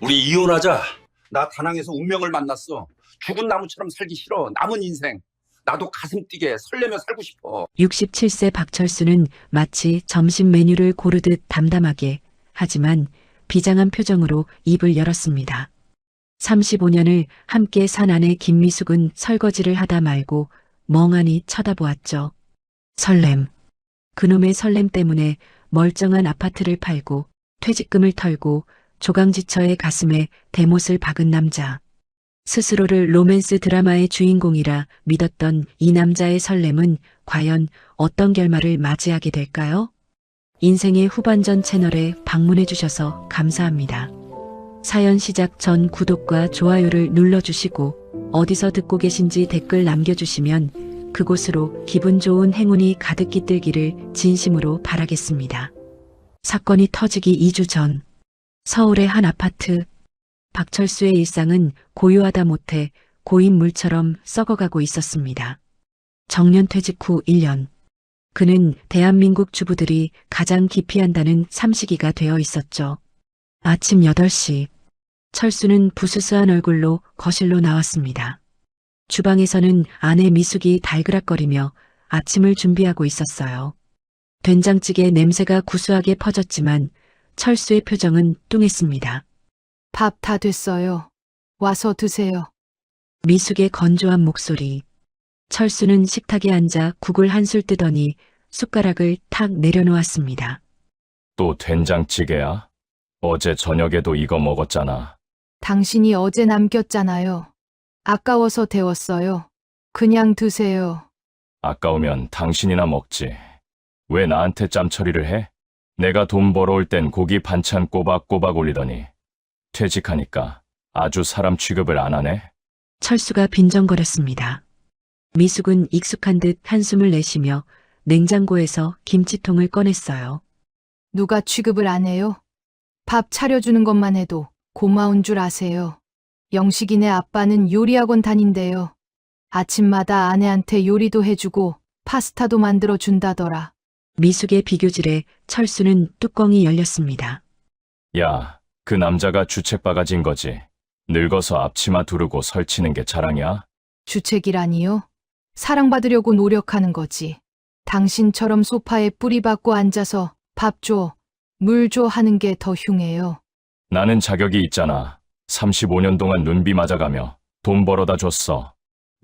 우리 이혼하자. 나 다낭에서 운명을 만났어. 죽은 나무처럼 살기 싫어. 남은 인생. 나도 가슴 뛰게 설레며 살고 싶어. 67세 박철수는 마치 점심 메뉴를 고르듯 담담하게 하지만 비장한 표정으로 입을 열었습니다. 35년을 함께 산 아내 김미숙은 설거지를 하다 말고 멍하니 쳐다보았죠. 설렘. 그놈의 설렘 때문에 멀쩡한 아파트를 팔고 퇴직금을 털고 조강지처의 가슴에 대못을 박은 남자. 스스로를 로맨스 드라마의 주인공이라 믿었던 이 남자의 설렘은 과연 어떤 결말을 맞이하게 될까요? 인생의 후반전 채널에 방문해 주셔서 감사합니다. 사연 시작 전 구독과 좋아요를 눌러주시고 어디서 듣고 계신지 댓글 남겨주시면 그곳으로 기분 좋은 행운이 가득 깃들기를 진심으로 바라겠습니다. 사건이 터지기 2주 전 서울의 한 아파트. 박철수의 일상은 고요하다 못해 고인물처럼 썩어가고 있었습니다. 정년 퇴직 후 1년. 그는 대한민국 주부들이 가장 기피한다는 삼식이가 되어 있었죠. 아침 8시. 철수는 부스스한 얼굴로 거실로 나왔습니다. 주방에서는 아내 미숙이 달그락거리며 아침을 준비하고 있었어요. 된장찌개 냄새가 구수하게 퍼졌지만 철수의 표정은 뚱했습니다. 밥 다 됐어요. 와서 드세요. 미숙의 건조한 목소리. 철수는 식탁에 앉아 국을 한술 뜨더니 숟가락을 탁 내려놓았습니다. 또 된장찌개야? 어제 저녁에도 이거 먹었잖아. 당신이 어제 남겼잖아요. 아까워서 데웠어요. 그냥 드세요. 아까우면 당신이나 먹지. 왜 나한테 짬처리를 해? 내가 돈 벌어올 땐 고기 반찬 꼬박꼬박 올리더니 퇴직하니까 아주 사람 취급을 안 하네? 철수가 빈정거렸습니다. 미숙은 익숙한 듯 한숨을 내쉬며 냉장고에서 김치통을 꺼냈어요. 누가 취급을 안 해요? 밥 차려주는 것만 해도 고마운 줄 아세요. 영식이네 아빠는 요리학원 다닌대요. 아침마다 아내한테 요리도 해주고 파스타도 만들어 준다더라. 미숙의 비교질에 철수는 뚜껑이 열렸습니다. 야, 그 남자가 주책바가지인 거지. 늙어서 앞치마 두르고 설치는 게 자랑이야? 주책이라니요? 사랑받으려고 노력하는 거지. 당신처럼 소파에 뿌리 박고 앉아서 밥 줘, 물 줘 하는 게 더 흉해요. 나는 자격이 있잖아. 35년 동안 눈비 맞아가며 돈 벌어다 줬어.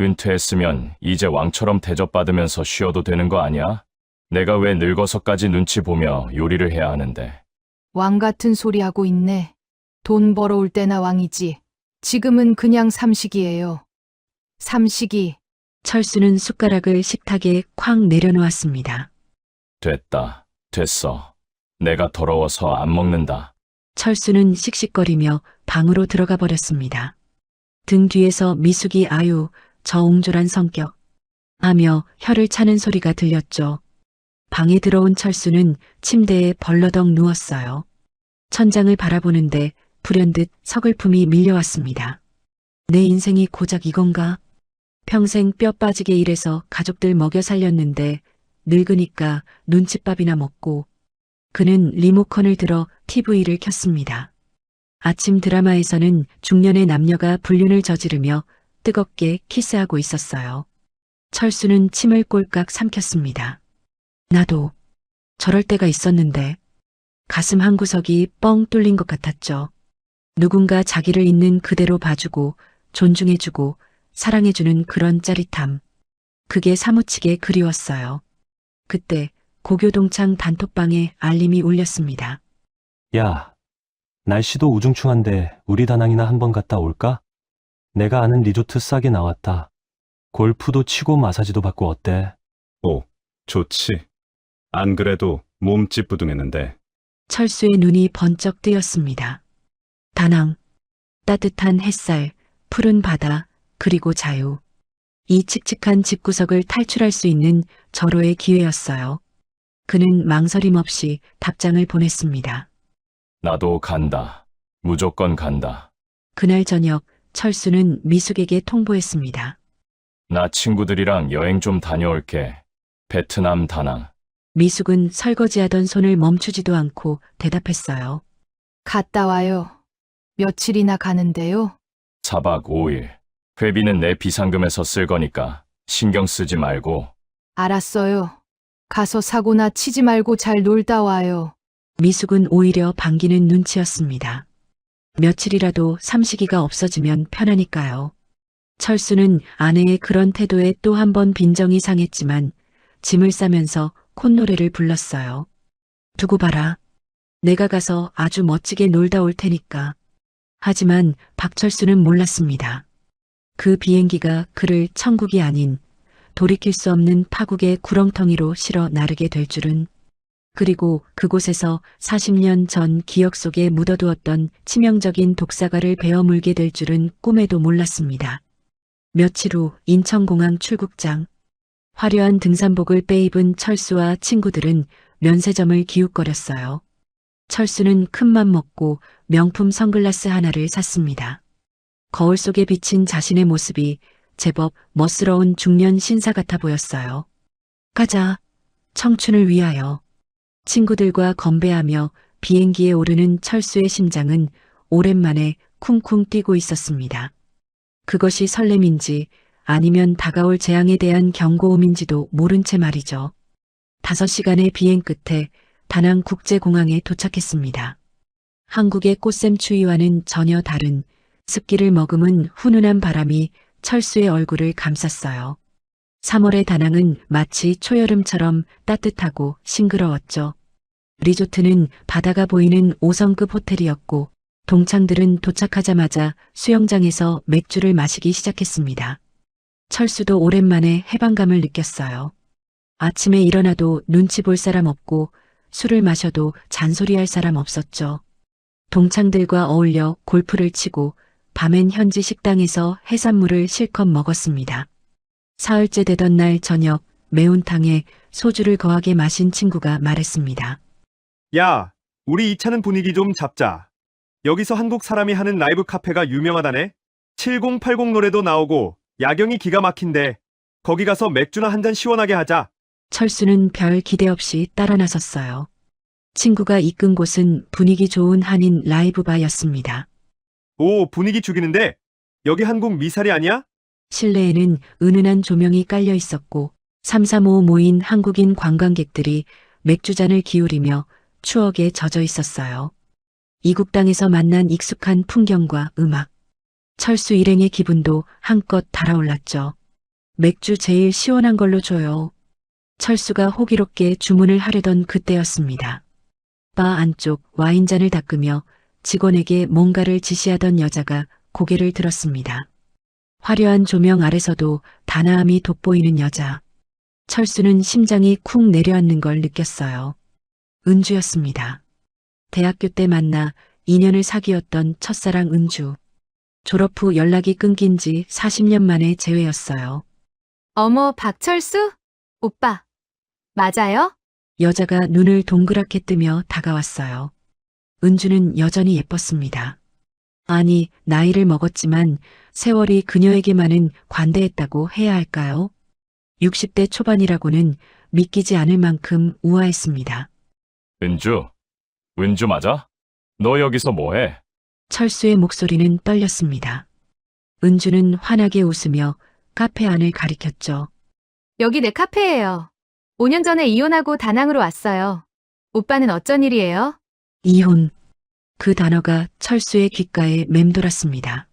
은퇴했으면 이제 왕처럼 대접받으면서 쉬어도 되는 거 아니야? 내가 왜 늙어서까지 눈치 보며 요리를 해야 하는데. 왕 같은 소리 하고 있네. 돈 벌어올 때나 왕이지. 지금은 그냥 삼식이에요. 삼식이. 철수는 숟가락을 식탁에 쾅 내려놓았습니다. 됐다. 됐어. 내가 더러워서 안 먹는다. 철수는 씩씩거리며 방으로 들어가 버렸습니다. 등 뒤에서 미숙이 아유, 저 옹졸한 성격 하며 혀를 차는 소리가 들렸죠. 방에 들어온 철수는 침대에 벌러덩 누웠어요. 천장을 바라보는데 불현듯 서글픔이 밀려왔습니다. 내 인생이 고작 이건가? 평생 뼈 빠지게 일해서 가족들 먹여 살렸는데 늙으니까 눈칫밥이나 먹고. 그는 리모컨을 들어 TV를 켰습니다. 아침 드라마에서는 중년의 남녀가 불륜을 저지르며 뜨겁게 키스하고 있었어요. 철수는 침을 꼴깍 삼켰습니다. 나도 저럴 때가 있었는데 가슴 한구석이 뻥 뚫린 것 같았죠. 누군가 자기를 있는 그대로 봐주고 존중해주고 사랑해주는 그런 짜릿함. 그게 사무치게 그리웠어요. 그때 고교동창 단톡방에 알림이 울렸습니다. 야, 날씨도 우중충한데 우리 다낭이나 한번 갔다 올까? 내가 아는 리조트 싸게 나왔다. 골프도 치고 마사지도 받고 어때? 오, 좋지. 안 그래도 몸 찌뿌둥했는데. 철수의 눈이 번쩍 뜨였습니다. 다낭, 따뜻한 햇살, 푸른 바다, 그리고 자유. 이 칙칙한 집구석을 탈출할 수 있는 절호의 기회였어요. 그는 망설임 없이 답장을 보냈습니다. 나도 간다. 무조건 간다. 그날 저녁 철수는 미숙에게 통보했습니다. 나 친구들이랑 여행 좀 다녀올게. 베트남 다낭. 미숙은 설거지하던 손을 멈추지도 않고 대답했어요. 갔다 와요. 며칠이나 가는데요? 4박 5일. 회비는 내 비상금에서 쓸 거니까 신경 쓰지 말고. 알았어요. 가서 사고나 치지 말고 잘 놀다 와요. 미숙은 오히려 반기는 눈치였습니다. 며칠이라도 삼식이가 없어지면 편하니까요. 철수는 아내의 그런 태도에 또 한 번 빈정이 상했지만 짐을 싸면서 콧노래를 불렀어요. 두고 봐라. 내가 가서 아주 멋지게 놀다 올 테니까. 하지만 박철수는 몰랐습니다. 그 비행기가 그를 천국이 아닌 돌이킬 수 없는 파국의 구렁텅이로 실어 나르게 될 줄은, 그리고 그곳에서 40년 전 기억 속에 묻어두었던 치명적인 독사가를 베어 물게 될 줄은 꿈에도 몰랐습니다. 며칠 후 인천공항 출국장. 화려한 등산복을 빼입은 철수와 친구들은 면세점을 기웃거렸어요. 철수는 큰맘 먹고 명품 선글라스 하나를 샀습니다. 거울 속에 비친 자신의 모습이 제법 멋스러운 중년 신사 같아 보였어요. 가자. 청춘을 위하여. 친구들과 건배하며 비행기에 오르는 철수의 심장은 오랜만에 쿵쿵 뛰고 있었습니다. 그것이 설렘인지 아니면 다가올 재앙에 대한 경고음인지도 모른 채 말이죠. 5시간의 비행 끝에 다낭 국제공항에 도착했습니다. 한국의 꽃샘추위와는 전혀 다른 습기를 머금은 훈훈한 바람이 철수의 얼굴을 감쌌어요. 3월의 다낭은 마치 초여름처럼 따뜻하고 싱그러웠죠. 리조트는 바다가 보이는 5성급 호텔이었고 동창들은 도착하자마자 수영장에서 맥주를 마시기 시작했습니다. 철수도 오랜만에 해방감을 느꼈어요. 아침에 일어나도 눈치 볼 사람 없고 술을 마셔도 잔소리할 사람 없었죠. 동창들과 어울려 골프를 치고 밤엔 현지 식당에서 해산물을 실컷 먹었습니다. 사흘째 되던 날 저녁 매운탕에 소주를 거하게 마신 친구가 말했습니다. 야, 우리 이 차는 분위기 좀 잡자. 여기서 한국 사람이 하는 라이브 카페가 유명하다네? 7080 노래도 나오고 야경이 기가 막힌데 거기 가서 맥주나 한 잔 시원하게 하자. 철수는 별 기대 없이 따라 나섰어요. 친구가 이끈 곳은 분위기 좋은 한인 라이브 바였습니다. 오, 분위기 죽이는데? 여기 한국 미사리 아니야? 실내에는 은은한 조명이 깔려 있었고 335 모인 한국인 관광객들이 맥주잔을 기울이며 추억에 젖어 있었어요. 이국당에서 만난 익숙한 풍경과 음악. 철수 일행의 기분도 한껏 달아올랐죠. 맥주 제일 시원한 걸로 줘요. 철수가 호기롭게 주문을 하려던 그때였습니다. 바 안쪽 와인잔을 닦으며 직원에게 뭔가를 지시하던 여자가 고개를 들었습니다. 화려한 조명 아래서도 단아함이 돋보이는 여자. 철수는 심장이 쿵 내려앉는 걸 느꼈어요. 은주였습니다. 대학교 때 만나 2년을 사귀었던 첫사랑 은주. 졸업 후 연락이 끊긴 지 40년 만에 재회였어요. 어머, 박철수? 오빠. 맞아요? 여자가 눈을 동그랗게 뜨며 다가왔어요. 은주는 여전히 예뻤습니다. 아니, 나이를 먹었지만 세월이 그녀에게만은 관대했다고 해야 할까요? 60대 초반이라고는 믿기지 않을 만큼 우아했습니다. 은주 맞아? 너 여기서 뭐해? 철수의 목소리는 떨렸습니다. 은주는 환하게 웃으며 카페 안을 가리켰죠. 여기 내 카페예요. 5년 전에 이혼하고 다낭으로 왔어요. 오빠는 어쩐 일이에요? 이혼. 그 단어가 철수의 귓가에 맴돌았습니다.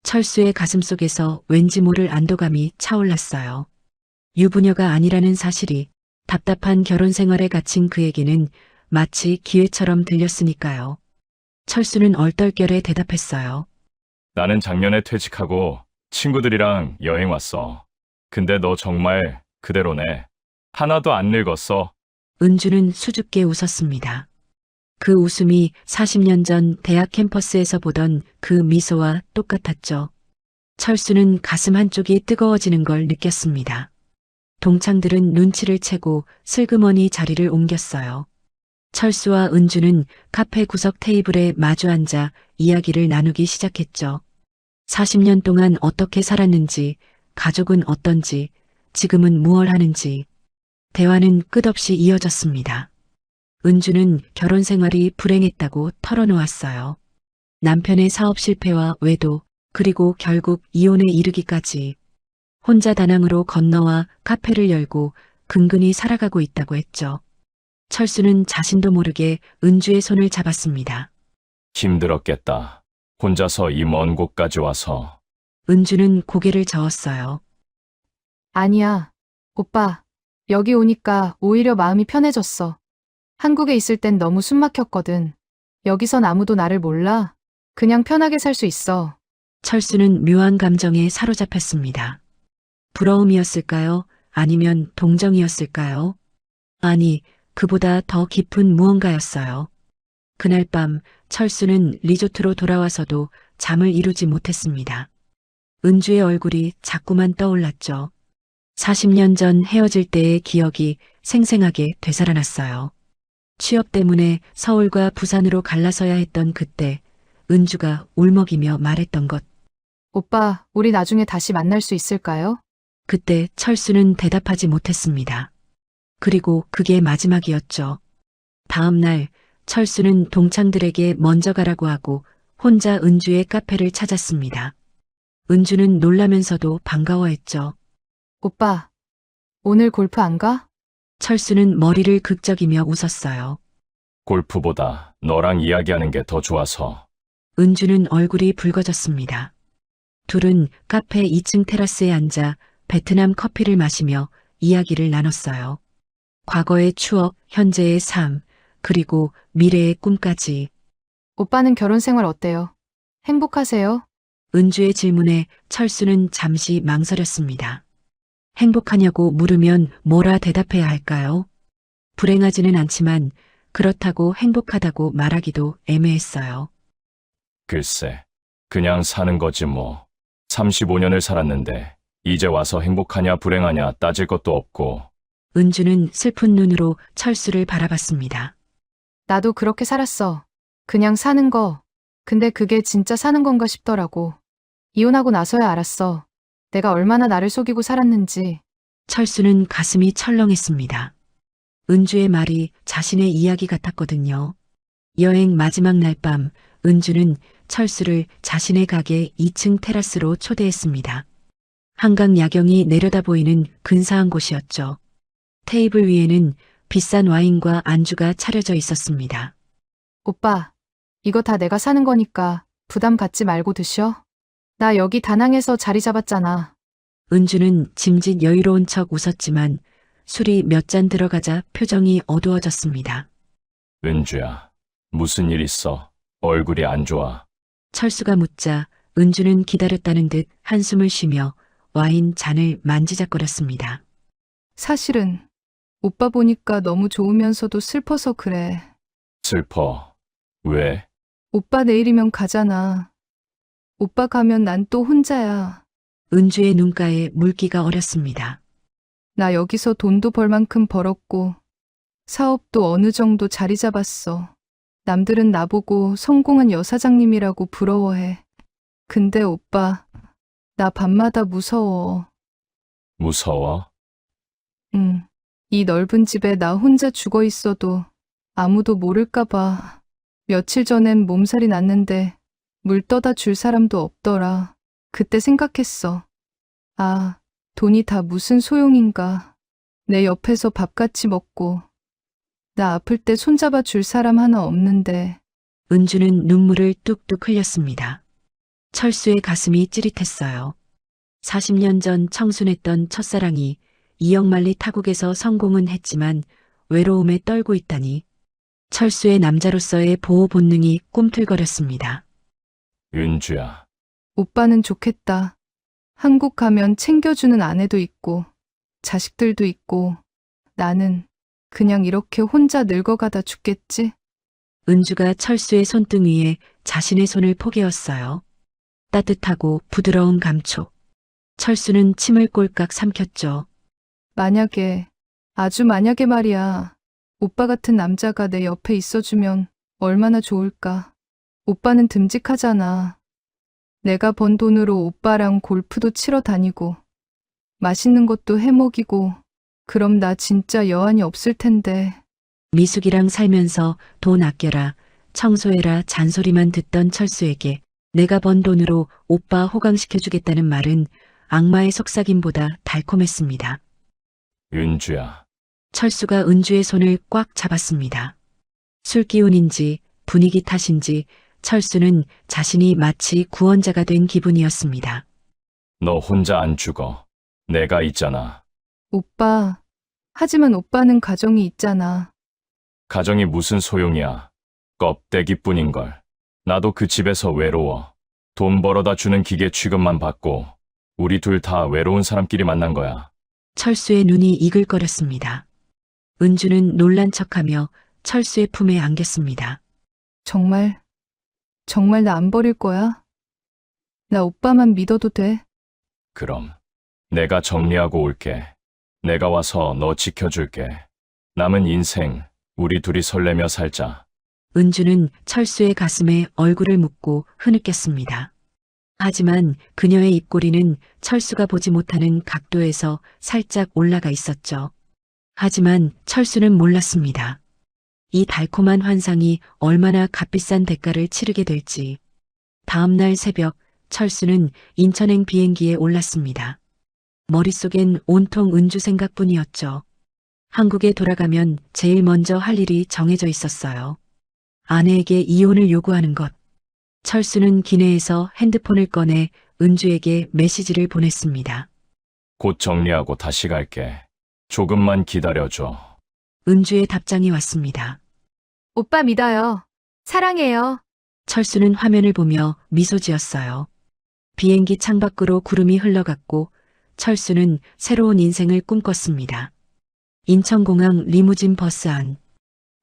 철수의 가슴속에서 왠지 모를 안도감이 차올랐어요. 유부녀가 아니라는 사실이 답답한 결혼 생활에 갇힌 그에게는 마치 기회처럼 들렸으니까요. 철수는 얼떨결에 대답했어요. 나는 작년에 퇴직하고 친구들이랑 여행 왔어. 근데 너 정말 그대로네. 하나도 안 늙었어. 은주는 수줍게 웃었습니다. 그 웃음이 40년 전 대학 캠퍼스에서 보던 그 미소와 똑같았죠. 철수는 가슴 한쪽이 뜨거워지는 걸 느꼈습니다. 동창들은 눈치를 채고 슬그머니 자리를 옮겼어요. 철수와 은주는 카페 구석 테이블에 마주 앉아 이야기를 나누기 시작했죠. 40년 동안 어떻게 살았는지, 가족은 어떤지, 지금은 무얼 하는지. 대화는 끝없이 이어졌습니다. 은주는 결혼 생활이 불행했다고 털어놓았어요. 남편의 사업 실패와 외도, 그리고 결국 이혼에 이르기까지 혼자 다낭으로 건너와 카페를 열고 근근히 살아가고 있다고 했죠. 철수는 자신도 모르게 은주의 손을 잡았습니다. 힘들었겠다. 혼자서 이 먼 곳까지 와서. 은주는 고개를 저었어요. 아니야. 오빠, 여기 오니까 오히려 마음이 편해졌어. 한국에 있을 땐 너무 숨 막혔거든. 여기선 아무도 나를 몰라. 그냥 편하게 살 수 있어. 철수는 묘한 감정에 사로잡혔습니다. 부러움이었을까요? 아니면 동정이었을까요? 아니, 그보다 더 깊은 무언가였어요. 그날 밤 철수는 리조트로 돌아와서도 잠을 이루지 못했습니다. 은주의 얼굴이 자꾸만 떠올랐죠. 40년 전 헤어질 때의 기억이 생생하게 되살아났어요. 취업 때문에 서울과 부산으로 갈라서야 했던 그때 은주가 울먹이며 말했던 것. 오빠, 우리 나중에 다시 만날 수 있을까요? 그때 철수는 대답하지 못했습니다. 그리고 그게 마지막이었죠. 다음 날 철수는 동창들에게 먼저 가라고 하고 혼자 은주의 카페를 찾았습니다. 은주는 놀라면서도 반가워했죠. 오빠, 오늘 골프 안 가? 철수는 머리를 극적이며 웃었어요. 골프보다 너랑 이야기하는 게 더 좋아서. 은주는 얼굴이 붉어졌습니다. 둘은 카페 2층 테라스에 앉아 베트남 커피를 마시며 이야기를 나눴어요. 과거의 추억, 현재의 삶, 그리고 미래의 꿈까지. 오빠는 결혼 생활 어때요? 행복하세요? 은주의 질문에 철수는 잠시 망설였습니다. 행복하냐고 물으면 뭐라 대답해야 할까요? 불행하지는 않지만 그렇다고 행복하다고 말하기도 애매했어요. 글쎄, 그냥 사는 거지 뭐. 35년을 살았는데 이제 와서 행복하냐 불행하냐 따질 것도 없고. 은주는 슬픈 눈으로 철수를 바라봤습니다. 나도 그렇게 살았어. 그냥 사는 거. 근데 그게 진짜 사는 건가 싶더라고. 이혼하고 나서야 알았어. 내가 얼마나 나를 속이고 살았는지. 철수는 가슴이 철렁했습니다. 은주의 말이 자신의 이야기 같았거든요. 여행 마지막 날 밤 은주는 철수를 자신의 가게 2층 테라스로 초대했습니다. 한강 야경이 내려다 보이는 근사한 곳이었죠. 테이블 위에는 비싼 와인과 안주가 차려져 있었습니다. 오빠, 이거 다 내가 사는 거니까 부담 갖지 말고 드셔. 나 여기 다낭에서 자리 잡았잖아. 은주는 짐짓 여유로운 척 웃었지만 술이 몇 잔 들어가자 표정이 어두워졌습니다. 은주야, 무슨 일 있어? 얼굴이 안 좋아. 철수가 묻자 은주는 기다렸다는 듯 한숨을 쉬며 와인 잔을 만지작거렸습니다. 사실은 오빠 보니까 너무 좋으면서도 슬퍼서 그래. 슬퍼. 왜? 오빠 내일이면 가잖아. 오빠 가면 난 또 혼자야. 은주의 눈가에 물기가 어렸습니다. 나 여기서 돈도 벌 만큼 벌었고 사업도 어느 정도 자리 잡았어. 남들은 나보고 성공한 여사장님이라고 부러워해. 근데 오빠, 나 밤마다 무서워. 무서워? 응. 이 넓은 집에 나 혼자 죽어 있어도 아무도 모를까 봐. 며칠 전엔 몸살이 났는데 물 떠다 줄 사람도 없더라. 그때 생각했어. 아, 돈이 다 무슨 소용인가. 내 옆에서 밥같이 먹고 나 아플 때 손잡아 줄 사람 하나 없는데. 은주는 눈물을 뚝뚝 흘렸습니다. 철수의 가슴이 찌릿했어요. 40년 전 청순했던 첫사랑이 이역만리 타국에서 성공은 했지만 외로움에 떨고 있다니. 철수의 남자로서의 보호 본능이 꿈틀거렸습니다. 은주야, 오빠는 좋겠다. 한국 가면 챙겨주는 아내도 있고 자식들도 있고 나는 그냥 이렇게 혼자 늙어가다 죽겠지? 은주가 철수의 손등 위에 자신의 손을 포개었어요. 따뜻하고 부드러운 감촉. 철수는 침을 꼴깍 삼켰죠. 만약에, 아주 만약에 말이야. 오빠 같은 남자가 내 옆에 있어주면 얼마나 좋을까. 오빠는 듬직하잖아. 내가 번 돈으로 오빠랑 골프도 치러 다니고 맛있는 것도 해 먹이고 그럼 나 진짜 여한이 없을 텐데. 미숙이랑 살면서 돈 아껴라. 청소해라 잔소리만 듣던 철수에게 내가 번 돈으로 오빠 호강시켜주겠다는 말은 악마의 속삭임보다 달콤했습니다. 은주야, 철수가 은주의 손을 꽉 잡았습니다. 술 기운인지 분위기 탓인지 철수는 자신이 마치 구원자가 된 기분이었습니다. 너 혼자 안 죽어. 내가 있잖아. 오빠, 하지만 오빠는 가정이 있잖아. 가정이 무슨 소용이야. 껍데기뿐인걸. 나도 그 집에서 외로워. 돈 벌어다 주는 기계 취급만 받고 우리 둘 다 외로운 사람끼리 만난 거야. 철수의 눈이 이글거렸습니다. 은주는 놀란 척하며 철수의 품에 안겼습니다. 정말 나 안 버릴 거야? 나 오빠만 믿어도 돼? 그럼 내가 정리하고 올게. 내가 와서 너 지켜줄게. 남은 인생 우리 둘이 설레며 살자. 은주는 철수의 가슴에 얼굴을 묻고 흐느꼈습니다. 하지만 그녀의 입꼬리는 철수가 보지 못하는 각도에서 살짝 올라가 있었죠. 하지만 철수는 몰랐습니다. 이 달콤한 환상이 얼마나 값비싼 대가를 치르게 될지. 다음 날 새벽 철수는 인천행 비행기에 올랐습니다. 머릿속엔 온통 은주 생각뿐이었죠. 한국에 돌아가면 제일 먼저 할 일이 정해져 있었어요. 아내에게 이혼을 요구하는 것. 철수는 기내에서 핸드폰을 꺼내 은주에게 메시지를 보냈습니다. 곧 정리하고 다시 갈게. 조금만 기다려줘. 은주의 답장이 왔습니다. 오빠 믿어요. 사랑해요. 철수는 화면을 보며 미소 지었어요. 비행기 창밖으로 구름이 흘러갔고 철수는 새로운 인생을 꿈꿨습니다. 인천공항 리무진 버스 안.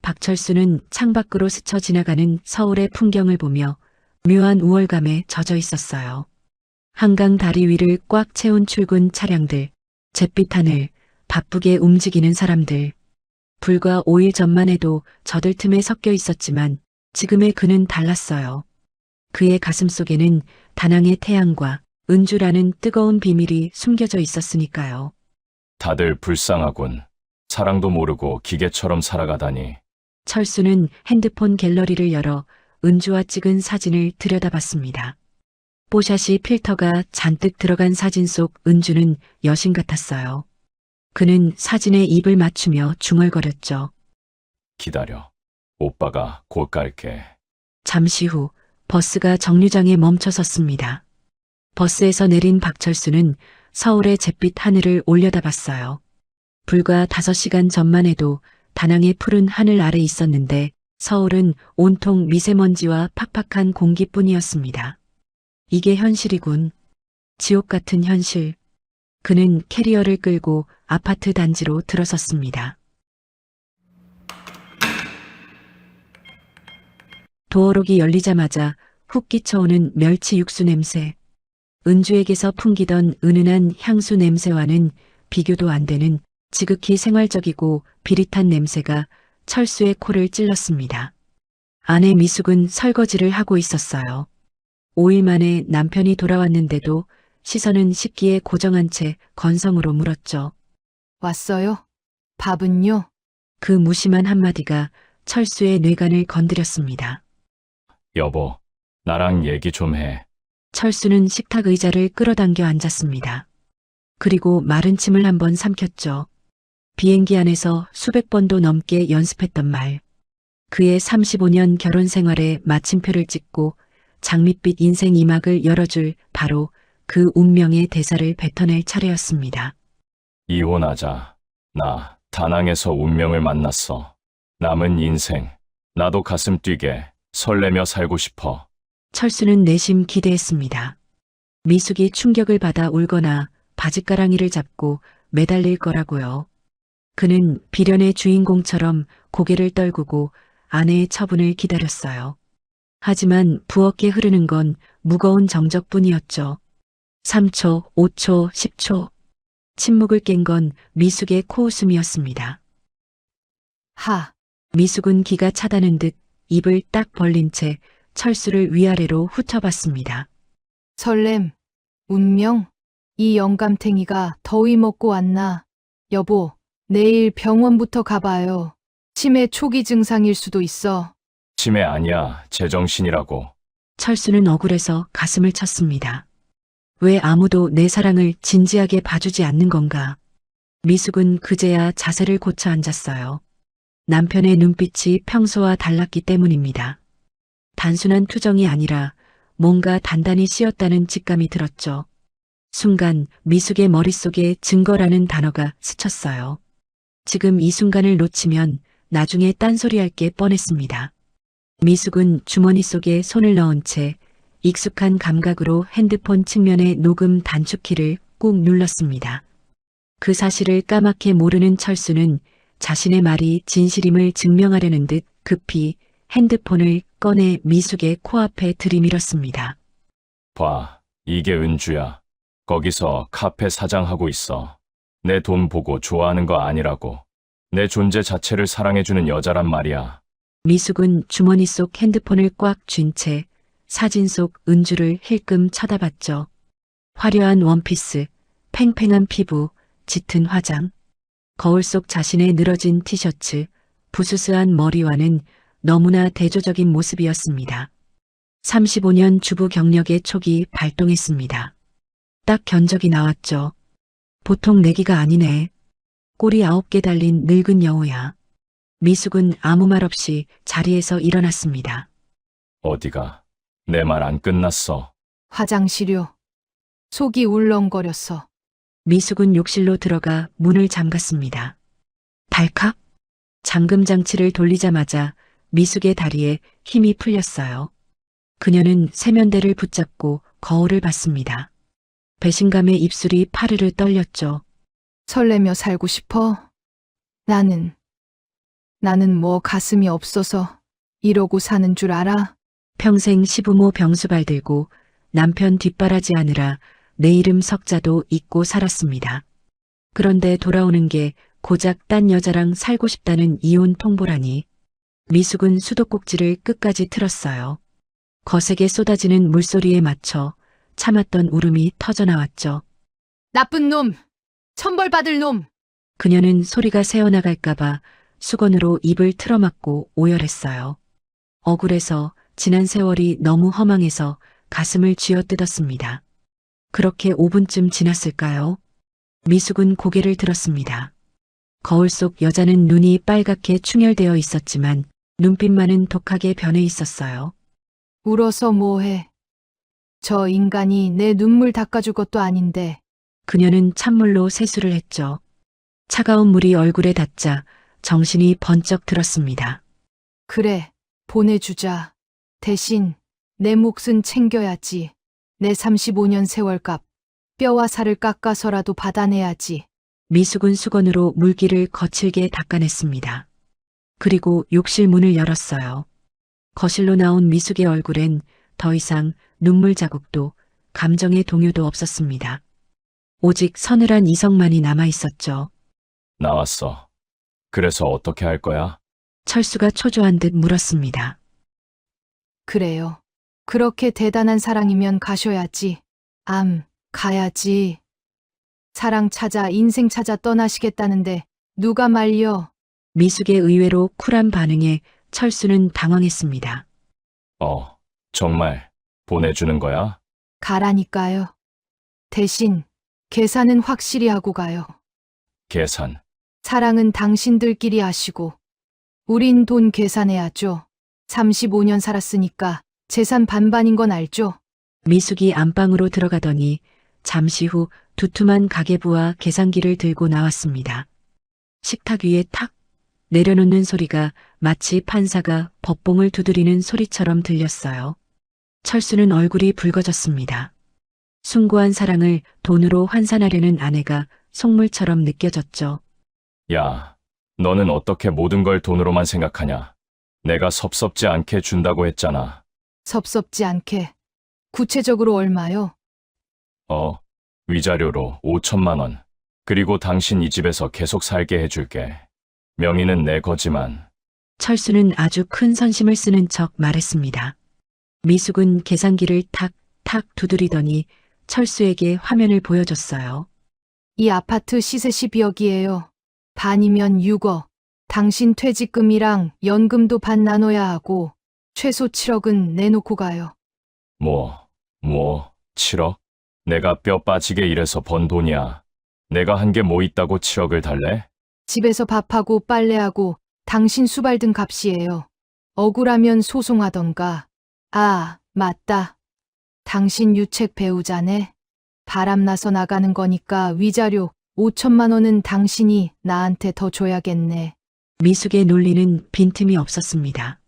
박철수는 창밖으로 스쳐 지나가는 서울의 풍경을 보며 묘한 우월감에 젖어 있었어요. 한강 다리 위를 꽉 채운 출근 차량들, 잿빛 하늘, 바쁘게 움직이는 사람들. 불과 5일 전만 해도 저들 틈에 섞여 있었지만 지금의 그는 달랐어요. 그의 가슴 속에는 다낭의 태양과 은주라는 뜨거운 비밀이 숨겨져 있었으니까요. 다들 불쌍하군. 사랑도 모르고 기계처럼 살아가다니. 철수는 핸드폰 갤러리를 열어 은주와 찍은 사진을 들여다봤습니다. 뽀샤시 필터가 잔뜩 들어간 사진 속 은주는 여신 같았어요. 그는 사진에 입을 맞추며 중얼거렸죠. 기다려. 오빠가 곧 갈게. 잠시 후 버스가 정류장에 멈춰 섰습니다. 버스에서 내린 박철수는 서울의 잿빛 하늘을 올려다봤어요. 불과 5시간 전만 해도 다낭의 푸른 하늘 아래 있었는데 서울은 온통 미세먼지와 팍팍한 공기뿐이었습니다. 이게 현실이군. 지옥 같은 현실. 그는 캐리어를 끌고 아파트 단지로 들어섰습니다. 도어록이 열리자마자 훅 끼쳐오는 멸치 육수 냄새. 은주에게서 풍기던 은은한 향수 냄새와는 비교도 안 되는 지극히 생활적이고 비릿한 냄새가 철수의 코를 찔렀습니다. 아내 미숙은 설거지를 하고 있었어요. 5일 만에 남편이 돌아왔는데도 시선은 식기에 고정한 채 건성으로 물었죠. 왔어요? 밥은요? 그 무심한 한마디가 철수의 뇌관을 건드렸습니다. 여보, 나랑 얘기 좀 해. 철수는 식탁 의자를 끌어당겨 앉았습니다. 그리고 마른 침을 한번 삼켰죠. 비행기 안에서 수백 번도 넘게 연습했던 말. 그의 35년 결혼 생활에 마침표를 찍고 장밋빛 인생 이막을 열어줄 바로 그 운명의 대사를 뱉어낼 차례였습니다. 이혼하자. 나 다낭에서 운명을 만났어. 남은 인생. 나도 가슴 뛰게 설레며 살고 싶어. 철수는 내심 기대했습니다. 미숙이 충격을 받아 울거나 바짓가랑이를 잡고 매달릴 거라고요. 그는 비련의 주인공처럼 고개를 떨구고 아내의 처분을 기다렸어요. 하지만 부엌에 흐르는 건 무거운 정적뿐이었죠. 3초, 5초, 10초. 침묵을 깬 건 미숙의 코웃음이었습니다. 하, 미숙은 기가 차다는 듯 입을 딱 벌린 채 철수를 위아래로 훑어봤습니다. 설렘, 운명, 이 영감탱이가 더위 먹고 왔나? 여보, 내일 병원부터 가봐요. 치매 초기 증상일 수도 있어. 치매 아니야, 제정신이라고. 철수는 억울해서 가슴을 쳤습니다. 왜 아무도 내 사랑을 진지하게 봐주지 않는 건가? 미숙은 그제야 자세를 고쳐 앉았어요. 남편의 눈빛이 평소와 달랐기 때문입니다. 단순한 투정이 아니라 뭔가 단단히 씌었다는 직감이 들었죠. 순간 미숙의 머릿속에 증거라는 단어가 스쳤어요. 지금 이 순간을 놓치면 나중에 딴소리할 게 뻔했습니다. 미숙은 주머니 속에 손을 넣은 채 익숙한 감각으로 핸드폰 측면의 녹음 단축키를 꾹 눌렀습니다. 그 사실을 까맣게 모르는 철수는 자신의 말이 진실임을 증명하려는 듯 급히 핸드폰을 꺼내 미숙의 코앞에 들이밀었습니다. 봐, 이게 은주야. 거기서 카페 사장하고 있어. 내 돈 보고 좋아하는 거 아니라고. 내 존재 자체를 사랑해주는 여자란 말이야. 미숙은 주머니 속 핸드폰을 꽉 쥔 채 사진 속 은주를 힐끔 쳐다봤죠. 화려한 원피스, 팽팽한 피부, 짙은 화장, 거울 속 자신의 늘어진 티셔츠, 부스스한 머리와는 너무나 대조적인 모습이었습니다. 35년 주부 경력의 촉이 발동했습니다. 딱 견적이 나왔죠. 보통 내기가 아니네. 꼬리 9개 달린 늙은 여우야. 미숙은 아무 말 없이 자리에서 일어났습니다. 어디가? 내 말 안 끝났어. 화장실요. 속이 울렁거렸어. 미숙은 욕실로 들어가 문을 잠갔습니다. 달칵! 잠금 장치를 돌리자마자 미숙의 다리에 힘이 풀렸어요. 그녀는 세면대를 붙잡고 거울을 봤습니다. 배신감에 입술이 파르르 떨렸죠. 설레며 살고 싶어? 나는 뭐 가슴이 없어서 이러고 사는 줄 알아? 평생 시부모 병수발 들고 남편 뒷바라지 하느라 내 이름 석자도 잊고 살았습니다. 그런데 돌아오는 게 고작 딴 여자랑 살고 싶다는 이혼 통보라니. 미숙은 수도꼭지를 끝까지 틀었어요. 거세게 쏟아지는 물소리에 맞춰 참았던 울음이 터져나왔죠. 나쁜 놈! 천벌받을 놈! 그녀는 소리가 새어나갈까봐 수건으로 입을 틀어막고 오열했어요. 억울해서 지난 세월이 너무 허망해서 가슴을 쥐어뜯었습니다. 그렇게 5분쯤 지났을까요? 미숙은 고개를 들었습니다. 거울 속 여자는 눈이 빨갛게 충혈되어 있었지만 눈빛만은 독하게 변해 있었어요. 울어서 뭐해? 저 인간이 내 눈물 닦아줄 것도 아닌데. 그녀는 찬물로 세수를 했죠. 차가운 물이 얼굴에 닿자 정신이 번쩍 들었습니다. 그래, 보내주자. 대신 내 몫은 챙겨야지. 내 35년 세월값, 뼈와 살을 깎아서라도 받아내야지. 미숙은 수건으로 물기를 거칠게 닦아냈습니다. 그리고 욕실 문을 열었어요. 거실로 나온 미숙의 얼굴엔 더 이상 눈물 자국도 감정의 동요도 없었습니다. 오직 서늘한 이성만이 남아 있었죠. 나왔어. 그래서 어떻게 할 거야? 철수가 초조한 듯 물었습니다. 그래요. 그렇게 대단한 사랑이면 가셔야지. 가야지. 사랑 찾아 인생 찾아 떠나시겠다는데 누가 말려? 미숙의 의외로 쿨한 반응에 철수는 당황했습니다. 정말 보내주는 거야? 가라니까요. 대신 계산은 확실히 하고 가요. 계산. 사랑은 당신들끼리 하시고 우린 돈 계산해야죠. 35년 살았으니까 재산 반반인 건 알죠? 미숙이 안방으로 들어가더니 잠시 후 두툼한 가계부와 계산기를 들고 나왔습니다. 식탁 위에 탁 내려놓는 소리가 마치 판사가 법봉을 두드리는 소리처럼 들렸어요. 철수는 얼굴이 붉어졌습니다. 숭고한 사랑을 돈으로 환산하려는 아내가 속물처럼 느껴졌죠. 야, 너는 어떻게 모든 걸 돈으로만 생각하냐? 내가 섭섭지 않게 준다고 했잖아. 섭섭지 않게. 구체적으로 얼마요? 위자료로 5천만 원. 그리고 당신 이 집에서 계속 살게 해줄게. 명의는 내 거지만. 철수는 아주 큰 선심을 쓰는 척 말했습니다. 미숙은 계산기를 탁탁 두드리더니 철수에게 화면을 보여줬어요. 이 아파트 시세 10억이에요. 반이면 6억. 당신 퇴직금이랑 연금도 반 나눠야 하고 최소 7억은 내놓고 가요. 7억? 내가 뼈 빠지게 일해서 번 돈이야. 내가 한 게 뭐 있다고 7억을 달래? 집에서 밥하고 빨래하고 당신 수발 등 값이에요. 억울하면 소송하던가. 아, 맞다. 당신 유책 배우자네. 바람나서 나가는 거니까 위자료 5천만 원은 당신이 나한테 더 줘야겠네. 미숙의 논리는 빈틈이 없었습니다.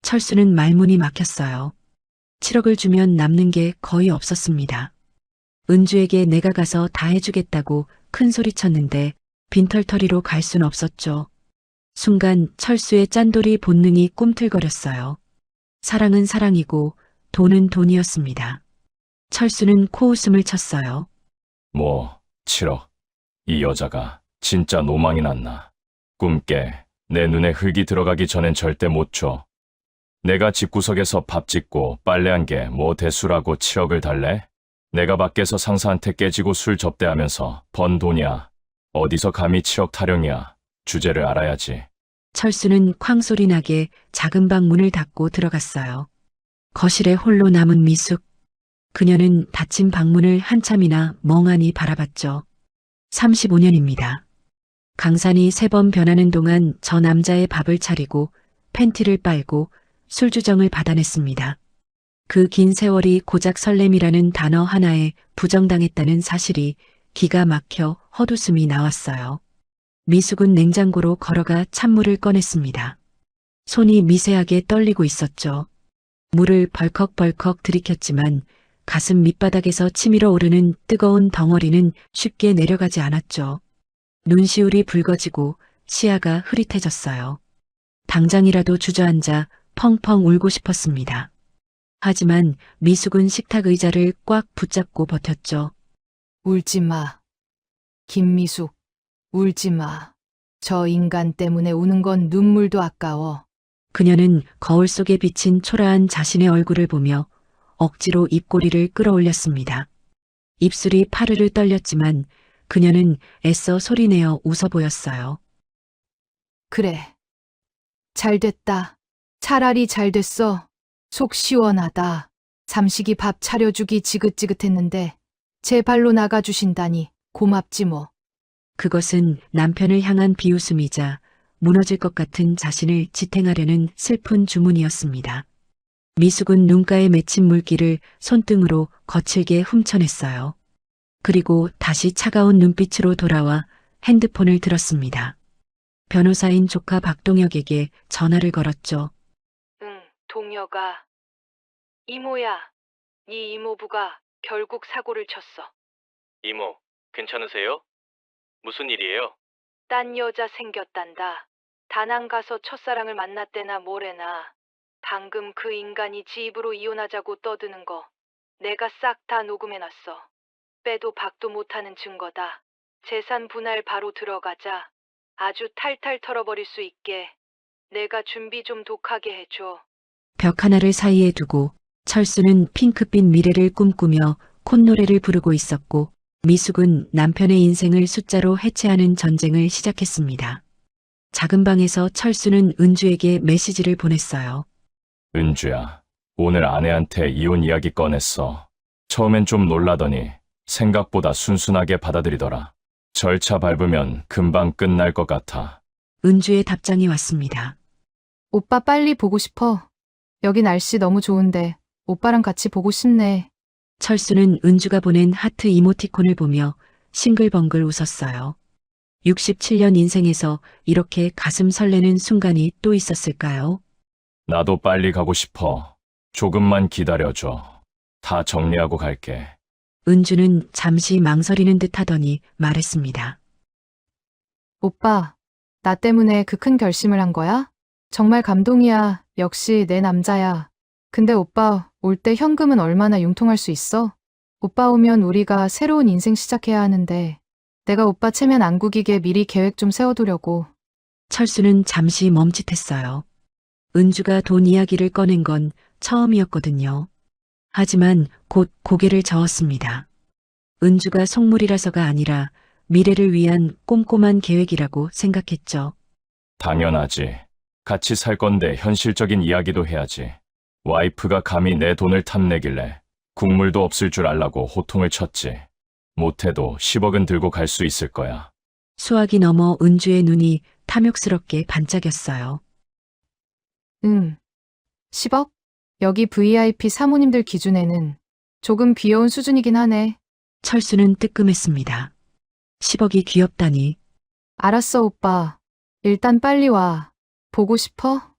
철수는 말문이 막혔어요. 7억을 주면 남는 게 거의 없었습니다. 은주에게 내가 가서 다 해주겠다고 큰 소리 쳤는데 빈털터리로 갈 순 없었죠. 순간 철수의 짠돌이 본능이 꿈틀거렸어요. 사랑은 사랑이고 돈은 돈이었습니다. 철수는 코웃음을 쳤어요. 7억. 이 여자가 진짜 노망이 났나. 꿈 깨. 내 눈에 흙이 들어가기 전엔 절대 못 줘. 내가 집구석에서 밥 짓고 빨래한 게 뭐 대수라고 7억을 달래? 내가 밖에서 상사한테 깨지고 술 접대하면서 번 돈이야. 어디서 감히 7억 타령이야. 주제를 알아야지. 철수는 쾅소리 나게 작은 방 문을 닫고 들어갔어요. 거실에 홀로 남은 미숙. 그녀는 닫힌 방문을 한참이나 멍하니 바라봤죠. 35년입니다. 강산이 3번 변하는 동안 저 남자의 밥을 차리고 팬티를 빨고 술주정을 받아냈습니다. 그 긴 세월이 고작 설렘이라는 단어 하나에 부정당했다는 사실이 기가 막혀 헛웃음이 나왔어요. 미숙은 냉장고로 걸어가 찬물을 꺼냈습니다. 손이 미세하게 떨리고 있었죠. 물을 벌컥벌컥 들이켰지만 가슴 밑바닥에서 치밀어 오르는 뜨거운 덩어리는 쉽게 내려가지 않았죠. 눈시울이 붉어지고 시야가 흐릿해졌어요. 당장이라도 주저앉아 펑펑 울고 싶었습니다. 하지만 미숙은 식탁 의자를 꽉 붙잡고 버텼죠. 울지 마. 김미숙, 울지 마. 저 인간 때문에 우는 건 눈물도 아까워. 그녀는 거울 속에 비친 초라한 자신의 얼굴을 보며 억지로 입꼬리를 끌어올렸습니다. 입술이 파르르 떨렸지만 그녀는 애써 소리내어 웃어 보였어요. 그래. 잘 됐다. 차라리 잘 됐어. 속 시원하다. 삼식이 밥 차려주기 지긋지긋했는데 제 발로 나가주신다니 고맙지 뭐. 그것은 남편을 향한 비웃음이자 무너질 것 같은 자신을 지탱하려는 슬픈 주문이었습니다. 미숙은 눈가에 맺힌 물기를 손등으로 거칠게 훔쳐냈어요. 그리고 다시 차가운 눈빛으로 돌아와 핸드폰을 들었습니다. 변호사인 조카 박동혁에게 전화를 걸었죠. 응, 동혁아. 이모야. 네 이모부가 결국 사고를 쳤어. 이모, 괜찮으세요? 무슨 일이에요? 딴 여자 생겼단다. 다낭 가서 첫사랑을 만났대나 뭐래나. 방금 그 인간이 지 입으로 이혼하자고 떠드는 거 내가 싹 다 녹음해놨어. 빼도 박도 못하는 증거다. 재산 분할 바로 들어가자. 아주 탈탈 털어버릴 수 있게. 내가 준비 좀 독하게 해줘. 벽 하나를 사이에 두고 철수는 핑크빛 미래를 꿈꾸며 콧노래를 부르고 있었고 미숙은 남편의 인생을 숫자로 해체하는 전쟁을 시작했습니다. 작은 방에서 철수는 은주에게 메시지를 보냈어요. 은주야, 오늘 아내한테 이혼 이야기 꺼냈어. 처음엔 좀 놀라더니 생각보다 순순하게 받아들이더라. 절차 밟으면 금방 끝날 것 같아. 은주의 답장이 왔습니다. 오빠 빨리 보고 싶어. 여기 날씨 너무 좋은데 오빠랑 같이 보고 싶네. 철수는 은주가 보낸 하트 이모티콘을 보며 싱글벙글 웃었어요. 67년 인생에서 이렇게 가슴 설레는 순간이 또 있었을까요? 나도 빨리 가고 싶어. 조금만 기다려줘. 다 정리하고 갈게. 은주는 잠시 망설이는 듯 하더니 말했습니다. 오빠, 나 때문에 그 큰 결심을 한 거야? 정말 감동이야. 역시 내 남자야. 근데 오빠, 올 때 현금은 얼마나 융통할 수 있어? 오빠 오면 우리가 새로운 인생 시작해야 하는데 내가 오빠 체면 안 구기게 미리 계획 좀 세워두려고. 철수는 잠시 멈칫했어요. 은주가 돈 이야기를 꺼낸 건 처음이었거든요. 하지만 곧 고개를 저었습니다. 은주가 속물이라서가 아니라 미래를 위한 꼼꼼한 계획이라고 생각했죠. 당연하지. 같이 살 건데 현실적인 이야기도 해야지. 와이프가 감히 내 돈을 탐내길래 국물도 없을 줄 알라고 호통을 쳤지. 못해도 10억은 들고 갈 수 있을 거야. 수학이 넘어 은주의 눈이 탐욕스럽게 반짝였어요. 10억? 여기 VIP 사모님들 기준에는 조금 귀여운 수준이긴 하네. 철수는 뜨끔했습니다. 10억이 귀엽다니. 알았어, 오빠. 일단 빨리 와. 보고 싶어?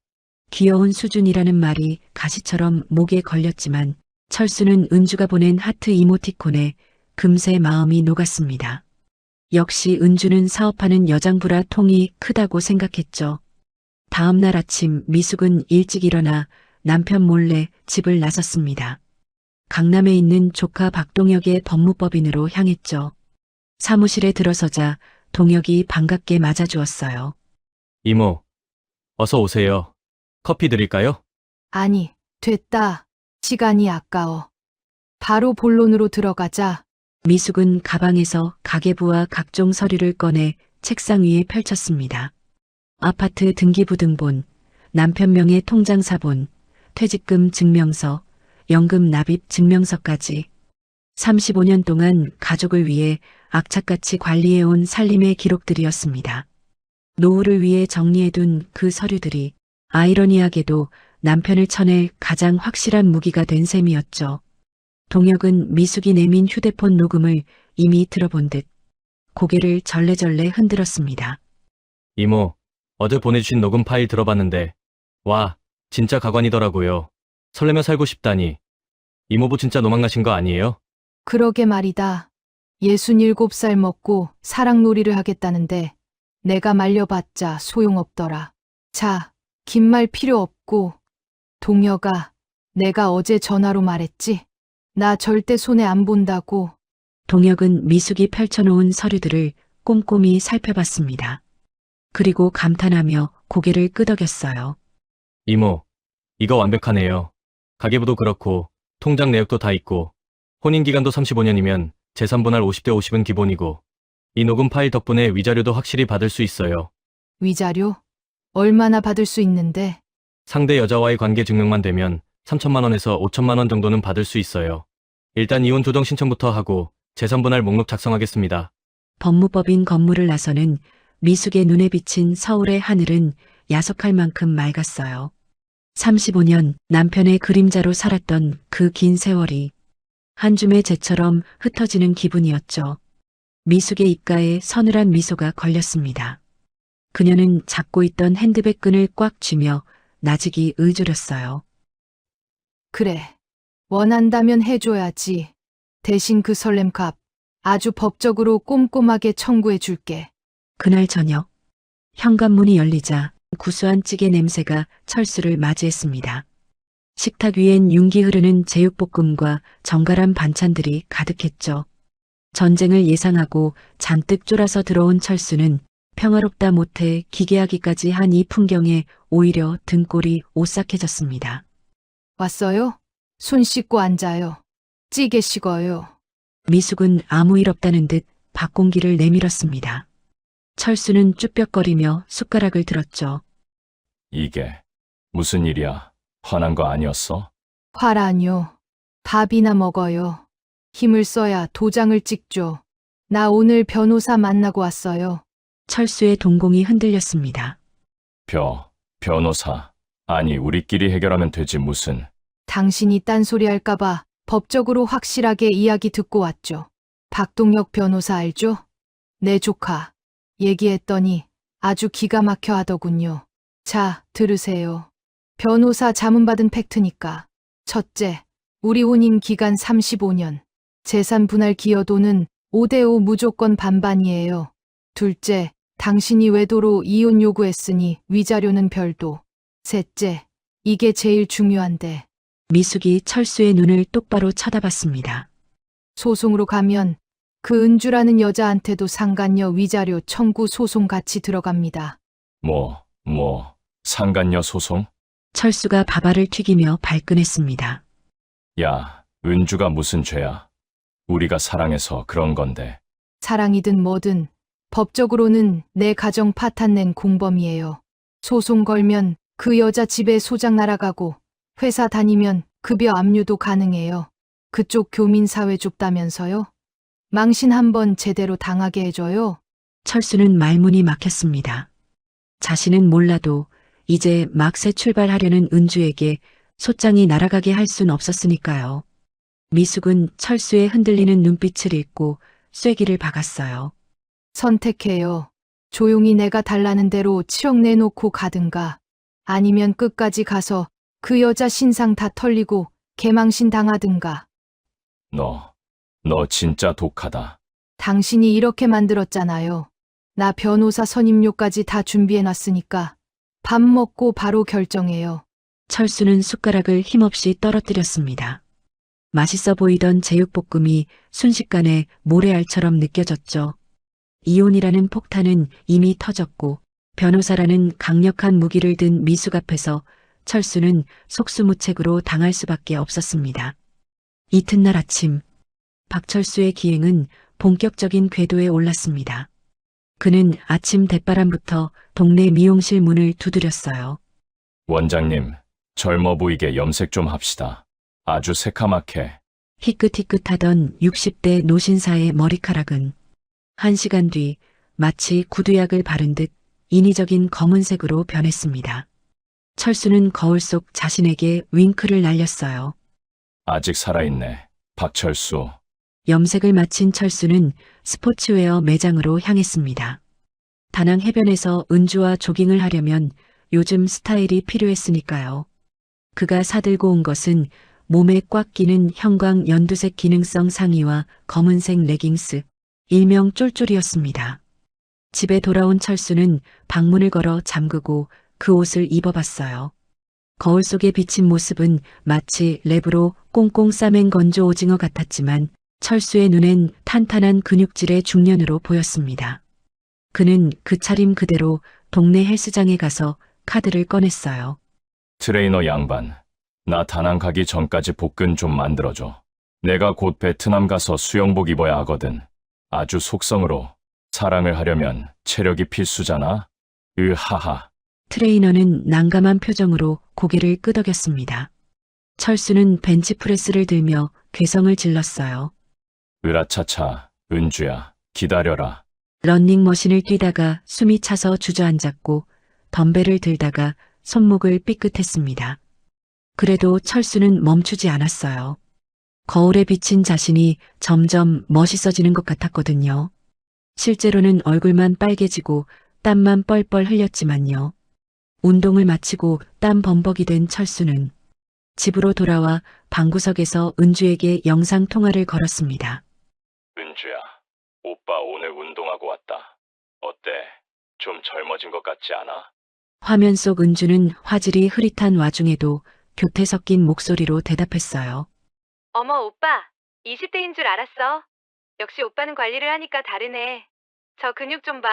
귀여운 수준이라는 말이 가시처럼 목에 걸렸지만 철수는 은주가 보낸 하트 이모티콘에 금세 마음이 녹았습니다. 역시 은주는 사업하는 여장부라 통이 크다고 생각했죠. 다음 날 아침 미숙은 일찍 일어나 남편 몰래 집을 나섰습니다. 강남에 있는 조카 박동혁의 법무법인으로 향했죠. 사무실에 들어서자 동혁이 반갑게 맞아주었어요. 이모, 어서 오세요. 커피 드릴까요? 아니, 됐다. 시간이 아까워. 바로 본론으로 들어가자. 미숙은 가방에서 가계부와 각종 서류를 꺼내 책상 위에 펼쳤습니다. 아파트 등기부등본, 남편 명의 통장사본, 퇴직금 증명서, 연금 납입 증명서까지 35년 동안 가족을 위해 악착같이 관리해온 살림의 기록들이었습니다. 노후를 위해 정리해둔 그 서류들이 아이러니하게도 남편을 쳐낼 가장 확실한 무기가 된 셈이었죠. 동혁은 미숙이 내민 휴대폰 녹음을 이미 들어본 듯 고개를 절레절레 흔들었습니다. 이모, 어제 보내주신 녹음 파일 들어봤는데, 와, 진짜 가관이더라고요. 설레며 살고 싶다니. 이모부 진짜 노망나신 거 아니에요? 그러게 말이다. 67살 먹고 사랑놀이를 하겠다는데 내가 말려봤자 소용없더라. 자, 긴 말 필요 없고. 동혁아, 내가 어제 전화로 말했지? 나 절대 손해 안 본다고. 동혁은 미숙이 펼쳐놓은 서류들을 꼼꼼히 살펴봤습니다. 그리고 감탄하며 고개를 끄덕였어요. 이모, 이거 완벽하네요. 가계부도 그렇고, 통장 내역도 다 있고, 혼인기간도 35년이면 재산분할 50대 50은 기본이고, 이 녹음 파일 덕분에 위자료도 확실히 받을 수 있어요. 위자료? 얼마나 받을 수 있는데? 상대 여자와의 관계 증명만 되면 3천만 원에서 5천만 원 정도는 받을 수 있어요. 일단 이혼 조정 신청부터 하고 재산분할 목록 작성하겠습니다. 법무법인 건물을 나서는 미숙의 눈에 비친 서울의 하늘은 야속할 만큼 맑았어요. 35년 남편의 그림자로 살았던 그 긴 세월이 한 줌의 재처럼 흩어지는 기분이었죠. 미숙의 입가에 서늘한 미소가 걸렸습니다. 그녀는 잡고 있던 핸드백 끈을 꽉 쥐며 나직이 의졸였어요. 그래. 원한다면 해줘야지. 대신 그 설렘값 아주 법적으로 꼼꼼하게 청구해 줄게. 그날 저녁 현관문이 열리자 구수한 찌개 냄새가 철수를 맞이했습니다. 식탁 위엔 윤기 흐르는 제육볶음과 정갈한 반찬들이 가득했죠. 전쟁을 예상하고 잔뜩 쫄아서 들어온 철수는 평화롭다 못해 기괴하기까지 한 이 풍경에 오히려 등골이 오싹해졌습니다. 왔어요? 손 씻고 앉아요. 찌개 식어요. 미숙은 아무 일 없다는 듯 밥공기를 내밀었습니다. 철수는 쭈뼛거리며 숟가락을 들었죠. 이게 무슨 일이야? 화난 거 아니었어? 화라뇨. 밥이나 먹어요. 힘을 써야 도장을 찍죠. 나 오늘 변호사 만나고 왔어요. 철수의 동공이 흔들렸습니다. 변호사. 아니, 우리끼리 해결하면 되지 무슨. 당신이 딴소리 할까봐 법적으로 확실하게 이야기 듣고 왔죠. 박동혁 변호사 알죠? 내 조카. 얘기했더니 아주 기가 막혀 하더군요. 자, 들으세요. 변호사 자문받은 팩트니까. 첫째, 우리 혼인 기간 35년. 재산 분할 기여도는 5대5 무조건 반반이에요. 둘째, 당신이 외도로 이혼 요구했으니 위자료는 별도. 셋째, 이게 제일 중요한데. 미숙이 철수의 눈을 똑바로 쳐다봤습니다. 소송으로 가면 그 은주라는 여자한테도 상간녀 위자료 청구 소송 같이 들어갑니다. 상간녀 소송? 철수가 밥알을 튀기며 발끈했습니다. 야, 은주가 무슨 죄야? 우리가 사랑해서 그런 건데. 사랑이든 뭐든 법적으로는 내 가정 파탄낸 공범이에요. 소송 걸면 그 여자 집에 소장 날아가고 회사 다니면 급여 압류도 가능해요. 그쪽 교민사회 좁다면서요? 망신 한번 제대로 당하게 해줘요. 철수는 말문이 막혔습니다. 자신은 몰라도 이제 막 새 출발하려는 은주에게 소장이 날아가게 할 순 없었으니까요. 미숙은 철수의 흔들리는 눈빛을 읽고 쐐기를 박았어요. 선택해요. 조용히 내가 달라는 대로 7억 내놓고 가든가. 아니면 끝까지 가서 그 여자 신상 다 털리고 개망신 당하든가. 너 진짜 독하다. 당신이 이렇게 만들었잖아요. 나 변호사 선임료까지 다 준비해놨으니까 밥 먹고 바로 결정해요. 철수는 숟가락을 힘없이 떨어뜨렸습니다. 맛있어 보이던 제육볶음이 순식간에 모래알처럼 느껴졌죠. 이혼이라는 폭탄은 이미 터졌고 변호사라는 강력한 무기를 든 미숙 앞에서 철수는 속수무책으로 당할 수밖에 없었습니다. 이튿날 아침, 박철수의 기행은 본격적인 궤도에 올랐습니다. 그는 아침 대바람부터 동네 미용실 문을 두드렸어요. 원장님, 젊어 보이게 염색 좀 합시다. 아주 새카맣게. 희끗희끗하던 60대 노신사의 머리카락은 1시간 뒤 마치 구두약을 바른 듯 인위적인 검은색으로 변했습니다. 철수는 거울 속 자신에게 윙크를 날렸어요. 아직 살아있네. 박철수. 염색을 마친 철수는 스포츠웨어 매장으로 향했습니다. 다낭 해변에서 은주와 조깅을 하려면 요즘 스타일이 필요했으니까요. 그가 사들고 온 것은 몸에 꽉 끼는 형광 연두색 기능성 상의와 검은색 레깅스, 일명 쫄쫄이었습니다. 집에 돌아온 철수는 방문을 걸어 잠그고 그 옷을 입어봤어요. 거울 속에 비친 모습은 마치 랩으로 꽁꽁 싸맨 건조 오징어 같았지만 철수의 눈엔 탄탄한 근육질의 중년으로 보였습니다. 그는 그 차림 그대로 동네 헬스장에 가서 카드를 꺼냈어요. 트레이너 양반. 나 다낭 가기 전까지 복근 좀 만들어줘. 내가 곧 베트남 가서 수영복 입어야 하거든. 아주 속성으로. 사랑을 하려면 체력이 필수잖아. 하하. 트레이너는 난감한 표정으로 고개를 끄덕였습니다. 철수는 벤치프레스를 들며 괴성을 질렀어요. 으라차차, 은주야, 기다려라. 런닝머신을 뛰다가 숨이 차서 주저앉았고 덤벨을 들다가 손목을 삐끗했습니다. 그래도 철수는 멈추지 않았어요. 거울에 비친 자신이 점점 멋있어지는 것 같았거든요. 실제로는 얼굴만 빨개지고 땀만 뻘뻘 흘렸지만요. 운동을 마치고 땀 범벅이 된 철수는 집으로 돌아와 방구석에서 은주에게 영상 통화를 걸었습니다. 은주야, 오빠 오늘 운동하고 왔다. 어때? 좀 젊어진 것 같지 않아? 화면 속 은주는 화질이 흐릿한 와중에도 교태 섞인 목소리로 대답했어요. 어머, 오빠. 20대인 줄 알았어. 역시 오빠는 관리를 하니까 다르네. 저 근육 좀 봐.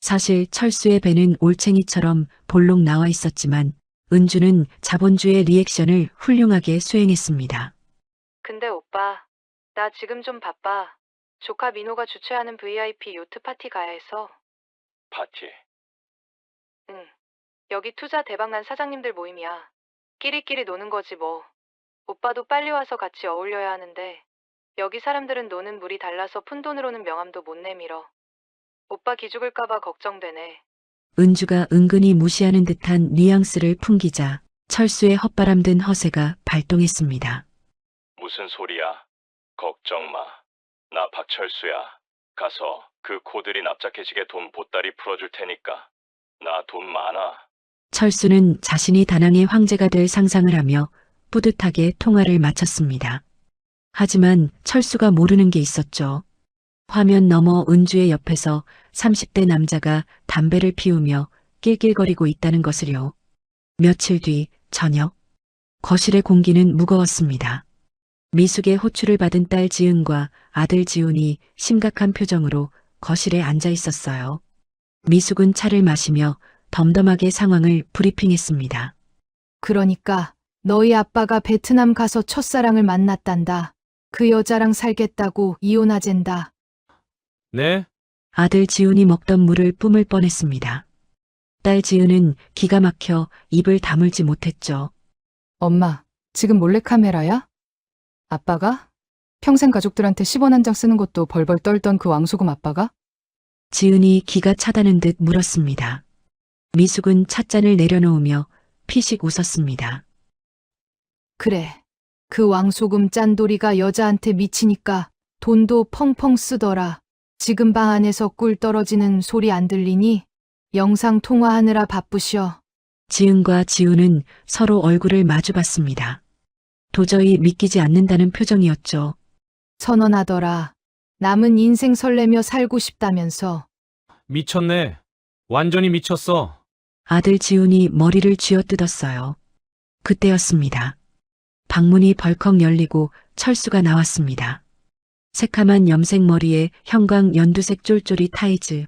사실 철수의 배는 올챙이처럼 볼록 나와 있었지만 은주는 자본주의 리액션을 훌륭하게 수행했습니다. 근데 오빠, 나 지금 좀 바빠. 조카 민호가 주최하는 VIP 요트 파티 가야 해서. 파티. 응. 여기 투자 대박난 사장님들 모임이야. 끼리끼리 노는 거지 뭐. 오빠도 빨리 와서 같이 어울려야 하는데 여기 사람들은 노는 물이 달라서 푼돈으로는 명함도 못 내밀어. 오빠 기죽을까봐 걱정되네. 은주가 은근히 무시하는 듯한 뉘앙스를 풍기자 철수의 헛바람든 허세가 발동했습니다. 무슨 소리야? 걱정 마. 나 박철수야. 가서 그 코들이 납작해지게 돈 보따리 풀어줄 테니까. 나 돈 많아. 철수는 자신이 다낭의 황제가 될 상상을 하며 뿌듯하게 통화를 마쳤습니다. 하지만 철수가 모르는 게 있었죠. 화면 너머 은주의 옆에서 30대 남자가 담배를 피우며 낄낄거리고 있다는 것을요. 며칠 뒤 저녁, 거실의 공기는 무거웠습니다. 미숙의 호출을 받은 딸 지은과 아들 지훈이 심각한 표정으로 거실에 앉아 있었어요. 미숙은 차를 마시며 덤덤하게 상황을 브리핑했습니다. 그러니까 너희 아빠가 베트남 가서 첫사랑을 만났단다. 그 여자랑 살겠다고 이혼하젠다. 네? 아들 지훈이 먹던 물을 뿜을 뻔했습니다. 딸 지은은 기가 막혀 입을 다물지 못했죠. 엄마, 지금 몰래카메라야? 아빠가? 평생 가족들한테 10원 한 장 쓰는 것도 벌벌 떨던 그 왕소금 아빠가? 지은이 기가 차다는 듯 물었습니다. 미숙은 찻잔을 내려놓으며 피식 웃었습니다. 그래. 그 왕소금 짠돌이가 여자한테 미치니까 돈도 펑펑 쓰더라. 지금 방 안에서 꿀 떨어지는 소리 안 들리니? 영상 통화하느라 바쁘셔. 지은과 지우는 서로 얼굴을 마주봤습니다. 도저히 믿기지 않는다는 표정이었죠. 선언하더라. 남은 인생 설레며 살고 싶다면서. 미쳤네. 완전히 미쳤어. 아들 지훈이 머리를 쥐어뜯었어요. 그때였습니다. 방문이 벌컥 열리고 철수가 나왔습니다. 새카만 염색 머리에 형광 연두색 쫄쫄이 타이즈.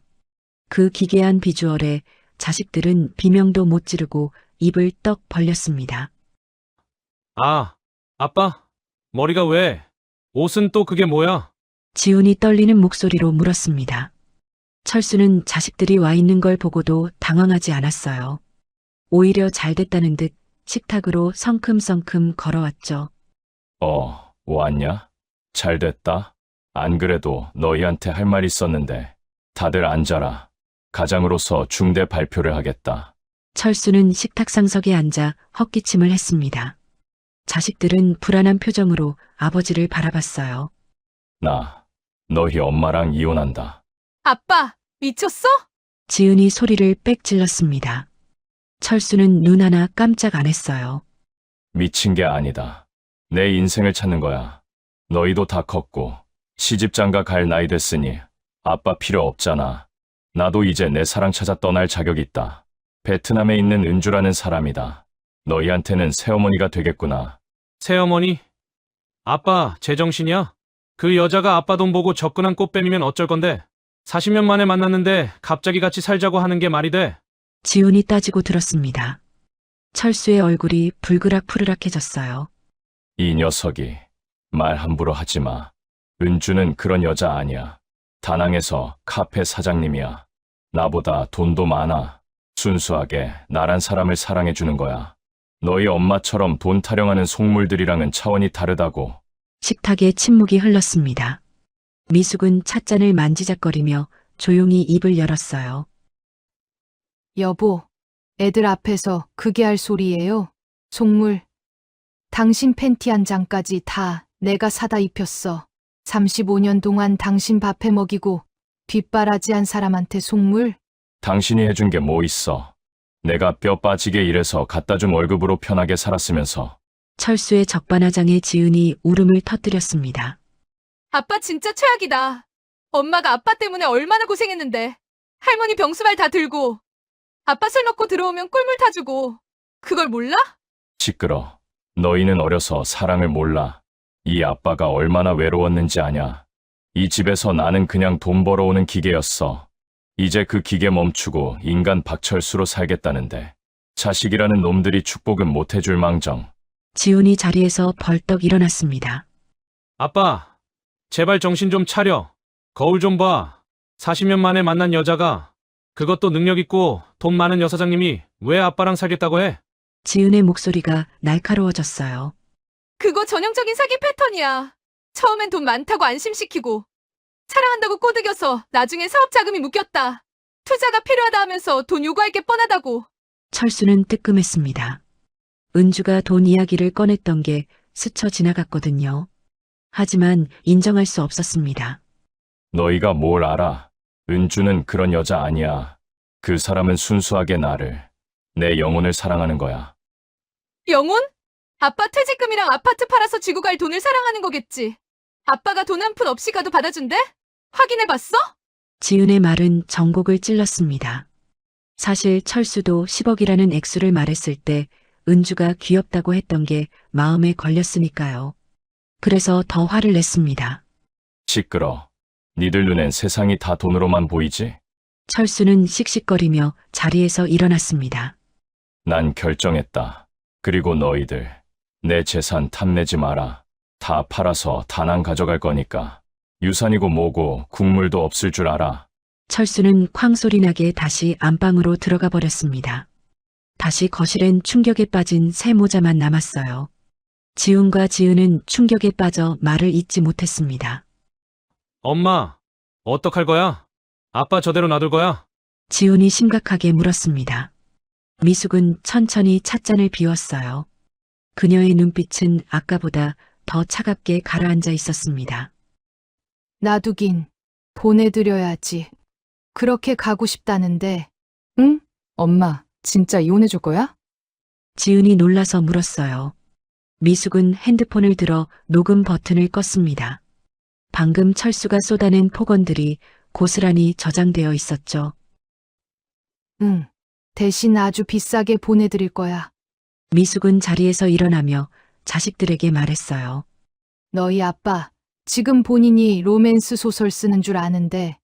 그 기괴한 비주얼에 자식들은 비명도 못 지르고 입을 떡 벌렸습니다. 아, 아빠, 머리가 왜? 옷은 또 그게 뭐야? 지훈이 떨리는 목소리로 물었습니다. 철수는 자식들이 와 있는 걸 보고도 당황하지 않았어요. 오히려 잘 됐다는 듯 식탁으로 성큼성큼 걸어왔죠. 왔냐? 잘 됐다. 안 그래도 너희한테 할 말 있었는데. 다들 앉아라. 가장으로서 중대 발표를 하겠다. 철수는 식탁 상석에 앉아 헛기침을 했습니다. 자식들은 불안한 표정으로 아버지를 바라봤어요. 나, 너희 엄마랑 이혼한다. 아빠, 미쳤어? 지은이 소리를 빽 질렀습니다. 철수는 눈 하나 깜짝 안 했어요. 미친 게 아니다. 내 인생을 찾는 거야. 너희도 다 컸고 시집장가 갈 나이 됐으니 아빠 필요 없잖아. 나도 이제 내 사랑 찾아 떠날 자격이 있다. 베트남에 있는 은주라는 사람이다. 너희한테는 새어머니가 되겠구나. 새어머니? 아빠, 제정신이야? 그 여자가 아빠 돈 보고 접근한 꽃뱀이면 어쩔 건데? 40년 만에 만났는데 갑자기 같이 살자고 하는 게 말이 돼? 지훈이 따지고 들었습니다. 철수의 얼굴이 불그락푸르락해졌어요. 이 녀석이 말 함부로 하지 마. 은주는 그런 여자 아니야. 다낭에서 카페 사장님이야. 나보다 돈도 많아. 순수하게 나란 사람을 사랑해주는 거야. 너희 엄마처럼 돈 타령하는 속물들이랑은 차원이 다르다고. 식탁에 침묵이 흘렀습니다. 미숙은 찻잔을 만지작거리며 조용히 입을 열었어요. 여보, 애들 앞에서 그게 할 소리예요. 속물. 당신 팬티 한 장까지 다 내가 사다 입혔어. 35년 동안 당신 밥해 먹이고 뒷바라지한 사람한테 속물? 당신이 해준 게 뭐 있어. 내가 뼈 빠지게 일해서 갖다 준 월급으로 편하게 살았으면서. 철수의 적반하장에 지은이 울음을 터뜨렸습니다. 아빠 진짜 최악이다. 엄마가 아빠 때문에 얼마나 고생했는데. 할머니 병수발 다 들고. 아빠 술 먹고 들어오면 꿀물 타주고. 그걸 몰라? 시끄러. 너희는 어려서 사랑을 몰라. 이 아빠가 얼마나 외로웠는지 아냐. 이 집에서 나는 그냥 돈 벌어오는 기계였어. 이제 그 기계 멈추고 인간 박철수로 살겠다는데 자식이라는 놈들이 축복은 못 해줄 망정. 지훈이 자리에서 벌떡 일어났습니다. 아빠, 제발 정신 좀 차려. 거울 좀 봐. 40년 만에 만난 여자가, 그것도 능력 있고 돈 많은 여사장님이 왜 아빠랑 살겠다고 해? 지은의 목소리가 날카로워졌어요. 그거 전형적인 사기 패턴이야. 처음엔 돈 많다고 안심시키고 사랑한다고 꼬드겨서 나중에 사업 자금이 묶였다. 투자가 필요하다 하면서 돈 요구할 게 뻔하다고. 철수는 뜨끔했습니다. 은주가 돈 이야기를 꺼냈던 게 스쳐 지나갔거든요. 하지만 인정할 수 없었습니다. 너희가 뭘 알아? 은주는 그런 여자 아니야. 그 사람은 순수하게 나를, 내 영혼을 사랑하는 거야. 영혼? 아빠 퇴직금이랑 아파트 팔아서 쥐고 갈 돈을 사랑하는 거겠지. 아빠가 돈 한 푼 없이 가도 받아준대? 확인해봤어? 지은의 말은 전곡을 찔렀습니다. 사실 철수도 10억이라는 액수를 말했을 때 은주가 귀엽다고 했던 게 마음에 걸렸으니까요. 그래서 더 화를 냈습니다. 시끄러. 니들 눈엔 세상이 다 돈으로만 보이지? 철수는 씩씩거리며 자리에서 일어났습니다. 난 결정했다. 그리고 너희들, 내 재산 탐내지 마라. 다 팔아서 다낭 가져갈 거니까. 유산이고 뭐고 국물도 없을 줄 알아. 철수는 쾅 소리 나게 다시 안방으로 들어가 버렸습니다. 다시 거실엔 충격에 빠진 새 모자만 남았어요. 지훈과 지은은 충격에 빠져 말을 잇지 못했습니다. 엄마, 어떡할 거야? 아빠 저대로 놔둘 거야? 지훈이 심각하게 물었습니다. 미숙은 천천히 찻잔을 비웠어요. 그녀의 눈빛은 아까보다 더 차갑게 가라앉아 있었습니다. 놔두긴 보내드려야지. 그렇게 가고 싶다는데. 응? 엄마, 진짜 이혼해줄 거야? 지은이 놀라서 물었어요. 미숙은 핸드폰을 들어 녹음 버튼을 껐습니다. 방금 철수가 쏟아낸 폭언들이 고스란히 저장되어 있었죠. 응. 대신 아주 비싸게 보내드릴 거야. 미숙은 자리에서 일어나며 자식들에게 말했어요. 너희 아빠, 지금 본인이 로맨스 소설 쓰는 줄 아는데,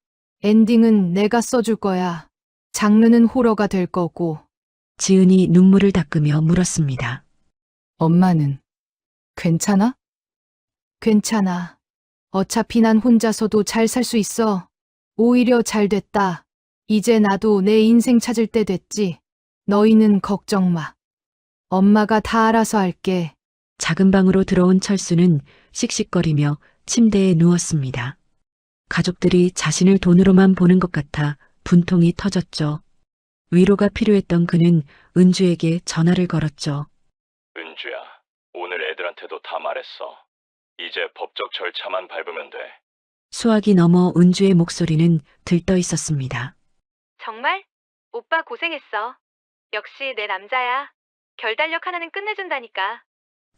엔딩은 내가 써줄 거야. 장르는 호러가 될 거고. 지은이 눈물을 닦으며 물었습니다. 엄마는 괜찮아? 괜찮아. 어차피 난 혼자서도 잘 살 수 있어. 오히려 잘 됐다. 이제 나도 내 인생 찾을 때 됐지. 너희는 걱정 마. 엄마가 다 알아서 할게. 작은 방으로 들어온 철수는 씩씩거리며 침대에 누웠습니다. 가족들이 자신을 돈으로만 보는 것 같아 분통이 터졌죠. 위로가 필요했던 그는 은주에게 전화를 걸었죠. 은주야, 오늘 애들한테도 다 말했어. 이제 법적 절차만 밟으면 돼. 수화기 넘어 은주의 목소리는 들떠 있었습니다. 정말? 오빠 고생했어. 역시 내 남자야. 결단력 하나는 끝내준다니까.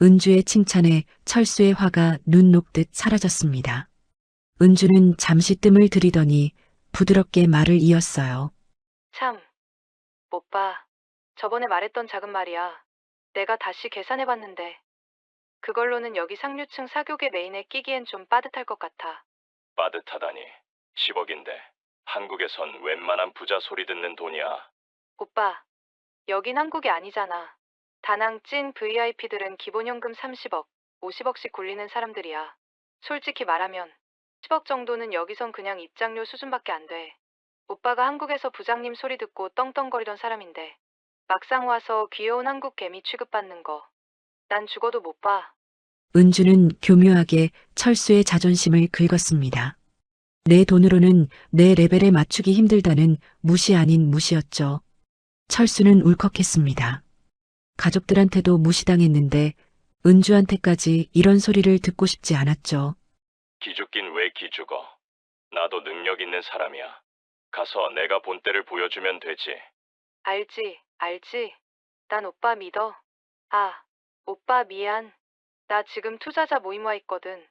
은주의 칭찬에 철수의 화가 눈 녹듯 사라졌습니다. 은주는 잠시 뜸을 들이더니 부드럽게 말을 이었어요. 참, 오빠, 저번에 말했던 작은 말이야. 내가 다시 계산해봤는데 그걸로는 여기 상류층 사교계 메인에 끼기엔 좀 빠듯할 것 같아. 빠듯하다니. 10억인데 한국에선 웬만한 부자 소리 듣는 돈이야. 오빠, 여긴 한국이 아니잖아. 다낭 찐 VIP들은 기본연금 30억, 50억씩 굴리는 사람들이야. 솔직히 말하면 10억 정도는 여기선 그냥 입장료 수준밖에 안 돼. 오빠가 한국에서 부장님 소리 듣고 떵떵거리던 사람인데 막상 와서 귀여운 한국 개미 취급받는 거 난 죽어도 못 봐. 은주는 교묘하게 철수의 자존심을 긁었습니다. 내 돈으로는 내 레벨에 맞추기 힘들다는 무시 아닌 무시였죠. 철수는 울컥했습니다. 가족들한테도 무시당했는데 은주한테까지 이런 소리를 듣고 싶지 않았죠. 기죽긴 왜 기죽어? 나도 능력 있는 사람이야. 가서 내가 본때를 보여주면 되지. 알지. 난 오빠 믿어. 아, 오빠 미안. 나 지금 투자자 모임 와 있거든.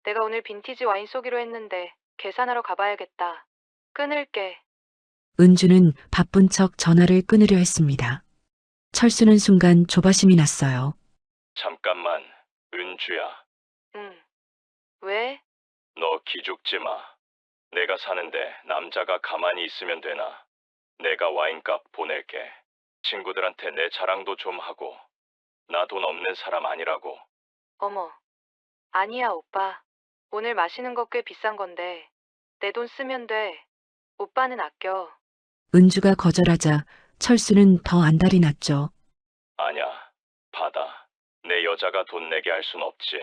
내가 오늘 빈티지 와인 쏘기로 했는데 계산하러 가봐야겠다. 끊을게. 은주는 바쁜 척 전화를 끊으려 했습니다. 철수는 순간 조바심이 났어요. 잠깐만, 은주야. 응. 왜? 너 기죽지 마. 내가 사는데 남자가 가만히 있으면 되나? 내가 와인값 보낼게. 친구들한테 내 자랑도 좀 하고. 나 돈 없는 사람 아니라고. 어머. 아니야, 오빠. 오늘 마시는 거 꽤 비싼 건데 내 돈 쓰면 돼. 오빠는 아껴. 은주가 거절하자 철수는 더 안달이 났죠. 아냐, 받아. 내 여자가 돈 내게 할 순 없지.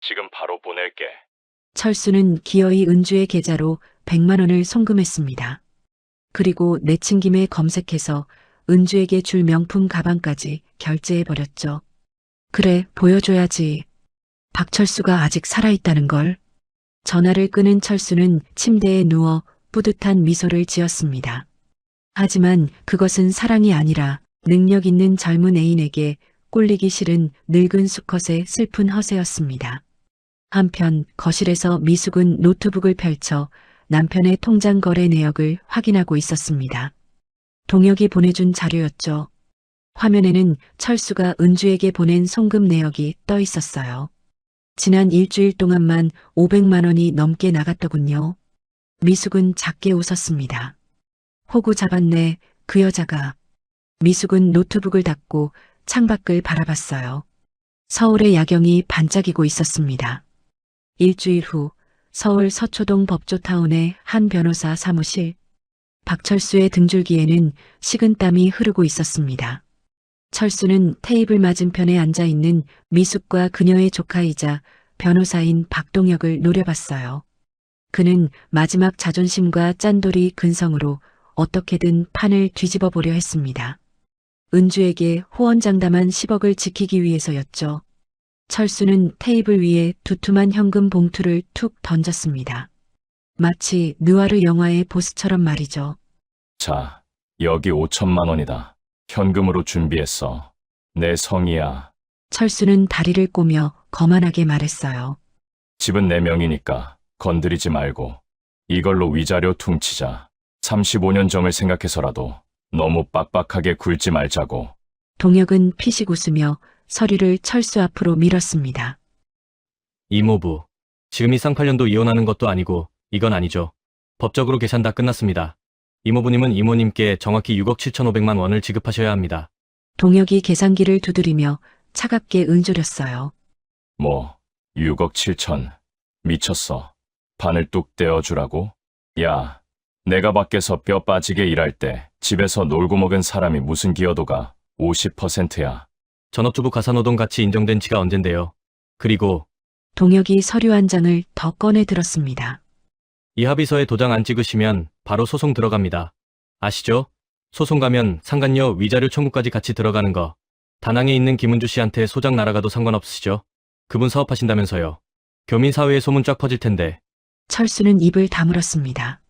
지금 바로 보낼게. 철수는 기어이 은주의 계좌로 100만 원을 송금했습니다. 그리고 내친김에 검색해서 은주에게 줄 명품 가방까지 결제해버렸죠. 그래, 보여줘야지. 박철수가 아직 살아있다는 걸. 전화를 끊은 철수는 침대에 누워 뿌듯한 미소를 지었습니다. 하지만 그것은 사랑이 아니라 능력 있는 젊은 애인에게 꼴리기 싫은 늙은 수컷의 슬픈 허세였습니다. 한편 거실에서 미숙은 노트북을 펼쳐 남편의 통장 거래 내역을 확인하고 있었습니다. 동혁이 보내준 자료였죠. 화면에는 철수가 은주에게 보낸 송금 내역이 떠 있었어요. 지난 일주일 동안만 500만 원이 넘게 나갔더군요. 미숙은 작게 웃었습니다. 호구 잡았네, 그 여자가. 미숙은 노트북을 닫고 창밖을 바라봤어요. 서울의 야경이 반짝이고 있었습니다. 일주일 후 서울 서초동 법조타운의 한 변호사 사무실. 박철수의 등줄기에는 식은땀이 흐르고 있었습니다. 철수는 테이블 맞은편에 앉아 있는 미숙과 그녀의 조카이자 변호사인 박동혁을 노려봤어요. 그는 마지막 자존심과 짠돌이 근성으로 어떻게든 판을 뒤집어 보려 했습니다. 은주에게 호언장담한 10억을 지키기 위해서였죠. 철수는 테이블 위에 두툼한 현금 봉투를 툭 던졌습니다. 마치 느와르 영화의 보스처럼 말이죠. 자, 여기 5천만 원이다. 현금으로 준비했어. 내 성이야. 철수는 다리를 꼬며 거만하게 말했어요. 집은 내 명이니까 건드리지 말고 이걸로 위자료 퉁치자. 35년 전을 생각해서라도 너무 빡빡하게 굴지 말자고. 동혁은 피식 웃으며 서류를 철수 앞으로 밀었습니다. 이모부, 지금이 쌍팔년도 이혼하는 것도 아니고 이건 아니죠. 법적으로 계산 다 끝났습니다. 이모부님은 이모님께 정확히 6억 7,500만 원을 지급하셔야 합니다. 동혁이 계산기를 두드리며 차갑게 응조렸어요. 뭐 6억 7천. 미쳤어. 반을 뚝 떼어주라고? 야, 내가 밖에서 뼈 빠지게 일할 때 집에서 놀고 먹은 사람이 무슨 기여도가 50%야. 전업주부 가사노동 같이 인정된 지가 언젠데요. 그리고 동혁이 서류 한 장을 더 꺼내 들었습니다. 이 합의서에 도장 안 찍으시면 바로 소송 들어갑니다. 아시죠? 소송 가면 상간녀 위자료 청구까지 같이 들어가는 거. 다낭에 있는 김은주 씨한테 소장 날아가도 상관없으시죠? 그분 사업하신다면서요. 교민사회에 소문 쫙 퍼질 텐데. 철수는 입을 다물었습니다.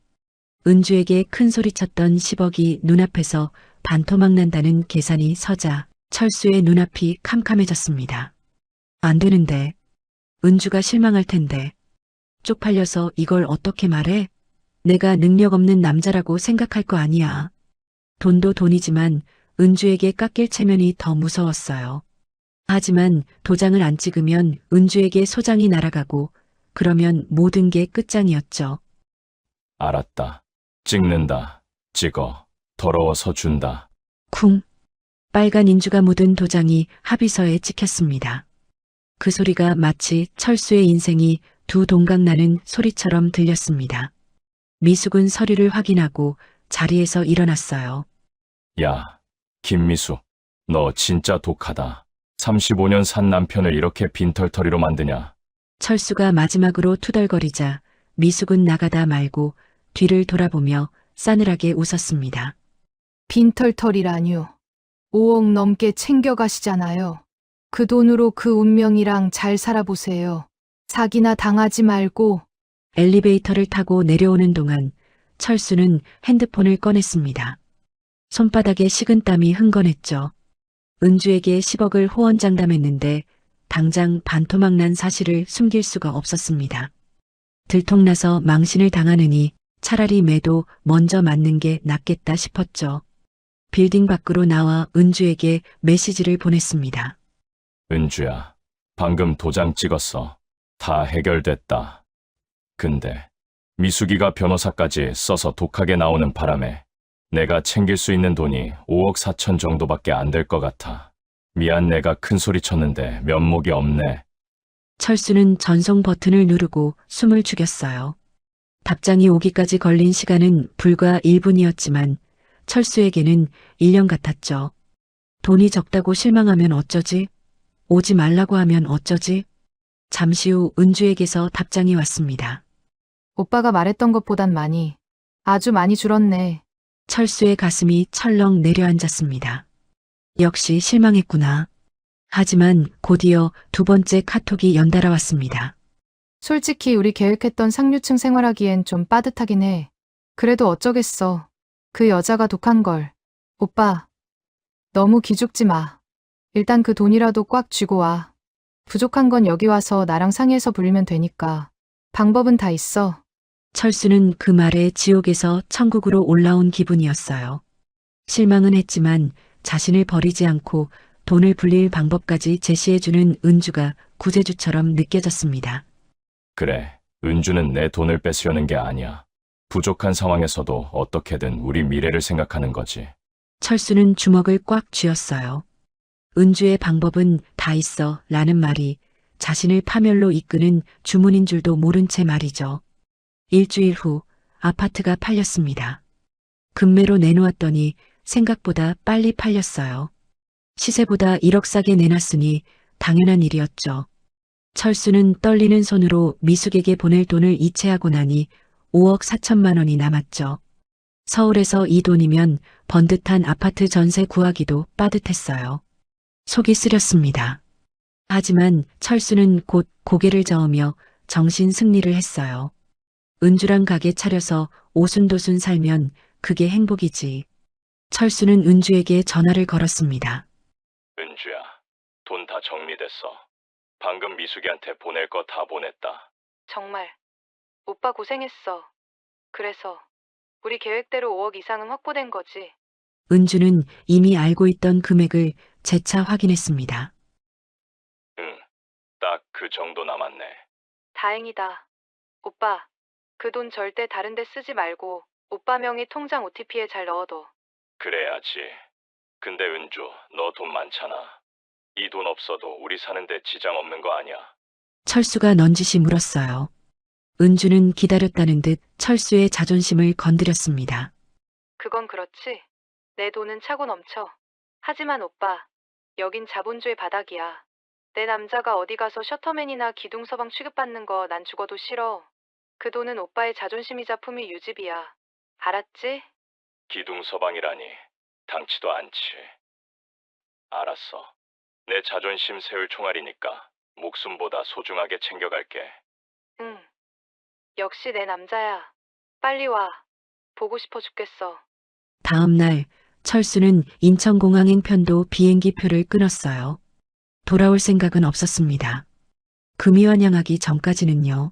은주에게 큰 소리쳤던 10억이 눈앞에서 반토막 난다는 계산이 서자 철수의 눈앞이 캄캄해졌습니다. 안 되는데. 은주가 실망할 텐데. 쪽팔려서 이걸 어떻게 말해? 내가 능력 없는 남자라고 생각할 거 아니야. 돈도 돈이지만 은주에게 깎일 체면이 더 무서웠어요. 하지만 도장을 안 찍으면 은주에게 소장이 날아가고 그러면 모든 게 끝장이었죠. 알았다. 찍는다. 찍어. 더러워서 준다. 쿵. 빨간 인주가 묻은 도장이 합의서에 찍혔습니다. 그 소리가 마치 철수의 인생이 두 동강 나는 소리처럼 들렸습니다. 미숙은 서류를 확인하고 자리에서 일어났어요. 야, 김미숙. 너 진짜 독하다. 35년 산 남편을 이렇게 빈털터리로 만드냐? 철수가 마지막으로 투덜거리자 미숙은 나가다 말고 뒤를 돌아보며 싸늘하게 웃었습니다. 빈털털이라뇨. 5억 넘게 챙겨가시잖아요. 그 돈으로 그 운명이랑 잘 살아보세요. 사기나 당하지 말고. 엘리베이터를 타고 내려오는 동안 철수는 핸드폰을 꺼냈습니다. 손바닥에 식은땀이 흥건했죠. 은주에게 10억을 호언장담했는데 당장 반토막 난 사실을 숨길 수가 없었습니다. 들통나서 망신을 당하느니 차라리 매도 먼저 맞는 게 낫겠다 싶었죠. 빌딩 밖으로 나와 은주에게 메시지를 보냈습니다. 은주야, 방금 도장 찍었어. 다 해결됐다. 근데 미숙이가 변호사까지 써서 독하게 나오는 바람에 내가 챙길 수 있는 돈이 5억 4천 정도밖에 안 될 것 같아. 미안, 내가 큰 소리 쳤는데 면목이 없네. 철수는 전송 버튼을 누르고 숨을 죽였어요. 답장이 오기까지 걸린 시간은 불과 1분이었지만 철수에게는 1년 같았죠. 돈이 적다고 실망하면 어쩌지? 오지 말라고 하면 어쩌지? 잠시 후 은주에게서 답장이 왔습니다. 오빠가 말했던 것보단 많이, 아주 많이 줄었네. 철수의 가슴이 철렁 내려앉았습니다. 역시 실망했구나. 하지만 곧이어 두 번째 카톡이 연달아 왔습니다. 솔직히 우리 계획했던 상류층 생활하기엔 좀 빠듯하긴 해. 그래도 어쩌겠어. 그 여자가 독한 걸. 오빠, 너무 기죽지 마. 일단 그 돈이라도 꽉 쥐고 와. 부족한 건 여기 와서 나랑 상의해서 불리면 되니까. 방법은 다 있어. 철수는 그 말에 지옥에서 천국으로 올라온 기분이었어요. 실망은 했지만 자신을 버리지 않고 돈을 불릴 방법까지 제시해주는 은주가 구제주처럼 느껴졌습니다. 그래, 은주는 내 돈을 뺏으려는 게 아니야. 부족한 상황에서도 어떻게든 우리 미래를 생각하는 거지. 철수는 주먹을 꽉 쥐었어요. 은주의 방법은 다 있어 라는 말이 자신을 파멸로 이끄는 주문인 줄도 모른 채 말이죠. 일주일 후 아파트가 팔렸습니다. 금매로 내놓았더니 생각보다 빨리 팔렸어요. 시세보다 1억 싸게 내놨으니 당연한 일이었죠. 철수는 떨리는 손으로 미숙에게 보낼 돈을 이체하고 나니 5억 4천만 원이 남았죠. 서울에서 이 돈이면 번듯한 아파트 전세 구하기도 빠듯했어요. 속이 쓰렸습니다. 하지만 철수는 곧 고개를 저으며 정신 승리를 했어요. 은주랑 가게 차려서 오순도순 살면 그게 행복이지. 철수는 은주에게 전화를 걸었습니다. 은주야, 돈 다 정리됐어. 방금 미숙이한테 보낼 거 다 보냈다. 정말. 오빠 고생했어. 그래서 우리 계획대로 5억 이상은 확보된 거지. 은주는 이미 알고 있던 금액을 재차 확인했습니다. 응, 딱 그 정도 남았네. 다행이다. 오빠, 그 돈 절대 다른 데 쓰지 말고 오빠 명의 통장 OTP에 잘 넣어둬. 그래야지. 근데 은주, 너 돈 많잖아. 이 돈 없어도 우리 사는데 지장 없는 거 아니야? 철수가 넌지시 물었어요. 은주는 기다렸다는 듯 철수의 자존심을 건드렸습니다. 그건 그렇지. 내 돈은 차고 넘쳐. 하지만 오빠, 여긴 자본주의 바닥이야. 내 남자가 어디 가서 셔터맨이나 기둥서방 취급받는 거 난 죽어도 싫어. 그 돈은 오빠의 자존심이자 품위 유지비야. 알았지? 기둥서방이라니. 당치도 않지. 알았어. 내 자존심 세울 총알이니까 목숨보다 소중하게 챙겨갈게. 응. 역시 내 남자야. 빨리 와. 보고 싶어 죽겠어. 다음 날 철수는 인천공항행 편도 비행기표를 끊었어요. 돌아올 생각은 없었습니다. 금이 환영하기 전까지는요.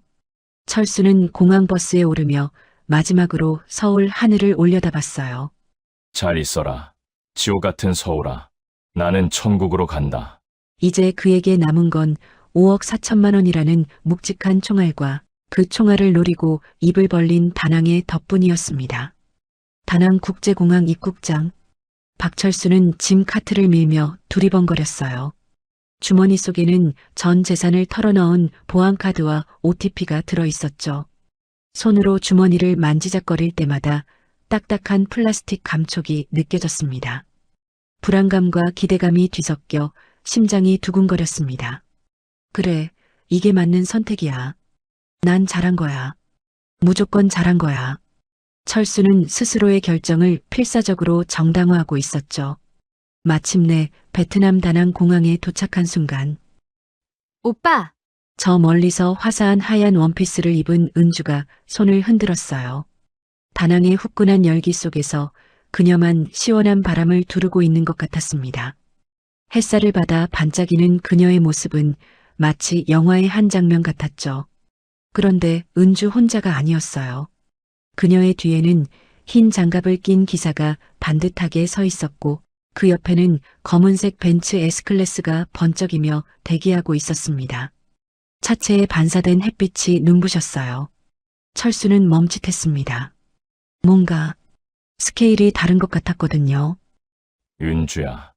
철수는 공항버스에 오르며 마지막으로 서울 하늘을 올려다봤어요. 잘 있어라. 지옥 같은 서울아. 나는 천국으로 간다. 이제 그에게 남은 건 5억 4천만 원이라는 묵직한 총알과 그 총알을 노리고 입을 벌린 다낭의 덕분이었습니다. 다낭국제공항 입국장. 박철수는 짐 카트를 밀며 두리번거렸어요. 주머니 속에는 전 재산을 털어넣은 보안카드와 OTP가 들어있었죠. 손으로 주머니를 만지작거릴 때마다 딱딱한 플라스틱 감촉이 느껴졌습니다. 불안감과 기대감이 뒤섞여 심장이 두근거렸습니다. 그래, 이게 맞는 선택이야. 난 잘한 거야. 무조건 잘한 거야. 철수는 스스로의 결정을 필사적으로 정당화하고 있었죠. 마침내 베트남 다낭 공항에 도착한 순간 오빠, 저 멀리서 화사한 하얀 원피스를 입은 은주가 손을 흔들었어요. 다낭의 후끈한 열기 속에서 그녀만 시원한 바람을 두르고 있는 것 같았습니다. 햇살을 받아 반짝이는 그녀의 모습은 마치 영화의 한 장면 같았죠. 그런데 은주 혼자가 아니었어요. 그녀의 뒤에는 흰 장갑을 낀 기사가 반듯하게 서 있었고 그 옆에는 검은색 벤츠 S클래스가 번쩍이며 대기하고 있었습니다. 차체에 반사된 햇빛이 눈부셨어요. 철수는 멈칫했습니다. 뭔가 스케일이 다른 것 같았거든요. 은주야,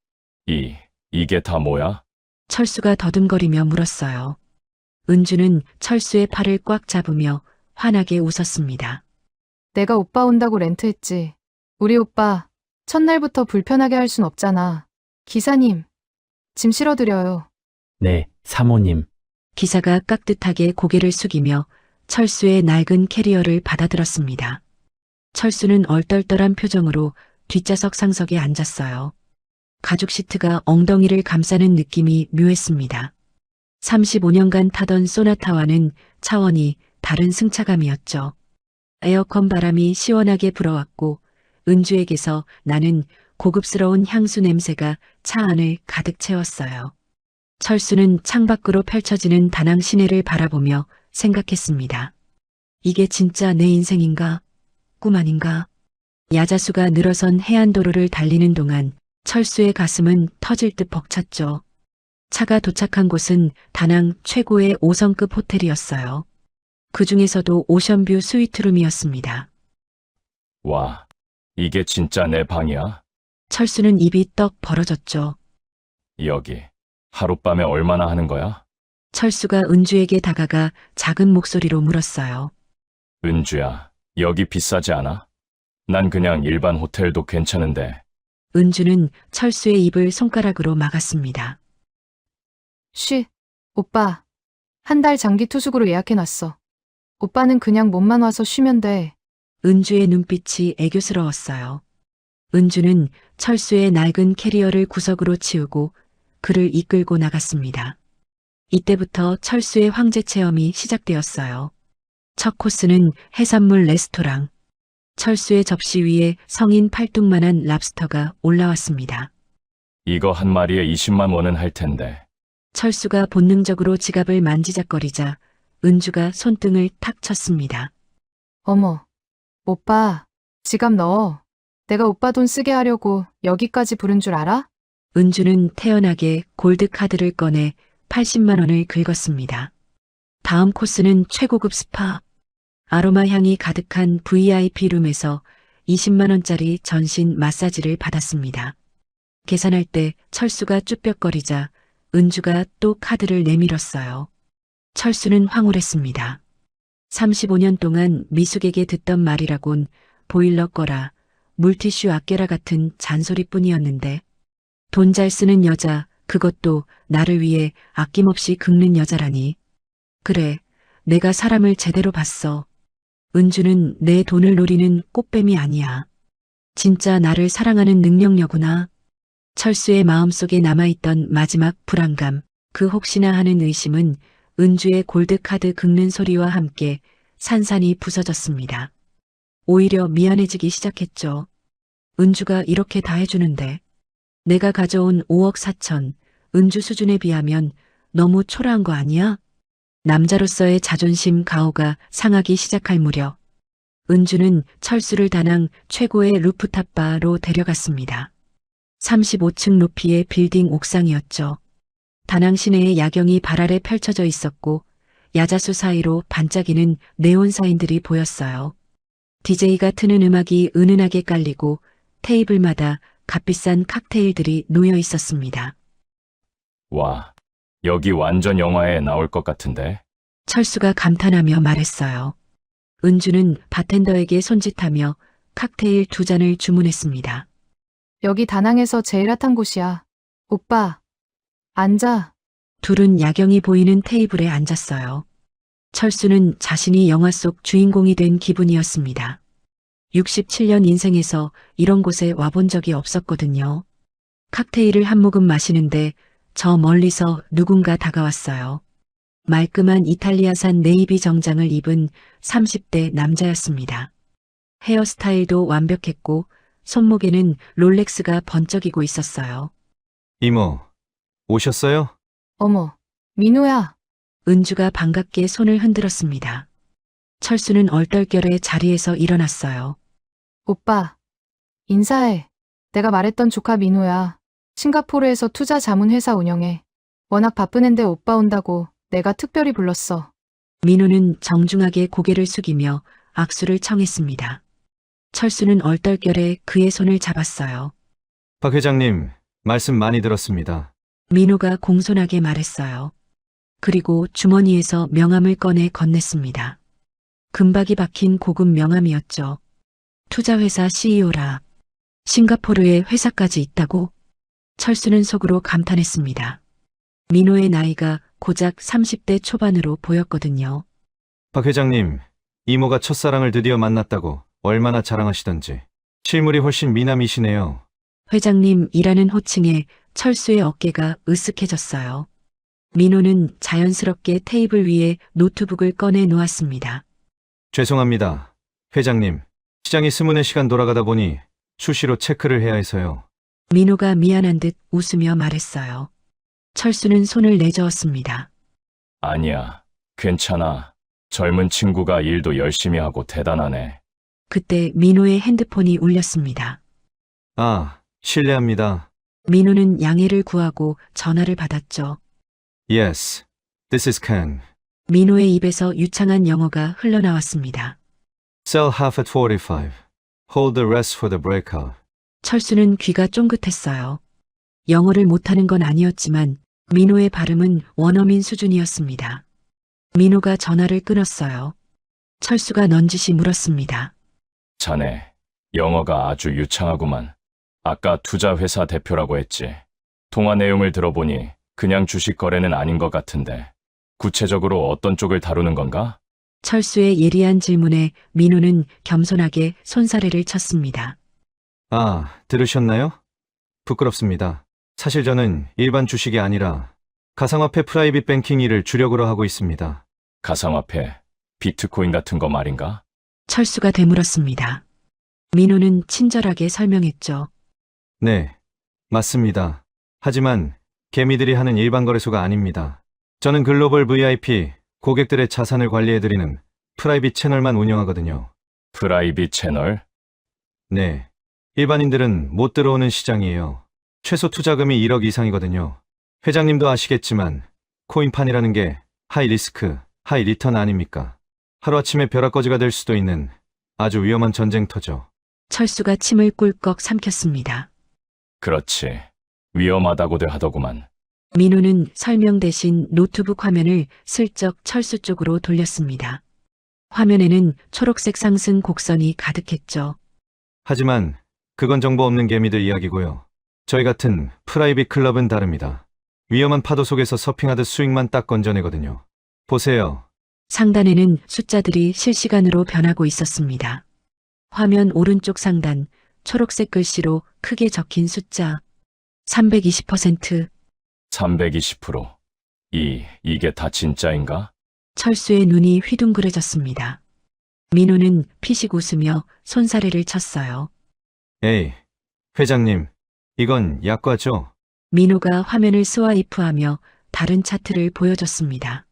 이게 다 뭐야? 철수가 더듬거리며 물었어요. 은주는 철수의 팔을 꽉 잡으며 환하게 웃었습니다. 내가 오빠 온다고 렌트했지. 우리 오빠 첫날부터 불편하게 할 순 없잖아. 기사님, 짐 실어드려요. 네, 사모님. 기사가 깍듯하게 고개를 숙이며 철수의 낡은 캐리어를 받아들었습니다. 철수는 얼떨떨한 표정으로 뒷좌석 상석에 앉았어요. 가죽 시트가 엉덩이를 감싸는 느낌이 묘했습니다. 35년간 타던 소나타와는 차원이 다른 승차감이었죠. 에어컨 바람이 시원하게 불어왔고 은주에게서 나는 고급스러운 향수 냄새가 차 안을 가득 채웠어요. 철수는 창밖으로 펼쳐지는 다낭 시내를 바라보며 생각했습니다. 이게 진짜 내 인생인가? 꿈 아닌가? 야자수가 늘어선 해안도로를 달리는 동안 철수의 가슴은 터질 듯 벅찼죠. 차가 도착한 곳은 다낭 최고의 5성급 호텔이었어요. 그 중에서도 오션뷰 스위트룸이었습니다. 와, 이게 진짜 내 방이야? 철수는 입이 떡 벌어졌죠. 여기 하룻밤에 얼마나 하는 거야? 철수가 은주에게 다가가 작은 목소리로 물었어요. 은주야, 여기 비싸지 않아? 난 그냥 일반 호텔도 괜찮은데. 은주는 철수의 입을 손가락으로 막았습니다. 쉬. 오빠. 한 달 장기 투숙으로 예약해놨어. 오빠는 그냥 몸만 와서 쉬면 돼. 은주의 눈빛이 애교스러웠어요. 은주는 철수의 낡은 캐리어를 구석으로 치우고 그를 이끌고 나갔습니다. 이때부터 철수의 황제 체험이 시작되었어요. 첫 코스는 해산물 레스토랑. 철수의 접시 위에 성인 팔뚝만한 랍스터가 올라왔습니다. 이거 한 마리에 20만 원은 할 텐데. 철수가 본능적으로 지갑을 만지작거리자 은주가 손등을 탁 쳤습니다. 어머. 오빠. 지갑 넣어. 내가 오빠 돈 쓰게 하려고 여기까지 부른 줄 알아? 은주는 태연하게 골드카드를 꺼내 80만 원을 긁었습니다. 다음 코스는 최고급 스파. 아로마 향이 가득한 VIP 룸에서 20만 원짜리 전신 마사지를 받았습니다. 계산할 때 철수가 쭈뼛거리자 은주가 또 카드를 내밀었어요. 철수는 황홀했습니다. 35년 동안 미숙에게 듣던 말이라곤 보일러 꺼라, 물티슈 아껴라 같은 잔소리뿐이었는데 돈 잘 쓰는 여자, 그것도 나를 위해 아낌없이 긁는 여자라니. 그래, 내가 사람을 제대로 봤어. 은주는 내 돈을 노리는 꽃뱀이 아니야. 진짜 나를 사랑하는 능력녀구나. 철수의 마음속에 남아있던 마지막 불안감, 그 혹시나 하는 의심은 은주의 골드카드 긁는 소리와 함께 산산이 부서졌습니다. 오히려 미안해지기 시작했죠. 은주가 이렇게 다 해주는데 내가 가져온 5억 4천, 은주 수준에 비하면 너무 초라한 거 아니야? 남자로서의 자존심 가오가 상하기 시작할 무렵 은주는 철수를 다낭 최고의 루프탑 바로 데려갔습니다. 35층 높이의 빌딩 옥상이었죠. 다낭 시내의 야경이 발 아래 펼쳐져 있었고 야자수 사이로 반짝이는 네온 사인들이 보였어요. DJ가 트는 음악이 은은하게 깔리고 테이블마다 값비싼 칵테일들이 놓여 있었습니다. 와, 여기 완전 영화에 나올 것 같은데. 철수가 감탄하며 말했어요. 은주는 바텐더에게 손짓하며 칵테일 2잔을 주문했습니다. 여기 다낭에서 제일 핫한 곳이야. 오빠. 앉아. 둘은 야경이 보이는 테이블에 앉았어요. 철수는 자신이 영화 속 주인공이 된 기분이었습니다. 67년 인생에서 이런 곳에 와본 적이 없었거든요. 칵테일을 한 모금 마시는데 저 멀리서 누군가 다가왔어요. 말끔한 이탈리아산 네이비 정장을 입은 30대 남자였습니다. 헤어스타일도 완벽했고 손목에는 롤렉스가 번쩍이고 있었어요. 이모, 오셨어요? 어머. 민호야. 은주가 반갑게 손을 흔들었습니다. 철수는 얼떨결에 자리에서 일어났어요. 오빠. 인사해. 내가 말했던 조카 민호야. 싱가포르에서 투자 자문 회사 운영해. 워낙 바쁜 앤데 오빠 온다고 내가 특별히 불렀어. 민호는 정중하게 고개를 숙이며 악수를 청했습니다. 철수는 얼떨결에 그의 손을 잡았어요. 박 회장님, 말씀 많이 들었습니다. 민호가 공손하게 말했어요. 그리고 주머니에서 명함을 꺼내 건넸습니다. 금박이 박힌 고급 명함이었죠. 투자회사 CEO라. 싱가포르에 회사까지 있다고? 철수는 속으로 감탄했습니다. 민호의 나이가 고작 30대 초반으로 보였거든요. 박 회장님, 이모가 첫사랑을 드디어 만났다고 얼마나 자랑하시던지. 실물이 훨씬 미남이시네요. 회장님이라는 호칭에 철수의 어깨가 으쓱해졌어요. 민호는 자연스럽게 테이블 위에 노트북을 꺼내 놓았습니다. 죄송합니다. 회장님, 시장이 스문의 시간 돌아가다 보니 수시로 체크를 해야 해서요. 민호가 미안한 듯 웃으며 말했어요. 철수는 손을 내저었습니다. 아니야, 괜찮아. 젊은 친구가 일도 열심히 하고 대단하네. 그때 민호의 핸드폰이 울렸습니다. 아, 실례합니다. 민호는 양해를 구하고 전화를 받았죠. Yes, this is Ken. 민호의 입에서 유창한 영어가 흘러나왔습니다. Sell half at 45. Hold the rest for the breakout. 철수는 귀가 쫑긋했어요. 영어를 못하는 건 아니었지만 민호의 발음은 원어민 수준이었습니다. 민호가 전화를 끊었어요. 철수가 넌지시 물었습니다. 자네, 영어가 아주 유창하구만. 아까 투자회사 대표라고 했지. 통화 내용을 들어보니 그냥 주식 거래는 아닌 것 같은데 구체적으로 어떤 쪽을 다루는 건가? 철수의 예리한 질문에 민호는 겸손하게 손사래를 쳤습니다. 아, 들으셨나요? 부끄럽습니다. 사실 저는 일반 주식이 아니라 가상화폐 프라이빗 뱅킹 일을 주력으로 하고 있습니다. 가상화폐, 비트코인 같은 거 말인가? 철수가 되물었습니다. 민호는 친절하게 설명했죠. 네, 맞습니다. 하지만 개미들이 하는 일반 거래소가 아닙니다. 저는 글로벌 VIP, 고객들의 자산을 관리해드리는 프라이빗 채널만 운영하거든요. 프라이빗 채널? 네, 일반인들은 못 들어오는 시장이에요. 최소 투자금이 1억 이상이거든요. 회장님도 아시겠지만 코인판이라는 게 하이 리스크, 하이 리턴 아닙니까? 하루아침에 벼락거지가 될 수도 있는 아주 위험한 전쟁터죠. 철수가 침을 꿀꺽 삼켰습니다. 그렇지. 위험하다고들 하더구만. 민호는 설명 대신 노트북 화면을 슬쩍 철수 쪽으로 돌렸습니다. 화면에는 초록색 상승 곡선이 가득했죠. 하지만 그건 정보 없는 개미들 이야기고요. 저희 같은 프라이빗 클럽은 다릅니다. 위험한 파도 속에서 서핑하듯 수익만 딱 건져내거든요. 보세요. 상단에는 숫자들이 실시간으로 변하고 있었습니다. 화면 오른쪽 상단, 초록색 글씨로 크게 적힌 숫자 320%. 320%. 이게 다 진짜인가? 철수의 눈이 휘둥그레졌습니다. 민호는 피식 웃으며 손사래를 쳤어요. 에이, 회장님, 이건 약과죠? 민호가 화면을 스와이프하며 다른 차트를 보여줬습니다.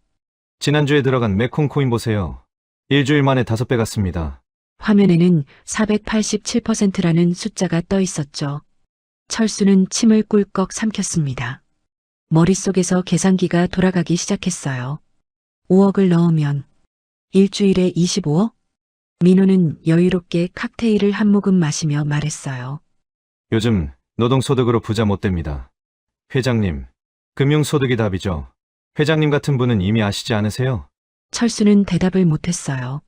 지난주에 들어간 메콩 코인 보세요. 일주일 만에 5배 갔습니다. 화면에는 487%라는 숫자가 떠 있었죠. 철수는 침을 꿀꺽 삼켰습니다. 머릿속에서 계산기가 돌아가기 시작했어요. 5억을 넣으면 일주일에 25억? 민호는 여유롭게 칵테일을 한 모금 마시며 말했어요. 요즘 노동소득으로 부자 못 됩니다. 회장님, 금융소득이 답이죠. 회장님 같은 분은 이미 아시지 않으세요? 철수는 대답을 못했어요.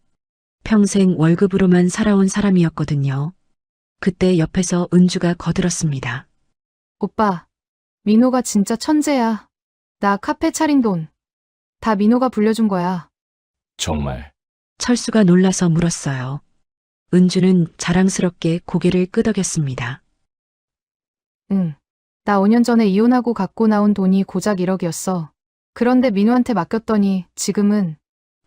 평생 월급으로만 살아온 사람이었거든요. 그때 옆에서 은주가 거들었습니다. 오빠, 민호가 진짜 천재야. 나 카페 차린 돈 다 민호가 불려준 거야. 정말. 철수가 놀라서 물었어요. 은주는 자랑스럽게 고개를 끄덕였습니다. 응. 나 5년 전에 이혼하고 갖고 나온 돈이 고작 1억이었어. 그런데 민호한테 맡겼더니 지금은.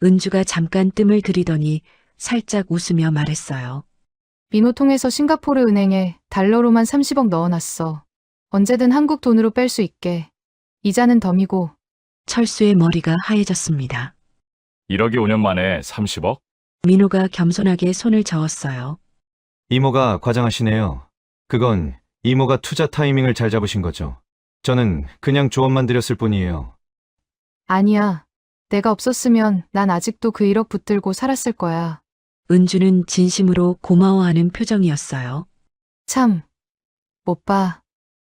은주가 잠깐 뜸을 들이더니 살짝 웃으며 말했어요. 민호 통해서 싱가포르 은행에 달러로만 30억 넣어놨어. 언제든 한국 돈으로 뺄 수 있게. 이자는 덤이고. 철수의 머리가 하얘졌습니다. 1억이 5년 만에 30억? 민호가 겸손하게 손을 저었어요. 이모가 과장하시네요. 그건 이모가 투자 타이밍을 잘 잡으신 거죠. 저는 그냥 조언만 드렸을 뿐이에요. 아니야. 내가 없었으면 난 아직도 그 1억 붙들고 살았을 거야. 은주는 진심으로 고마워하는 표정이었어요. 참. 오빠.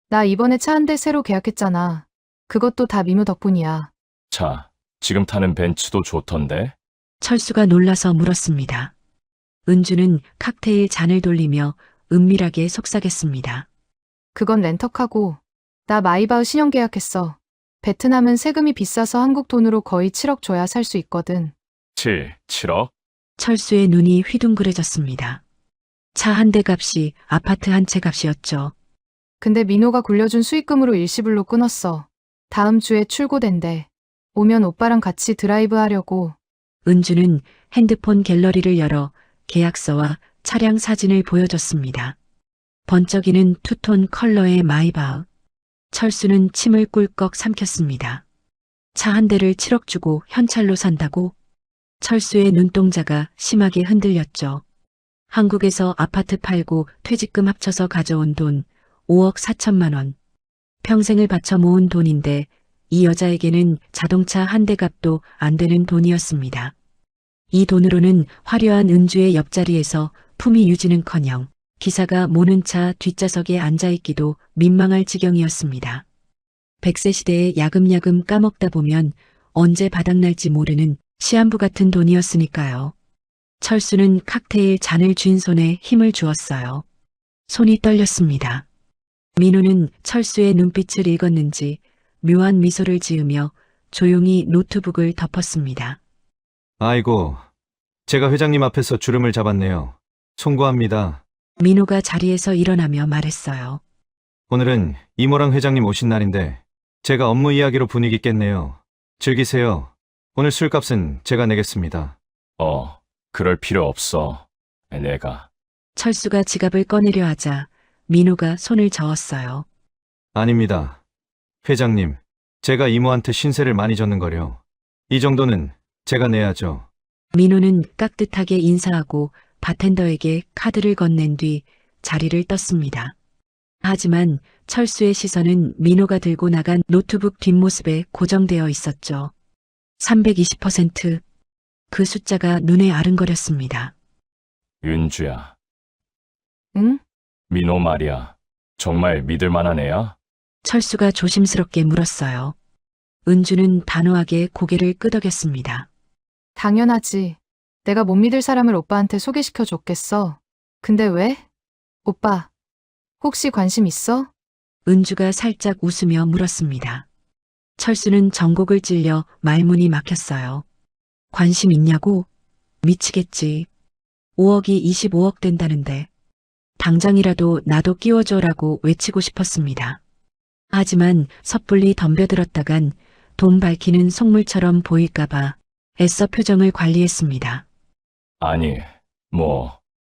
나 이번에 차 한 대 새로 계약했잖아. 그것도 다 민호 덕분이야. 자, 지금 타는 벤츠도 좋던데? 철수가 놀라서 물었습니다. 은주는 칵테일 잔을 돌리며 은밀하게 속삭였습니다. 그건 렌터카고. 나 마이바흐 신용 계약했어. 베트남은 세금이 비싸서 한국 돈으로 거의 7억 줘야 살 수 있거든. 7억? 철수의 눈이 휘둥그레졌습니다. 차 한 대 값이 아파트 한 채 값이었죠. 근데 민호가 굴려준 수익금으로 일시불로 끊었어. 다음 주에 출고된대. 오면 오빠랑 같이 드라이브 하려고. 은주는 핸드폰 갤러리를 열어 계약서와 차량 사진을 보여줬습니다. 번쩍이는 투톤 컬러의 마이바흐. 철수는 침을 꿀꺽 삼켰습니다. 차 한 대를 7억 주고 현찰로 산다고? 철수의 눈동자가 심하게 흔들렸죠. 한국에서 아파트 팔고 퇴직금 합쳐서 가져온 돈 5억 4천만 원. 평생을 바쳐 모은 돈인데 이 여자에게는 자동차 한 대 값도 안 되는 돈이었습니다. 이 돈으로는 화려한 은주의 옆자리에서 품위 유지는커녕 기사가 모는 차 뒷좌석에 앉아있기도 민망할 지경이었습니다. 100세 시대에 야금야금 까먹다 보면 언제 바닥날지 모르는 시한부 같은 돈이었으니까요. 철수는 칵테일 잔을 쥔 손에 힘을 주었어요. 손이 떨렸습니다. 민호는 철수의 눈빛을 읽었는지 묘한 미소를 지으며 조용히 노트북을 덮었습니다. 아이고, 제가 회장님 앞에서 주름을 잡았네요. 송구합니다. 민호가 자리에서 일어나며 말했어요. 오늘은 이모랑 회장님 오신 날인데 제가 업무 이야기로 분위기 깼네요. 즐기세요. 오늘 술값은 제가 내겠습니다. 그럴 필요 없어. 내가. 철수가 지갑을 꺼내려 하자 민호가 손을 저었어요. 아닙니다. 회장님, 제가 이모한테 신세를 많이 졌는걸요. 이 정도는 제가 내야죠. 민호는 깍듯하게 인사하고 바텐더에게 카드를 건넨 뒤 자리를 떴습니다. 하지만 철수의 시선은 민호가 들고 나간 노트북 뒷모습에 고정되어 있었죠. 320%. 그 숫자가 눈에 아른거렸습니다. 윤주야. 응? 민호 말이야. 정말 믿을 만한 애야? 철수가 조심스럽게 물었어요. 은주는 단호하게 고개를 끄덕였습니다. 당연하지. 내가 못 믿을 사람을 오빠한테 소개시켜 줬겠어. 근데 왜? 오빠, 혹시 관심 있어? 은주가 살짝 웃으며 물었습니다. 철수는 전곡을 찔려 말문이 막혔어요. 관심 있냐고? 미치겠지. 5억이 25억 된다는데. 당장이라도 나도 끼워줘라고 외치고 싶었습니다. 하지만 섣불리 덤벼들었다간 돈 밝히는 속물처럼 보일까봐 애써 표정을 관리했습니다. 아니,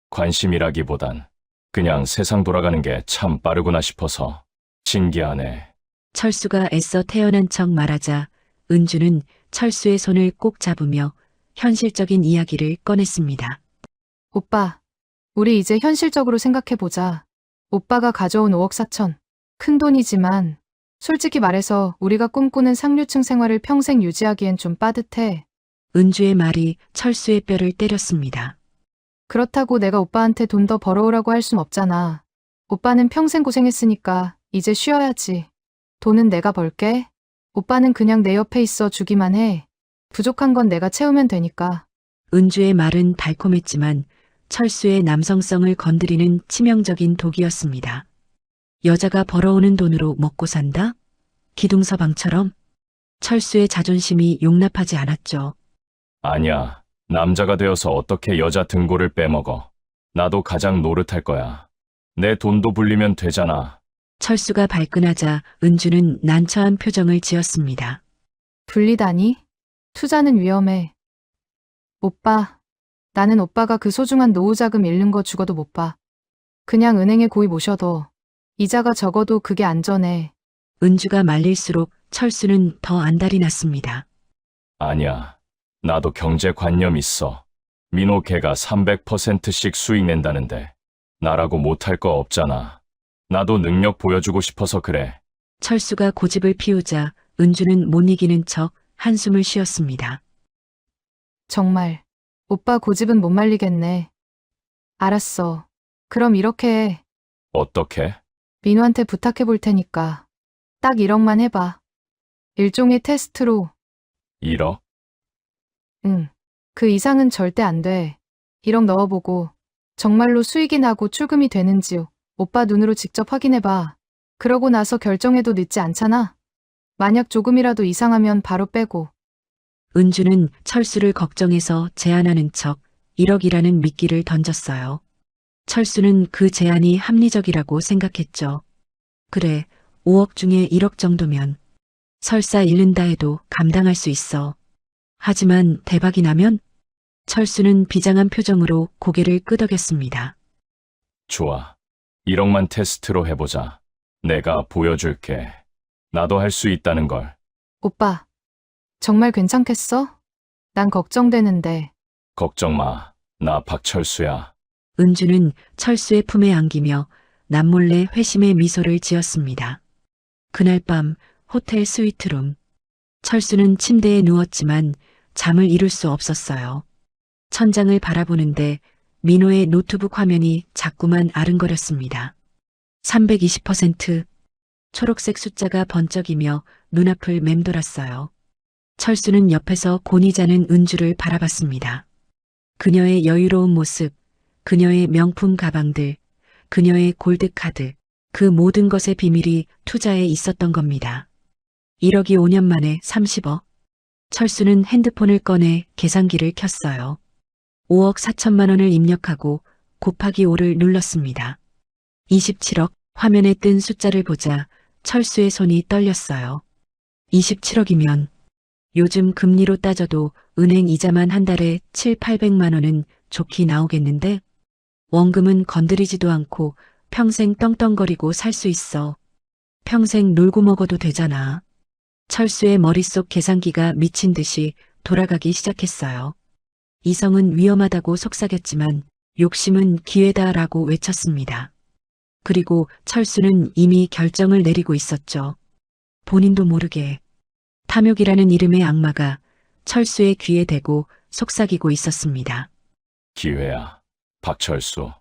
관심이라기보단 그냥 세상 돌아가는 게 참 빠르구나 싶어서 신기하네. 철수가 애써 태어난 척 말하자 은주는 철수의 손을 꼭 잡으며 현실적인 이야기를 꺼냈습니다. 오빠, 우리 이제 현실적으로 생각해보자. 오빠가 가져온 5억 4천. 큰 돈이지만 솔직히 말해서 우리가 꿈꾸는 상류층 생활을 평생 유지하기엔 좀 빠듯해. 은주의 말이 철수의 뼈를 때렸습니다. 그렇다고 내가 오빠한테 돈 더 벌어오라고 할 순 없잖아. 오빠는 평생 고생했으니까 이제 쉬어야지. 돈은 내가 벌게. 오빠는 그냥 내 옆에 있어 주기만 해. 부족한 건 내가 채우면 되니까. 은주의 말은 달콤했지만 철수의 남성성을 건드리는 치명적인 독이었습니다. 여자가 벌어오는 돈으로 먹고 산다? 기둥서방처럼? 철수의 자존심이 용납하지 않았죠. 아니야. 남자가 되어서 어떻게 여자 등골을 빼먹어. 나도 가장 노릇할 거야. 내 돈도 불리면 되잖아. 철수가 발끈하자 은주는 난처한 표정을 지었습니다. 불리다니? 투자는 위험해. 오빠, 나는 오빠가 그 소중한 노후 자금 잃는 거 죽어도 못 봐. 그냥 은행에 고이 모셔둬. 이자가 적어도 그게 안전해. 은주가 말릴수록 철수는 더 안달이 났습니다. 아니야. 나도 경제관념 있어. 민호 걔가 300%씩 수익 낸다는데 나라고 못할 거 없잖아. 나도 능력 보여주고 싶어서 그래. 철수가 고집을 피우자 은주는 못 이기는 척 한숨을 쉬었습니다. 정말. 오빠 고집은 못 말리겠네. 알았어. 그럼 이렇게 해. 어떻게? 민호한테 부탁해 볼 테니까. 딱 1억만 해봐. 일종의 테스트로. 1억? 응. 그 이상은 절대 안 돼. 1억 넣어보고 정말로 수익이 나고 출금이 되는지 오빠 눈으로 직접 확인해봐. 그러고 나서 결정해도 늦지 않잖아. 만약 조금이라도 이상하면 바로 빼고. 은주는 철수를 걱정해서 제안하는 척 1억이라는 미끼를 던졌어요. 철수는 그 제안이 합리적이라고 생각했죠. 그래, 5억 중에 1억 정도면 설사 잃는다 해도 감당할 수 있어. 하지만 대박이 나면? 철수는 비장한 표정으로 고개를 끄덕였습니다. 좋아. 1억만 테스트로 해보자. 내가 보여줄게. 나도 할 수 있다는 걸. 오빠, 정말 괜찮겠어? 난 걱정되는데. 걱정 마. 나 박철수야. 은주는 철수의 품에 안기며 남몰래 회심의 미소를 지었습니다. 그날 밤 호텔 스위트룸. 철수는 침대에 누웠지만 잠을 이룰 수 없었어요. 천장을 바라보는데 민호의 노트북 화면이 자꾸만 아른거렸습니다. 320%. 초록색 숫자가 번쩍이며 눈앞을 맴돌았어요. 철수는 옆에서 곤히 자는 은주를 바라봤습니다. 그녀의 여유로운 모습, 그녀의 명품 가방들, 그녀의 골드카드, 그 모든 것의 비밀이 투자에 있었던 겁니다. 1억이 5년 만에 30억. 철수는 핸드폰을 꺼내 계산기를 켰어요. 5억 4천만 원을 입력하고 곱하기 5를 눌렀습니다. 27억. 화면에 뜬 숫자를 보자 철수의 손이 떨렸어요. 27억이면 요즘 금리로 따져도 은행 이자만 한 달에 7,800만 원은 좋게 나오겠는데? 원금은 건드리지도 않고 평생 떵떵거리고 살 수 있어. 평생 놀고 먹어도 되잖아. 철수의 머릿속 계산기가 미친 듯이 돌아가기 시작했어요. 이성은 위험하다고 속삭였지만 욕심은 기회다라고 외쳤습니다. 그리고 철수는 이미 결정을 내리고 있었죠. 본인도 모르게 탐욕이라는 이름의 악마가 철수의 귀에 대고 속삭이고 있었습니다. 기회야. 박철수.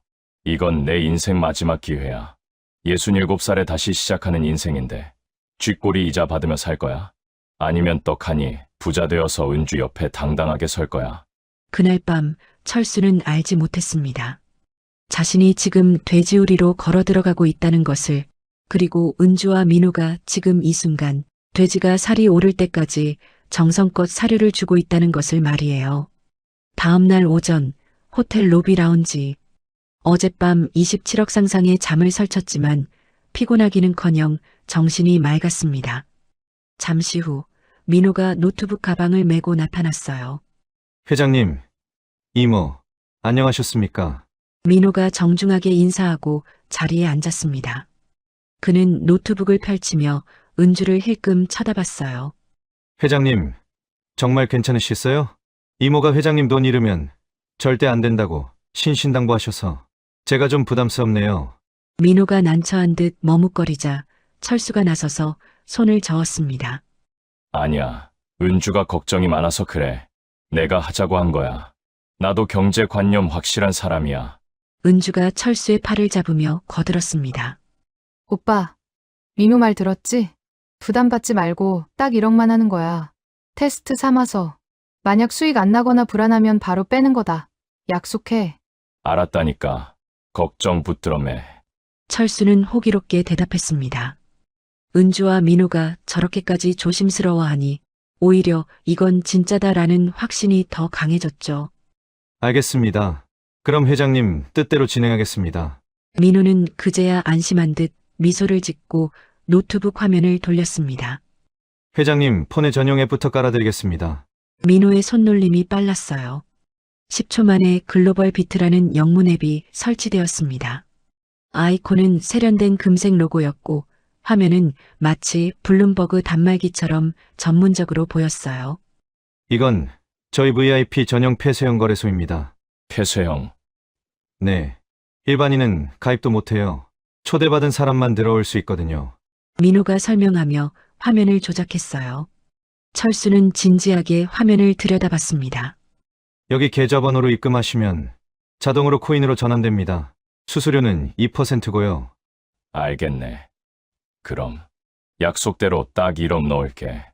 이건 내 인생 마지막 기회야. 67살에 다시 시작하는 인생인데 쥐꼬리 이자 받으며 살 거야? 아니면 떡하니 부자 되어서 은주 옆에 당당하게 설 거야? 그날 밤 철수는 알지 못했습니다. 자신이 지금 돼지우리로 걸어 들어가고 있다는 것을, 그리고 은주와 민호가 지금 이 순간 돼지가 살이 오를 때까지 정성껏 사료를 주고 있다는 것을 말이에요. 다음 날 오전 호텔 로비 라운지. 어젯밤 27억 상상의 잠을 설쳤지만 피곤하기는커녕 정신이 맑았습니다. 잠시 후 민호가 노트북 가방을 메고 나타났어요. 회장님, 이모, 안녕하셨습니까? 민호가 정중하게 인사하고 자리에 앉았습니다. 그는 노트북을 펼치며 은주를 힐끔 쳐다봤어요. 회장님, 정말 괜찮으시겠어요? 이모가 회장님 돈 잃으면 절대 안 된다고 신신당부하셔서 제가 좀 부담스럽네요. 민호가 난처한 듯 머뭇거리자 철수가 나서서 손을 저었습니다. 아니야. 은주가 걱정이 많아서 그래. 내가 하자고 한 거야. 나도 경제관념 확실한 사람이야. 은주가 철수의 팔을 잡으며 거들었습니다. 오빠, 민호 말 들었지? 부담받지 말고 딱 1억만 하는 거야. 테스트 삼아서. 만약 수익 안 나거나 불안하면 바로 빼는 거다. 약속해. 알았다니까. 걱정 붙들어 매. 철수는 호기롭게 대답했습니다. 은주와 민호가 저렇게까지 조심스러워하니 오히려 이건 진짜다라는 확신이 더 강해졌죠. 알겠습니다. 그럼 회장님 뜻대로 진행하겠습니다. 민호는 그제야 안심한 듯 미소를 짓고 노트북 화면을 돌렸습니다. 회장님 폰에 전용 앱부터 깔아드리겠습니다. 민호의 손놀림이 빨랐어요. 10초 만에 글로벌 비트라는 영문 앱이 설치되었습니다. 아이콘은 세련된 금색 로고였고 화면은 마치 블룸버그 단말기처럼 전문적으로 보였어요. 이건 저희 VIP 전용 폐쇄형 거래소입니다. 폐쇄형. 네. 일반인은 가입도 못해요. 초대받은 사람만 들어올 수 있거든요. 민호가 설명하며 화면을 조작했어요. 철수는 진지하게 화면을 들여다봤습니다. 여기 계좌번호로 입금하시면 자동으로 코인으로 전환됩니다. 수수료는 2%고요. 알겠네. 그럼 약속대로 딱 1억 넣을게.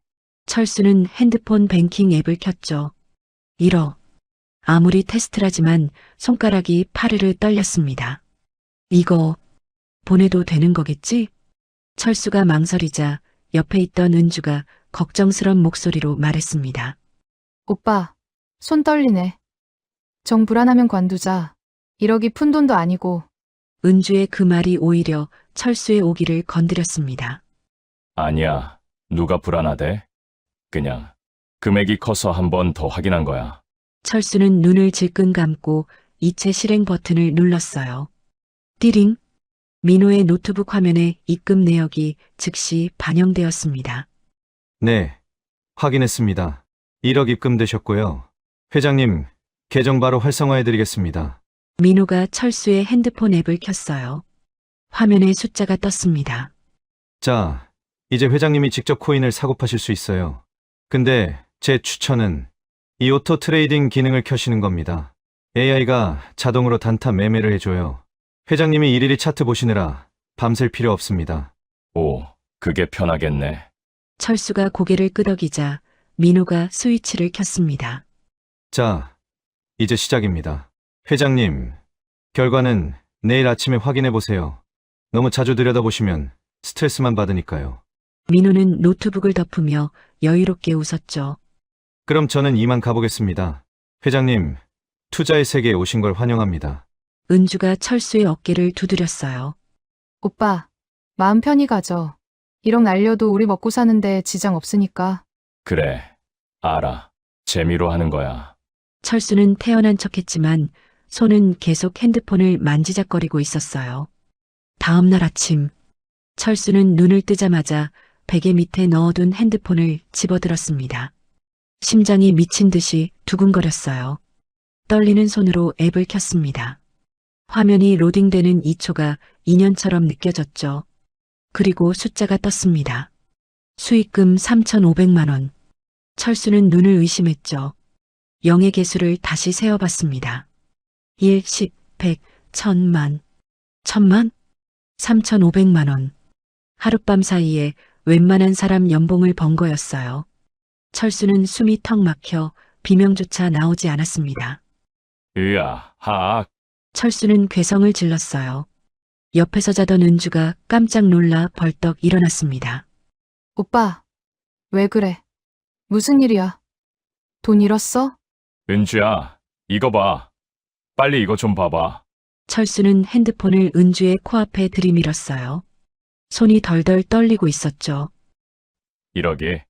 철수는 핸드폰 뱅킹 앱을 켰죠. 1억. 아무리 테스트라지만 손가락이 파르르 떨렸습니다. 이거 보내도 되는 거겠지? 철수가 망설이자 옆에 있던 은주가 걱정스런 목소리로 말했습니다. 오빠, 손 떨리네. 정 불안하면 관두자. 1억이 푼돈도 아니고. 은주의 그 말이 오히려 철수의 오기를 건드렸습니다. 아니야. 누가 불안하대? 그냥 금액이 커서 한 번 더 확인한 거야. 철수는 눈을 질끈 감고 이체 실행 버튼을 눌렀어요. 띠링! 민호의 노트북 화면에 입금 내역이 즉시 반영되었습니다. 네. 확인했습니다. 1억 입금되셨고요. 회장님, 계정 바로 활성화해드리겠습니다. 민호가 철수의 핸드폰 앱을 켰어요. 화면에 숫자가 떴습니다. 자, 이제 회장님이 직접 코인을 사고 파실 수 있어요. 근데 제 추천은 이 오토 트레이딩 기능을 켜시는 겁니다. AI가 자동으로 단타 매매를 해줘요. 회장님이 일일이 차트 보시느라 밤샐 필요 없습니다. 오, 그게 편하겠네. 철수가 고개를 끄덕이자 민호가 스위치를 켰습니다. 자, 이제 시작입니다. 회장님, 결과는 내일 아침에 확인해 보세요. 너무 자주 들여다보시면 스트레스만 받으니까요. 민호는 노트북을 덮으며 여유롭게 웃었죠. 그럼 저는 이만 가보겠습니다. 회장님, 투자의 세계에 오신 걸 환영합니다. 은주가 철수의 어깨를 두드렸어요. 오빠, 마음 편히 가져. 1억 날려도 우리 먹고 사는데 지장 없으니까. 그래, 알아. 재미로 하는 거야. 철수는 태연한 척했지만 손은 계속 핸드폰을 만지작거리고 있었어요. 다음 날 아침, 철수는 눈을 뜨자마자 베개 밑에 넣어둔 핸드폰을 집어들었습니다. 심장이 미친 듯이 두근거렸어요. 떨리는 손으로 앱을 켰습니다. 화면이 로딩되는 2초가 2년처럼 느껴졌죠. 그리고 숫자가 떴습니다. 수익금 3,500만 원. 철수는 눈을 의심했죠. 0의 개수를 다시 세어봤습니다. 1, 10, 100, 1000만. 1000만? 3,500만 원. 하룻밤 사이에 웬만한 사람 연봉을 번 거였어요. 철수는 숨이 턱 막혀 비명조차 나오지 않았습니다. 으아, 하악. 철수는 괴성을 질렀어요. 옆에서 자던 은주가 깜짝 놀라 벌떡 일어났습니다. 오빠, 왜 그래? 무슨 일이야? 돈 잃었어? 은주야, 이거 봐. 빨리 이거 좀 봐봐. 철수는 핸드폰을 은주의 코앞에 들이밀었어요. 손이 덜덜 떨리고 있었죠. 1억이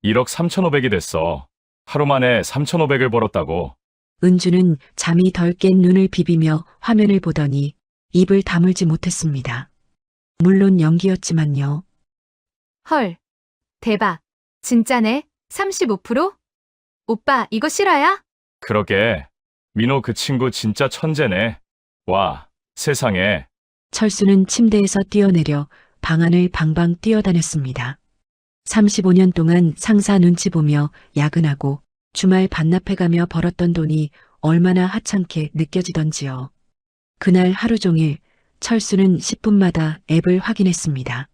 1억 3,500이 됐어. 하루 만에 3,500을 벌었다고. 은주는 잠이 덜 깬 눈을 비비며 화면을 보더니 입을 다물지 못했습니다. 물론 연기였지만요. 헐, 대박. 진짜네. 35%? 오빠, 이거 실화야? 그러게. 민호 그 친구 진짜 천재네. 와, 세상에. 철수는 침대에서 뛰어내려 방 안을 방방 뛰어다녔습니다. 35년 동안 상사 눈치 보며 야근하고 주말 반납해가며 벌었던 돈이 얼마나 하찮게 느껴지던지요. 그날 하루 종일 철수는 10분마다 앱을 확인했습니다.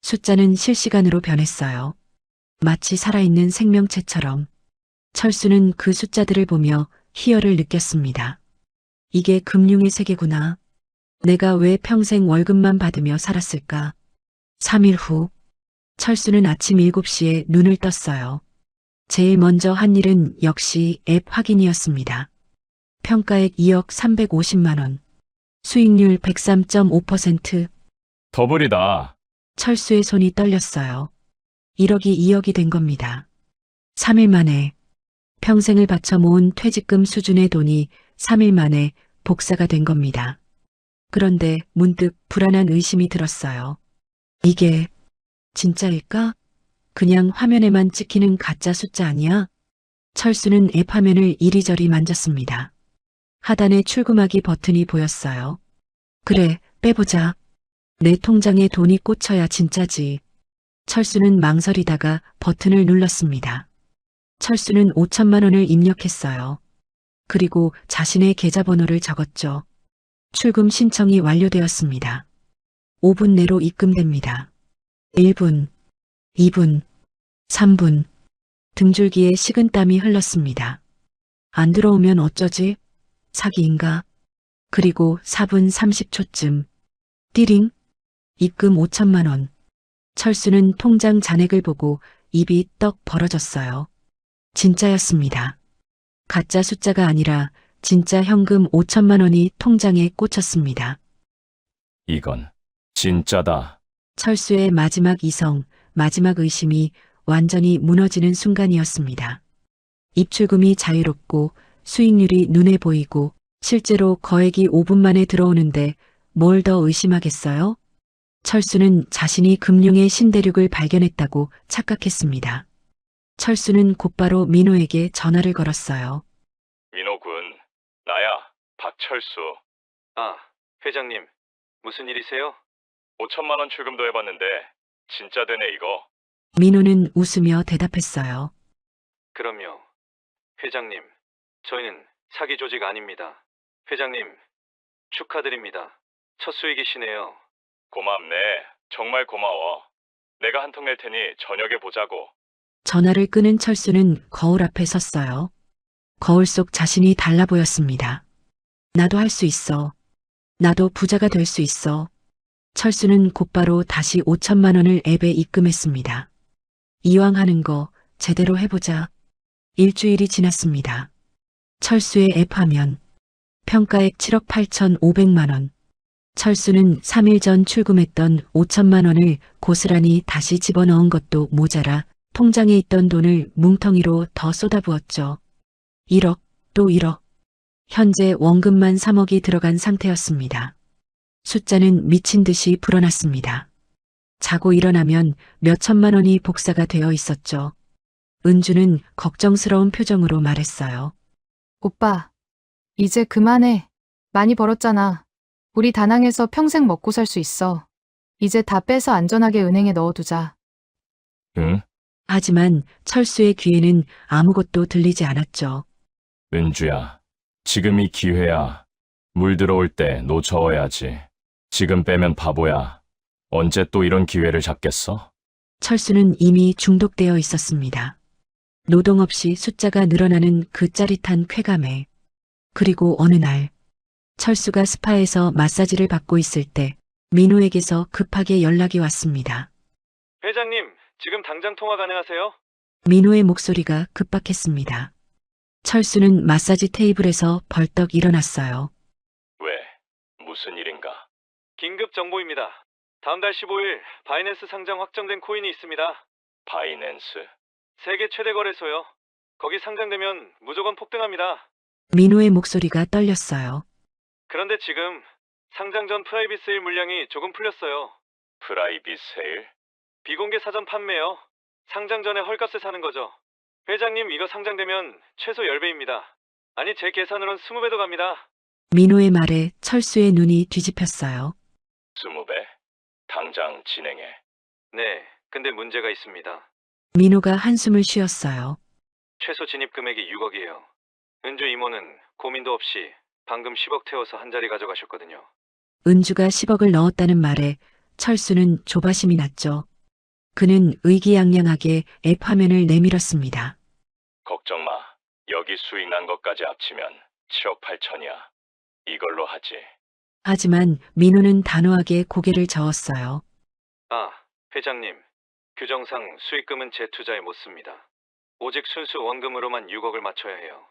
숫자는 실시간으로 변했어요. 마치 살아있는 생명체처럼. 철수는 그 숫자들을 보며 희열을 느꼈습니다. 이게 금융의 세계구나. 내가 왜 평생 월급만 받으며 살았을까? 3일 후, 철수는 아침 7시에 눈을 떴어요. 제일 먼저 한 일은 역시 앱 확인이었습니다. 평가액 2억 350만 원. 수익률 103.5%. 더블이다. 철수의 손이 떨렸어요. 1억이 2억이 된 겁니다. 3일 만에 평생을 바쳐 모은 퇴직금 수준의 돈이 3일 만에 복사가 된 겁니다. 그런데 문득 불안한 의심이 들었어요. 이게 진짜일까? 그냥 화면에만 찍히는 가짜 숫자 아니야? 철수는 앱 화면을 이리저리 만졌습니다. 하단에 출금하기 버튼이 보였어요. 그래, 빼보자. 내 통장에 돈이 꽂혀야 진짜지. 철수는 망설이다가 버튼을 눌렀습니다. 철수는 5천만 원을 입력했어요. 그리고 자신의 계좌번호를 적었죠. 출금 신청이 완료되었습니다. 5분 내로 입금됩니다. 1분, 2분, 3분. 등줄기에 식은땀이 흘렀습니다. 안 들어오면 어쩌지? 사기인가? 그리고 4분 30초쯤. 띠링. 입금 5천만 원. 철수는 통장 잔액을 보고 입이 떡 벌어졌어요. 진짜였습니다. 가짜 숫자가 아니라 진짜 현금 5천만 원이 통장에 꽂혔습니다. 이건 진짜다. 철수의 마지막 이성, 마지막 의심이 완전히 무너지는 순간이었습니다. 입출금이 자유롭고 수익률이 눈에 보이고 실제로 거액이 5분 만에 들어오는데 뭘 더 의심하겠어요? 철수는 자신이 금융의 신대륙을 발견했다고 착각했습니다. 철수는 곧바로 민호에게 전화를 걸었어요. 민호군, 나야, 박철수. 아, 회장님, 무슨 일이세요? 5천만 원 출금도 해봤는데 진짜 되네 이거. 민호는 웃으며 대답했어요. 그럼요. 회장님, 저희는 사기 조직 아닙니다. 회장님, 축하드립니다. 첫 수익이시네요. 고맙네. 정말 고마워. 내가 한 통 낼 테니 저녁에 보자고. 전화를 끄는 철수는 거울 앞에 섰어요. 거울 속 자신이 달라 보였습니다. 나도 할 수 있어. 나도 부자가 될 수 있어. 철수는 곧바로 다시 5천만 원을 앱에 입금했습니다. 이왕 하는 거 제대로 해보자. 일주일이 지났습니다. 철수의 앱 화면. 평가액 7억 8,500만 원. 철수는 3일 전 출금했던 5천만 원을 고스란히 다시 집어넣은 것도 모자라 통장에 있던 돈을 뭉텅이로 더 쏟아부었죠. 1억, 또 1억. 현재 원금만 3억이 들어간 상태였습니다. 숫자는 미친 듯이 불어났습니다. 자고 일어나면 몇 천만 원이 복사가 되어 있었죠. 은주는 걱정스러운 표정으로 말했어요. 오빠, 이제 그만해. 많이 벌었잖아. 우리 다낭에서 평생 먹고 살 수 있어. 이제 다 빼서 안전하게 은행에 넣어두자. 응? 하지만 철수의 귀에는 아무것도 들리지 않았죠. 은주야, 지금이 기회야. 물 들어올 때 놓쳐야지. 지금 빼면 바보야. 언제 또 이런 기회를 잡겠어? 철수는 이미 중독되어 있었습니다. 노동 없이 숫자가 늘어나는 그 짜릿한 쾌감에. 그리고 어느 날 철수가 스파에서 마사지를 받고 있을 때 민호에게서 급하게 연락이 왔습니다. 회장님, 지금 당장 통화 가능하세요? 민호의 목소리가 급박했습니다. 철수는 마사지 테이블에서 벌떡 일어났어요. 왜? 무슨 일인가? 긴급 정보입니다. 다음 달 15일 바이낸스 상장 확정된 코인이 있습니다. 바이낸스? 세계 최대 거래소요. 거기 상장되면 무조건 폭등합니다. 민호의 목소리가 떨렸어요. 그런데 지금 상장 전 프라이빗 세일 물량이 조금 풀렸어요. 프라이빗 세일? 비공개 사전 판매요. 상장 전에 헐값에 사는 거죠. 회장님, 이거 상장되면 최소 10배입니다. 아니, 제 계산으론 20배도 갑니다. 민호의 말에 철수의 눈이 뒤집혔어요. 20배? 당장 진행해. 네, 근데 문제가 있습니다. 민호가 한숨을 쉬었어요. 최소 진입 금액이 6억이에요. 은주 이모는 고민도 없이 방금 10억 태워서 한 자리 가져가셨거든요. 은주가 10억을 넣었다는 말에 철수는 조바심이 났죠. 그는 의기양양하게 앱 화면을 내밀었습니다. 걱정 마. 여기 수익 난 것까지 합치면 7억 8천이야. 이걸로 하지. 하지만 민호는 단호하게 고개를 저었어요. 아, 회장님. 규정상 수익금은 제 투자에 못 씁니다. 오직 순수 원금으로만 6억을 맞춰야 해요.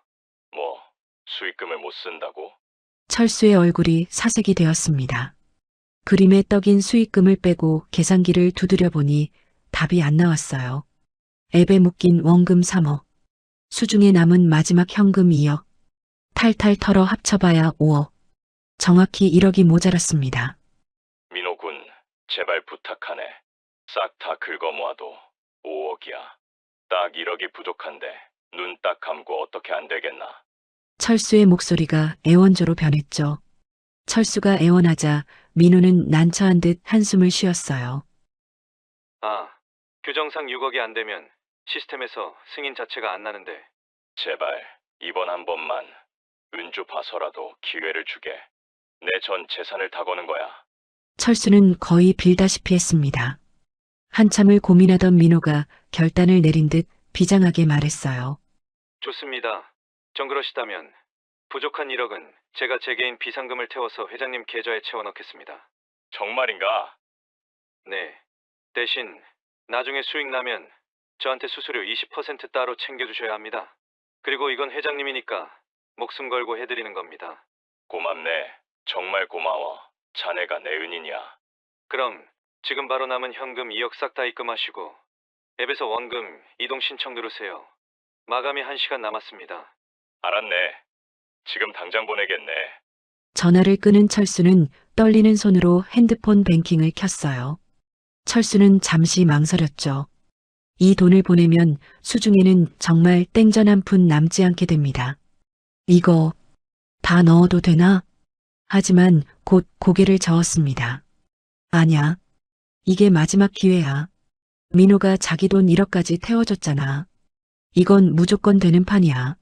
뭐, 수익금을 못 쓴다고? 철수의 얼굴이 사색이 되었습니다. 그림에 떡인 수익금을 빼고 계산기를 두드려 보니 답이 안 나왔어요. 앱에 묶인 원금 3억. 수중에 남은 마지막 현금 2억. 탈탈 털어 합쳐봐야 5억. 정확히 1억이 모자랐습니다. 민호군, 제발 부탁하네. 싹 다 긁어 모아도 5억이야. 딱 1억이 부족한데 눈 딱 감고 어떻게 안 되겠나? 철수의 목소리가 애원조로 변했죠. 철수가 애원하자 민호는 난처한 듯 한숨을 쉬었어요. 아, 규정상 6억이 안 되면 시스템에서 승인 자체가 안 나는데. 제발 이번 한 번만 은주 봐서라도 기회를 주게. 내 전 재산을 다 거는 거야. 철수는 거의 빌다시피 했습니다. 한참을 고민하던 민호가 결단을 내린 듯 비장하게 말했어요. 좋습니다. 정 그러시다면 부족한 1억은 제가 제 개인 비상금을 태워서 회장님 계좌에 채워넣겠습니다. 정말인가? 네. 대신 나중에 수익 나면 저한테 수수료 20% 따로 챙겨주셔야 합니다. 그리고 이건 회장님이니까 목숨 걸고 해드리는 겁니다. 고맙네. 정말 고마워. 자네가 내 은인이야. 그럼 지금 바로 남은 현금 2억 싹 다 입금하시고 앱에서 원금 이동 신청 누르세요. 마감이 1시간 남았습니다. 알았네. 지금 당장 보내겠네. 전화를 끊은 철수는 떨리는 손으로 핸드폰 뱅킹을 켰어요. 철수는 잠시 망설였죠. 이 돈을 보내면 수중에는 정말 땡전 한 푼 남지 않게 됩니다. 이거 다 넣어도 되나? 하지만 곧 고개를 저었습니다. 아냐. 이게 마지막 기회야. 민호가 자기 돈 1억까지 태워줬잖아. 이건 무조건 되는 판이야.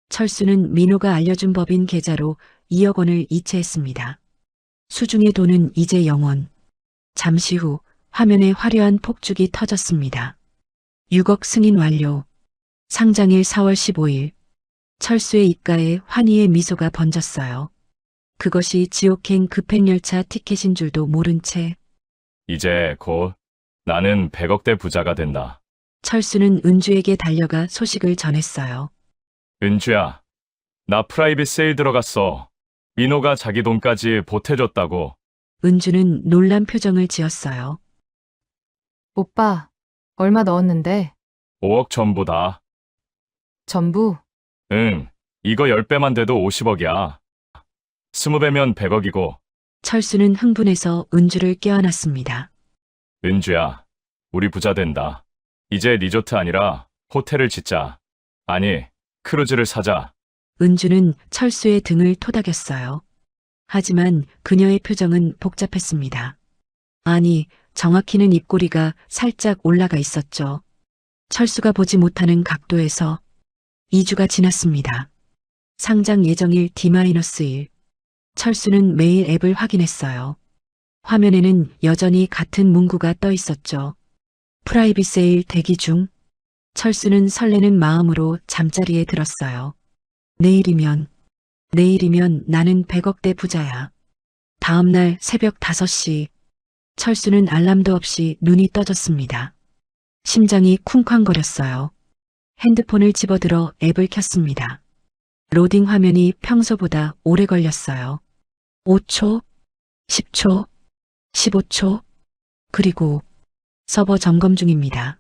철수는 민호가 알려준 법인 계좌로 2억 원을 이체했습니다. 수중의 돈은 이제 영원. 잠시 후 화면에 화려한 폭죽이 터졌습니다. 6억 승인 완료. 상장일 4월 15일. 철수의 입가에 환희의 미소가 번졌어요. 그것이 지옥행 급행열차 티켓인 줄도 모른 채 이제 곧 나는 100억대 부자가 된다. 철수는 은주에게 달려가 소식을 전했어요. 은주야, 나 프라이빗 세일 들어갔어. 민호가 자기 돈까지 보태줬다고. 은주는 놀란 표정을 지었어요. 오빠, 얼마 넣었는데? 5억 전부 다. 전부? 응, 이거 10배만 돼도 50억이야. 20배면 100억이고. 철수는 흥분해서 은주를 껴안았습니다. 은주야, 우리 부자 된다. 이제 리조트 아니라 호텔을 짓자. 아니, 크루즈를 사자. 은주는 철수의 등을 토닥였어요. 하지만 그녀의 표정은 복잡했습니다. 아니, 정확히는 입꼬리가 살짝 올라가 있었죠. 철수가 보지 못하는 각도에서 2주가 지났습니다. 상장 예정일 D-1. 철수는 매일 앱을 확인했어요. 화면에는 여전히 같은 문구가 떠 있었죠. 프라이빗 세일 대기 중. 철수는 설레는 마음으로 잠자리에 들었어요. 내일이면 나는 100억대 부자야. 다음 날 새벽 5시. 철수는 알람도 없이 눈이 떠졌습니다. 심장이 쿵쾅거렸어요. 핸드폰을 집어들어 앱을 켰습니다. 로딩 화면이 평소보다 오래 걸렸어요. 5초, 10초, 15초, 그리고 서버 점검 중입니다.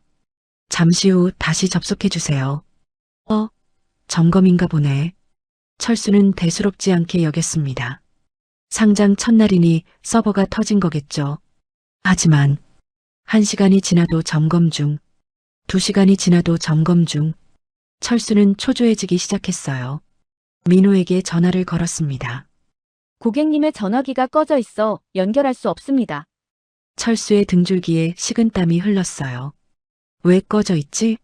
잠시 후 다시 접속해 주세요. 점검인가 보네. 철수는 대수롭지 않게 여겼습니다. 상장 첫날이니 서버가 터진 거겠죠. 하지만 1시간이 지나도 점검 중, 2시간이 지나도 점검 중, 철수는 초조해지기 시작했어요. 민호에게 전화를 걸었습니다. 고객님의 전화기가 꺼져 있어 연결할 수 없습니다. 철수의 등줄기에 식은땀이 흘렀어요. 왜 꺼져 있지?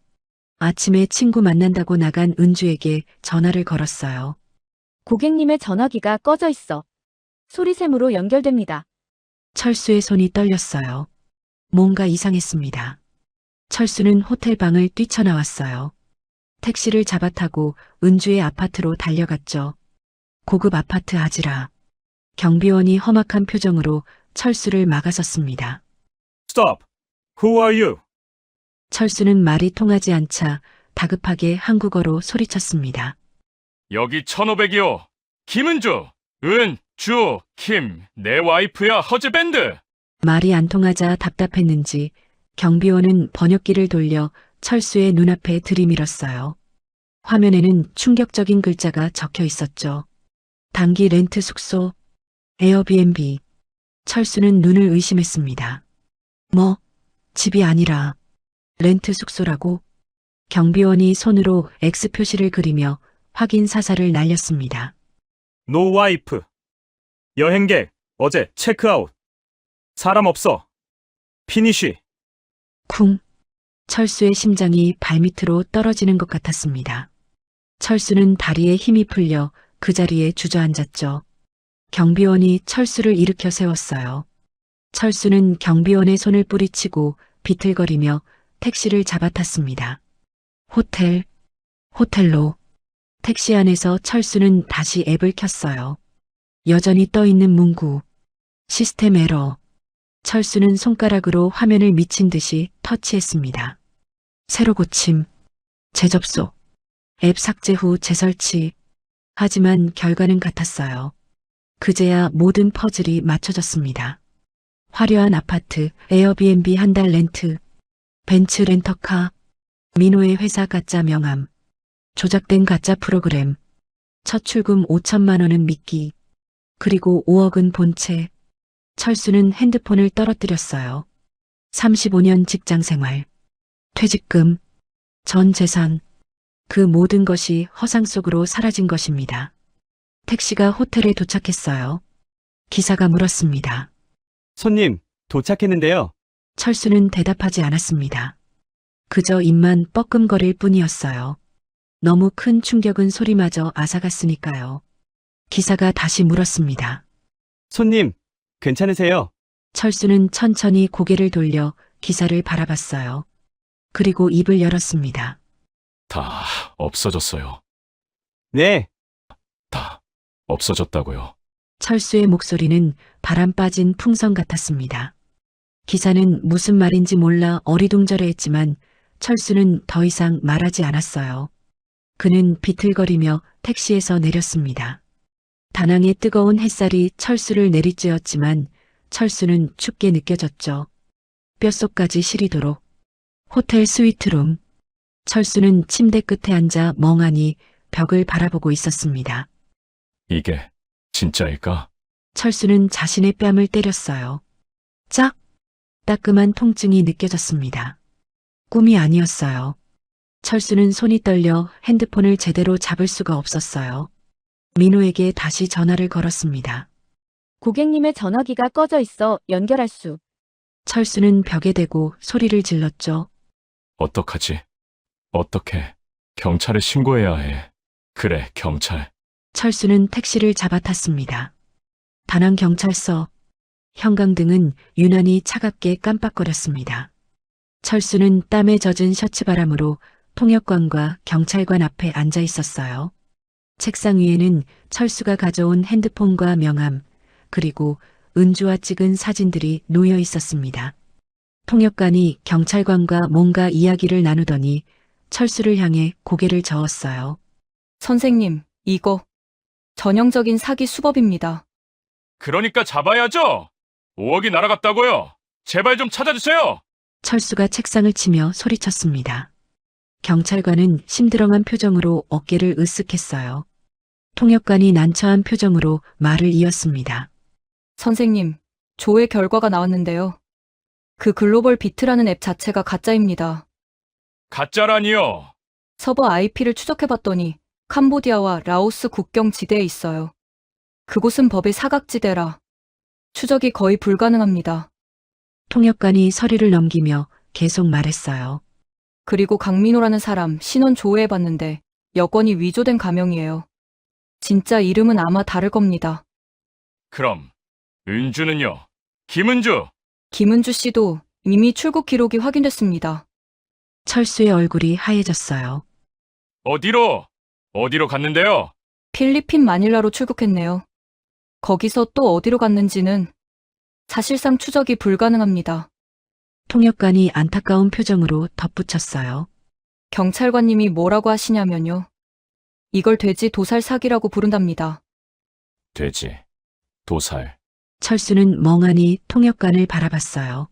아침에 친구 만난다고 나간 은주에게 전화를 걸었어요. 고객님의 전화기가 꺼져 있어 소리샘으로 연결됩니다. 철수의 손이 떨렸어요. 뭔가 이상했습니다. 철수는 호텔 방을 뛰쳐나왔어요. 택시를 잡아타고 은주의 아파트로 달려갔죠. 고급 아파트 아지라. 경비원이 험악한 표정으로 철수를 막아섰습니다. Stop. Who are you? 철수는 말이 통하지 않자 다급하게 한국어로 소리쳤습니다. 여기 1500이요. 김은주, 주, 김, 내 와이프야 허즈밴드. 말이 안 통하자 답답했는지 경비원은 번역기를 돌려 철수의 눈앞에 들이밀었어요. 화면에는 충격적인 글자가 적혀 있었죠. 단기 렌트 숙소, 에어비앤비. 철수는 눈을 의심했습니다. 뭐, 집이 아니라 렌트 숙소라고? 경비원이 손으로 X 표시를 그리며 확인 사살을 날렸습니다. No wife. 여행객, 어제 체크아웃. 사람 없어. 피니쉬. 쿵. 철수의 심장이 발밑으로 떨어지는 것 같았습니다. 철수는 다리에 힘이 풀려 그 자리에 주저앉았죠. 경비원이 철수를 일으켜 세웠어요. 철수는 경비원의 손을 뿌리치고 비틀거리며 택시를 잡아탔습니다. 호텔로. 택시 안에서 철수는 다시 앱을 켰어요. 여전히 떠 있는 문구. 시스템 에러. 철수는 손가락으로 화면을 미친 듯이 터치했습니다. 새로 고침. 재접속. 앱 삭제 후 재설치. 하지만 결과는 같았어요. 그제야 모든 퍼즐이 맞춰졌습니다. 화려한 아파트, 에어비앤비 한 달 렌트, 벤츠 렌터카, 민호의 회사 가짜 명함, 조작된 가짜 프로그램, 첫 출금 5천만 원은 미끼, 그리고 5억은 본체. 철수는 핸드폰을 떨어뜨렸어요. 35년 직장 생활, 퇴직금, 전 재산, 그 모든 것이 허상 속으로 사라진 것입니다. 택시가 호텔에 도착했어요. 기사가 물었습니다. 손님, 도착했는데요. 철수는 대답하지 않았습니다. 그저 입만 뻐끔거릴 뿐이었어요. 너무 큰 충격은 소리마저 앗아갔으니까요. 기사가 다시 물었습니다. 손님, 괜찮으세요? 철수는 천천히 고개를 돌려 기사를 바라봤어요. 그리고 입을 열었습니다. 다 없어졌어요. 네, 다 없어졌다고요. 철수의 목소리는 바람 빠진 풍선 같았습니다. 기사는 무슨 말인지 몰라 어리둥절해했지만 철수는 더 이상 말하지 않았어요. 그는 비틀거리며 택시에서 내렸습니다. 다낭의 뜨거운 햇살이 철수를 내리쬐었지만 철수는 춥게 느껴졌죠. 뼛속까지 시리도록. 호텔 스위트룸. 철수는 침대 끝에 앉아 멍하니 벽을 바라보고 있었습니다. 이게 진짜일까? 철수는 자신의 뺨을 때렸어요. 짝! 따끔한 통증이 느껴졌습니다. 꿈이 아니었어요. 철수는 손이 떨려 핸드폰을 제대로 잡을 수가 없었어요. 민호에게 다시 전화를 걸었습니다. 고객님의 전화기가 꺼져 있어 연결할 수. 철수는 벽에 대고 소리를 질렀죠. 어떡하지? 어떻게? 경찰에 신고해야 해. 그래, 경찰. 철수는 택시를 잡아탔습니다. 다낭 경찰서. 형광등은 유난히 차갑게 깜빡거렸습니다. 철수는 땀에 젖은 셔츠바람으로 통역관과 경찰관 앞에 앉아 있었어요. 책상 위에는 철수가 가져온 핸드폰과 명함, 그리고 은주와 찍은 사진들이 놓여 있었습니다. 통역관이 경찰관과 뭔가 이야기를 나누더니 철수를 향해 고개를 저었어요. 선생님, 이거 전형적인 사기 수법입니다. 그러니까 잡아야죠. 5억이 날아갔다고요. 제발 좀 찾아주세요. 철수가 책상을 치며 소리쳤습니다. 경찰관은 심드렁한 표정으로 어깨를 으쓱했어요. 통역관이 난처한 표정으로 말을 이었습니다. 선생님, 조회 결과가 나왔는데요. 그 글로벌 비트라는 앱 자체가 가짜입니다. 가짜라니요. 서버 IP를 추적해봤더니 캄보디아와 라오스 국경 지대에 있어요. 그곳은 법의 사각지대라 추적이 거의 불가능합니다. 통역관이 서류를 넘기며 계속 말했어요. 그리고 강민호라는 사람 신원 조회해봤는데 여권이 위조된 가명이에요. 진짜 이름은 아마 다를 겁니다. 그럼 은주는요? 김은주. 김은주 씨도 이미 출국 기록이 확인됐습니다. 철수의 얼굴이 하얘졌어요. 어디로 갔는데요? 필리핀 마닐라로 출국했네요. 거기서 또 어디로 갔는지는 사실상 추적이 불가능합니다. 통역관이 안타까운 표정으로 덧붙였어요. 경찰관님이 뭐라고 하시냐면요. 이걸 돼지 도살 사기라고 부른답니다. 돼지, 도살. 철수는 멍하니 통역관을 바라봤어요.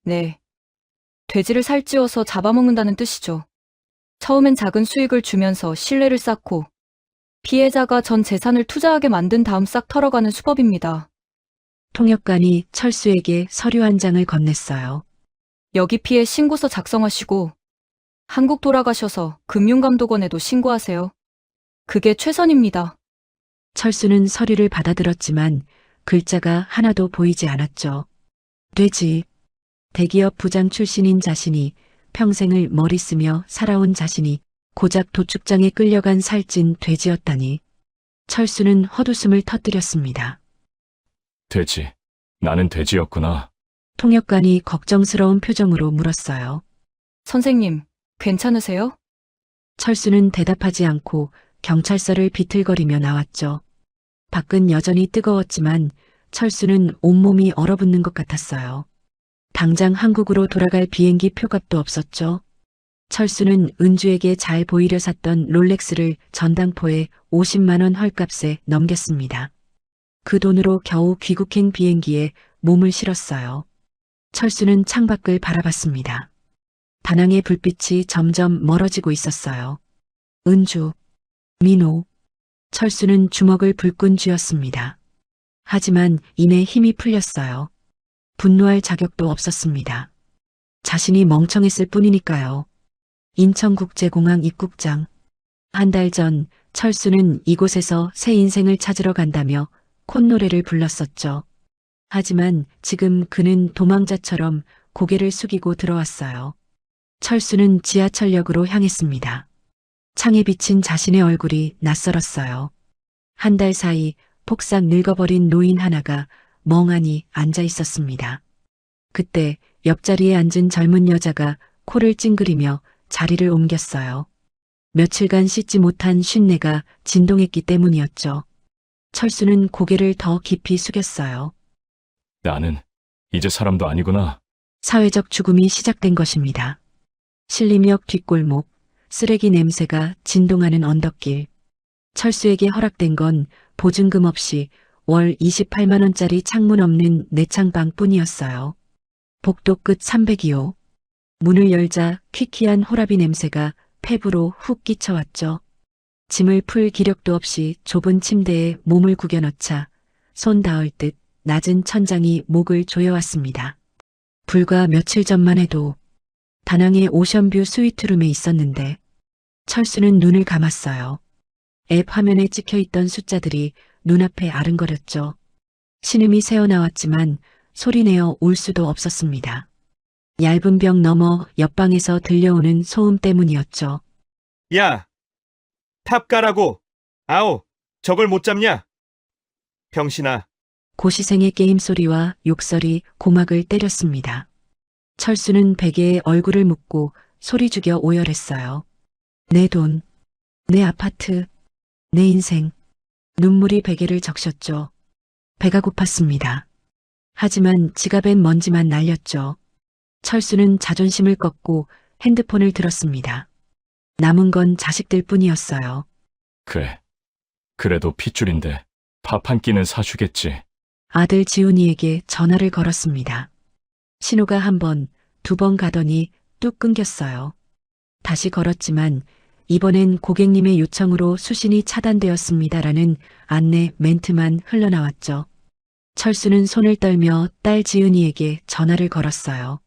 네. 돼지를 살찌워서 잡아먹는다는 뜻이죠. 처음엔 작은 수익을 주면서 신뢰를 쌓고 피해자가 전 재산을 투자하게 만든 다음 싹 털어가는 수법입니다. 통역관이 철수에게 서류 한 장을 건넸어요. 여기 피해 신고서 작성하시고 한국 돌아가셔서 금융감독원에도 신고하세요. 그게 최선입니다. 철수는 서류를 받아들었지만 글자가 하나도 보이지 않았죠. 돼지. 대기업 부장 출신인 자신이 평생을 머리 쓰며 살아온 자신이 고작 도축장에 끌려간 살찐 돼지였다니. 철수는 헛웃음을 터뜨렸습니다. 돼지. 나는 돼지였구나. 통역관이 걱정스러운 표정으로 물었어요. 선생님, 괜찮으세요? 철수는 대답하지 않고 경찰서를 비틀거리며 나왔죠. 밖은 여전히 뜨거웠지만 철수는 온몸이 얼어붙는 것 같았어요. 당장 한국으로 돌아갈 비행기 표값도 없었죠. 철수는 은주에게 잘 보이려 샀던 롤렉스를 전당포에 50만 원 헐값에 넘겼습니다. 그 돈으로 겨우 귀국행 비행기에 몸을 실었어요. 철수는 창밖을 바라봤습니다. 다낭의 불빛이 점점 멀어지고 있었어요. 은주, 민호. 철수는 주먹을 불끈 쥐었습니다. 하지만 이내 힘이 풀렸어요. 분노할 자격도 없었습니다. 자신이 멍청했을 뿐이니까요. 인천국제공항 입국장. 한 달 전 철수는 이곳에서 새 인생을 찾으러 간다며 콧노래를 불렀었죠. 하지만 지금 그는 도망자처럼 고개를 숙이고 들어왔어요. 철수는 지하철역으로 향했습니다. 창에 비친 자신의 얼굴이 낯설었어요. 한 달 사이 폭삭 늙어버린 노인 하나가 멍하니 앉아 있었습니다. 그때 옆자리에 앉은 젊은 여자가 코를 찡그리며 자리를 옮겼어요. 며칠간 씻지 못한 쉰내가 진동했기 때문이었죠. 철수는 고개를 더 깊이 숙였어요. 나는 이제 사람도 아니구나. 사회적 죽음이 시작된 것입니다. 신림역 뒷골목, 쓰레기 냄새가 진동하는 언덕길. 철수에게 허락된 건 보증금 없이 월 28만 원짜리 창문 없는 내창방뿐이었어요. 복도 끝 302호. 문을 열자 퀴퀴한 호라비 냄새가 폐부로 훅 끼쳐왔죠. 짐을 풀 기력도 없이 좁은 침대에 몸을 구겨 넣자 손 닿을 듯 낮은 천장이 목을 조여왔습니다. 불과 며칠 전만 해도 다낭의 오션뷰 스위트룸에 있었는데 철수는 눈을 감았어요. 앱 화면에 찍혀있던 숫자들이 눈앞에 아른거렸죠. 신음이 새어나왔지만 소리내어 울 수도 없었습니다. 얇은 벽 너머 옆방에서 들려오는 소음 때문이었죠. 야! 탑 가라고! 아오! 저걸 못 잡냐? 병신아. 고시생의 게임 소리와 욕설이 고막을 때렸습니다. 철수는 베개에 얼굴을 묻고 소리 죽여 오열했어요. 내 돈, 내 아파트, 내 인생. 눈물이 베개를 적셨죠. 배가 고팠습니다. 하지만 지갑엔 먼지만 날렸죠. 철수는 자존심을 꺾고 핸드폰을 들었습니다. 남은 건 자식들 뿐이었어요. 그래. 그래도 핏줄인데 밥 한 끼는 사주겠지. 아들 지훈이에게 전화를 걸었습니다. 신호가 한 번, 두 번 가더니 뚝 끊겼어요. 다시 걸었지만 이번엔 고객님의 요청으로 수신이 차단되었습니다라는 안내 멘트만 흘러나왔죠. 철수는 손을 떨며 딸 지은이에게 전화를 걸었어요.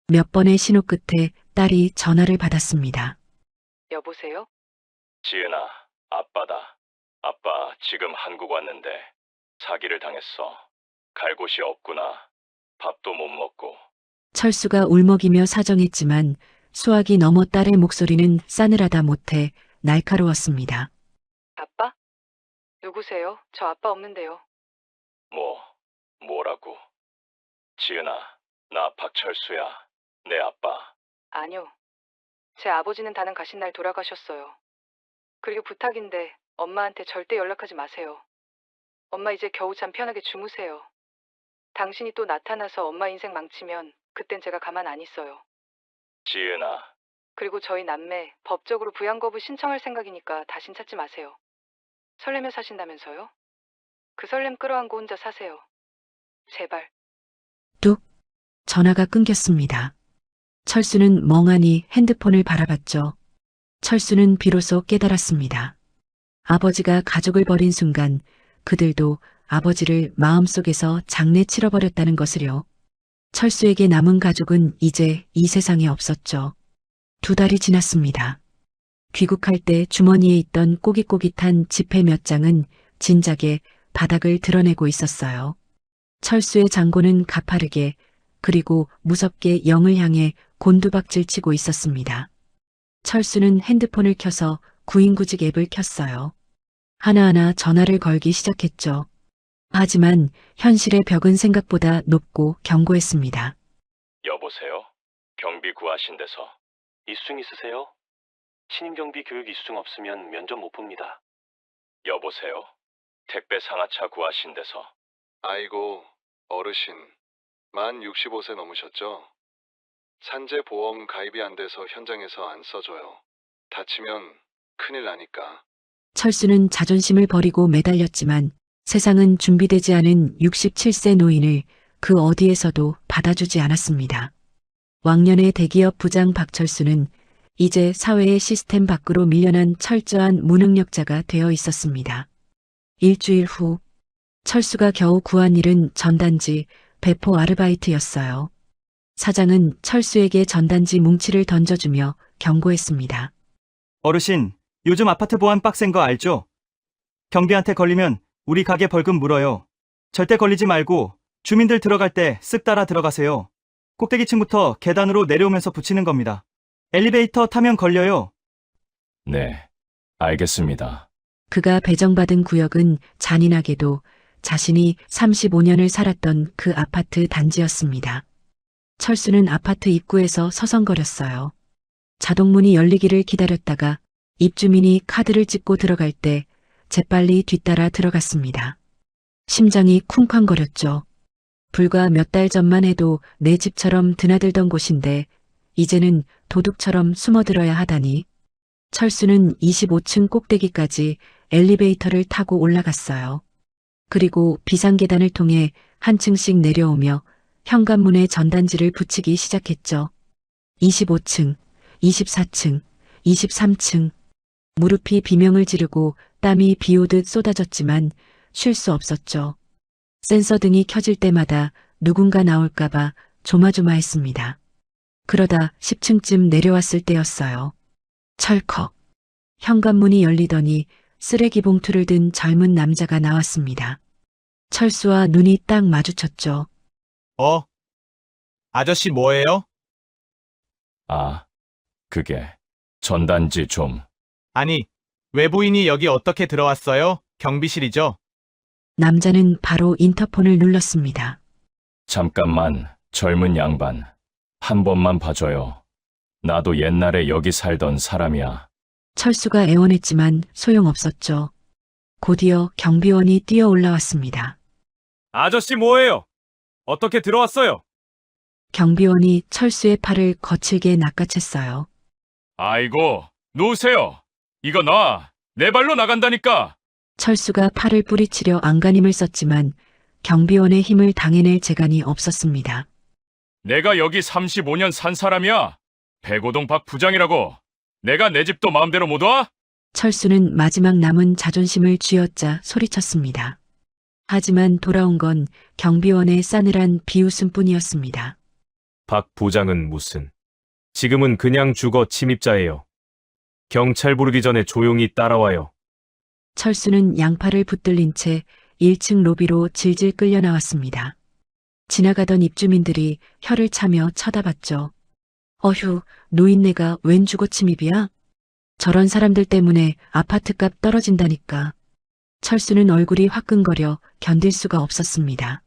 몇 번의 신호 끝에 딸이 전화를 받았습니다. 여보세요? 지은아, 아빠다. 아빠 지금 한국 왔는데 사기를 당했어. 갈 곳이 없구나. 밥도 못 먹고. 철수가 울먹이며 사정했지만 수학이 넘어 딸의 목소리는 싸늘하다 못해 날카로웠습니다. 아빠? 누구세요? 저 아빠 없는데요. 뭐라고? 지은아, 나 박철수야. 내 아빠. 아니요. 제 아버지는 다낭 가신 날 돌아가셨어요. 그리고 부탁인데 엄마한테 절대 연락하지 마세요. 엄마 이제 겨우 잠 편하게 주무세요. 당신이 또 나타나서 엄마 인생 망치면 그땐 제가 가만 안 있어요. 지은아. 그리고 저희 남매 법적으로 부양 거부 신청할 생각이니까 다신 찾지 마세요. 설레며 사신다면서요? 그 설렘 끌어안고 혼자 사세요. 제발. 뚝. 전화가 끊겼습니다. 철수는 멍하니 핸드폰을 바라봤죠. 철수는 비로소 깨달았습니다. 아버지가 가족을 버린 순간 그들도 아버지를 마음속에서 장내 치러버렸다는 것을요. 철수에게 남은 가족은 이제 이 세상에 없었죠. 2달이 지났습니다. 귀국할 때 주머니에 있던 꼬깃꼬깃한 지폐 몇 장은 진작에 바닥을 드러내고 있었어요. 철수의 장고는 가파르게 그리고 무섭게 영을 향해 곤두박질 치고 있었습니다. 철수는 핸드폰을 켜서 구인구직 앱을 켰어요. 하나하나 전화를 걸기 시작했죠. 하지만 현실의 벽은 생각보다 높고 견고했습니다. 여보세요? 경비 구하신 데서. 이수증 있으세요? 신임경비 교육 이수증 없으면 면접 못 봅니다. 여보세요? 택배 상하차 구하신 데서. 아이고, 어르신. 만 65세 넘으셨죠? 산재 보험 가입이 안 돼서 현장에서 안 써줘요. 다치면 큰일 나니까. 철수는 자존심을 버리고 매달렸지만 세상은 준비되지 않은 67세 노인을 그 어디에서도 받아주지 않았습니다. 왕년의 대기업 부장 박철수는 이제 사회의 시스템 밖으로 밀려난 철저한 무능력자가 되어 있었습니다. 일주일 후 철수가 겨우 구한 일은 전단지 배포 아르바이트였어요. 사장은 철수에게 전단지 뭉치를 던져주며 경고했습니다. 어르신, 요즘 아파트 보안 빡센 거 알죠? 경비한테 걸리면 우리 가게 벌금 물어요. 절대 걸리지 말고 주민들 들어갈 때 쓱 따라 들어가세요. 꼭대기층부터 계단으로 내려오면서 붙이는 겁니다. 엘리베이터 타면 걸려요. 네, 알겠습니다. 그가 배정받은 구역은 잔인하게도 자신이 35년을 살았던 그 아파트 단지였습니다. 철수는 아파트 입구에서 서성거렸어요. 자동문이 열리기를 기다렸다가 입주민이 카드를 찍고 들어갈 때 재빨리 뒤따라 들어갔습니다. 심장이 쿵쾅거렸죠. 불과 몇 달 전만 해도 내 집처럼 드나들던 곳인데 이제는 도둑처럼 숨어들어야 하다니. 철수는 25층 꼭대기까지 엘리베이터를 타고 올라갔어요. 그리고 비상계단을 통해 한 층씩 내려오며 현관문에 전단지를 붙이기 시작했죠. 25층, 24층, 23층. 무릎이 비명을 지르고 땀이 비오듯 쏟아졌지만 쉴 수 없었죠. 센서 등이 켜질 때마다 누군가 나올까봐 조마조마했습니다. 그러다 10층쯤 내려왔을 때였어요. 철컥. 현관문이 열리더니 쓰레기 봉투를 든 젊은 남자가 나왔습니다. 철수와 눈이 딱 마주쳤죠. 아저씨 뭐예요? 아, 그게 전단지 좀. 아니, 외부인이 여기 어떻게 들어왔어요? 경비실이죠? 남자는 바로 인터폰을 눌렀습니다. 잠깐만, 젊은 양반. 한 번만 봐줘요. 나도 옛날에 여기 살던 사람이야. 철수가 애원했지만 소용없었죠. 곧이어 경비원이 뛰어 올라왔습니다. 아저씨 뭐예요? 어떻게 들어왔어요? 경비원이 철수의 팔을 거칠게 낚아챘어요. 아이고, 놓으세요. 이거 놔. 내 발로 나간다니까. 철수가 팔을 뿌리치려 안간힘을 썼지만 경비원의 힘을 당해낼 재간이 없었습니다. 내가 여기 35년 산 사람이야. 백오동 박 부장이라고. 내가 내 집도 마음대로 못 와? 철수는 마지막 남은 자존심을 쥐어짜 소리쳤습니다. 하지만 돌아온 건 경비원의 싸늘한 비웃음뿐이었습니다. 박 부장은 무슨. 지금은 그냥 주거 침입자예요. 경찰 부르기 전에 조용히 따라와요. 철수는 양팔을 붙들린 채 1층 로비로 질질 끌려 나왔습니다. 지나가던 입주민들이 혀를 차며 쳐다봤죠. 어휴, 노인네가 웬 주거 침입이야? 저런 사람들 때문에 아파트값 떨어진다니까. 철수는 얼굴이 화끈거려 견딜 수가 없었습니다.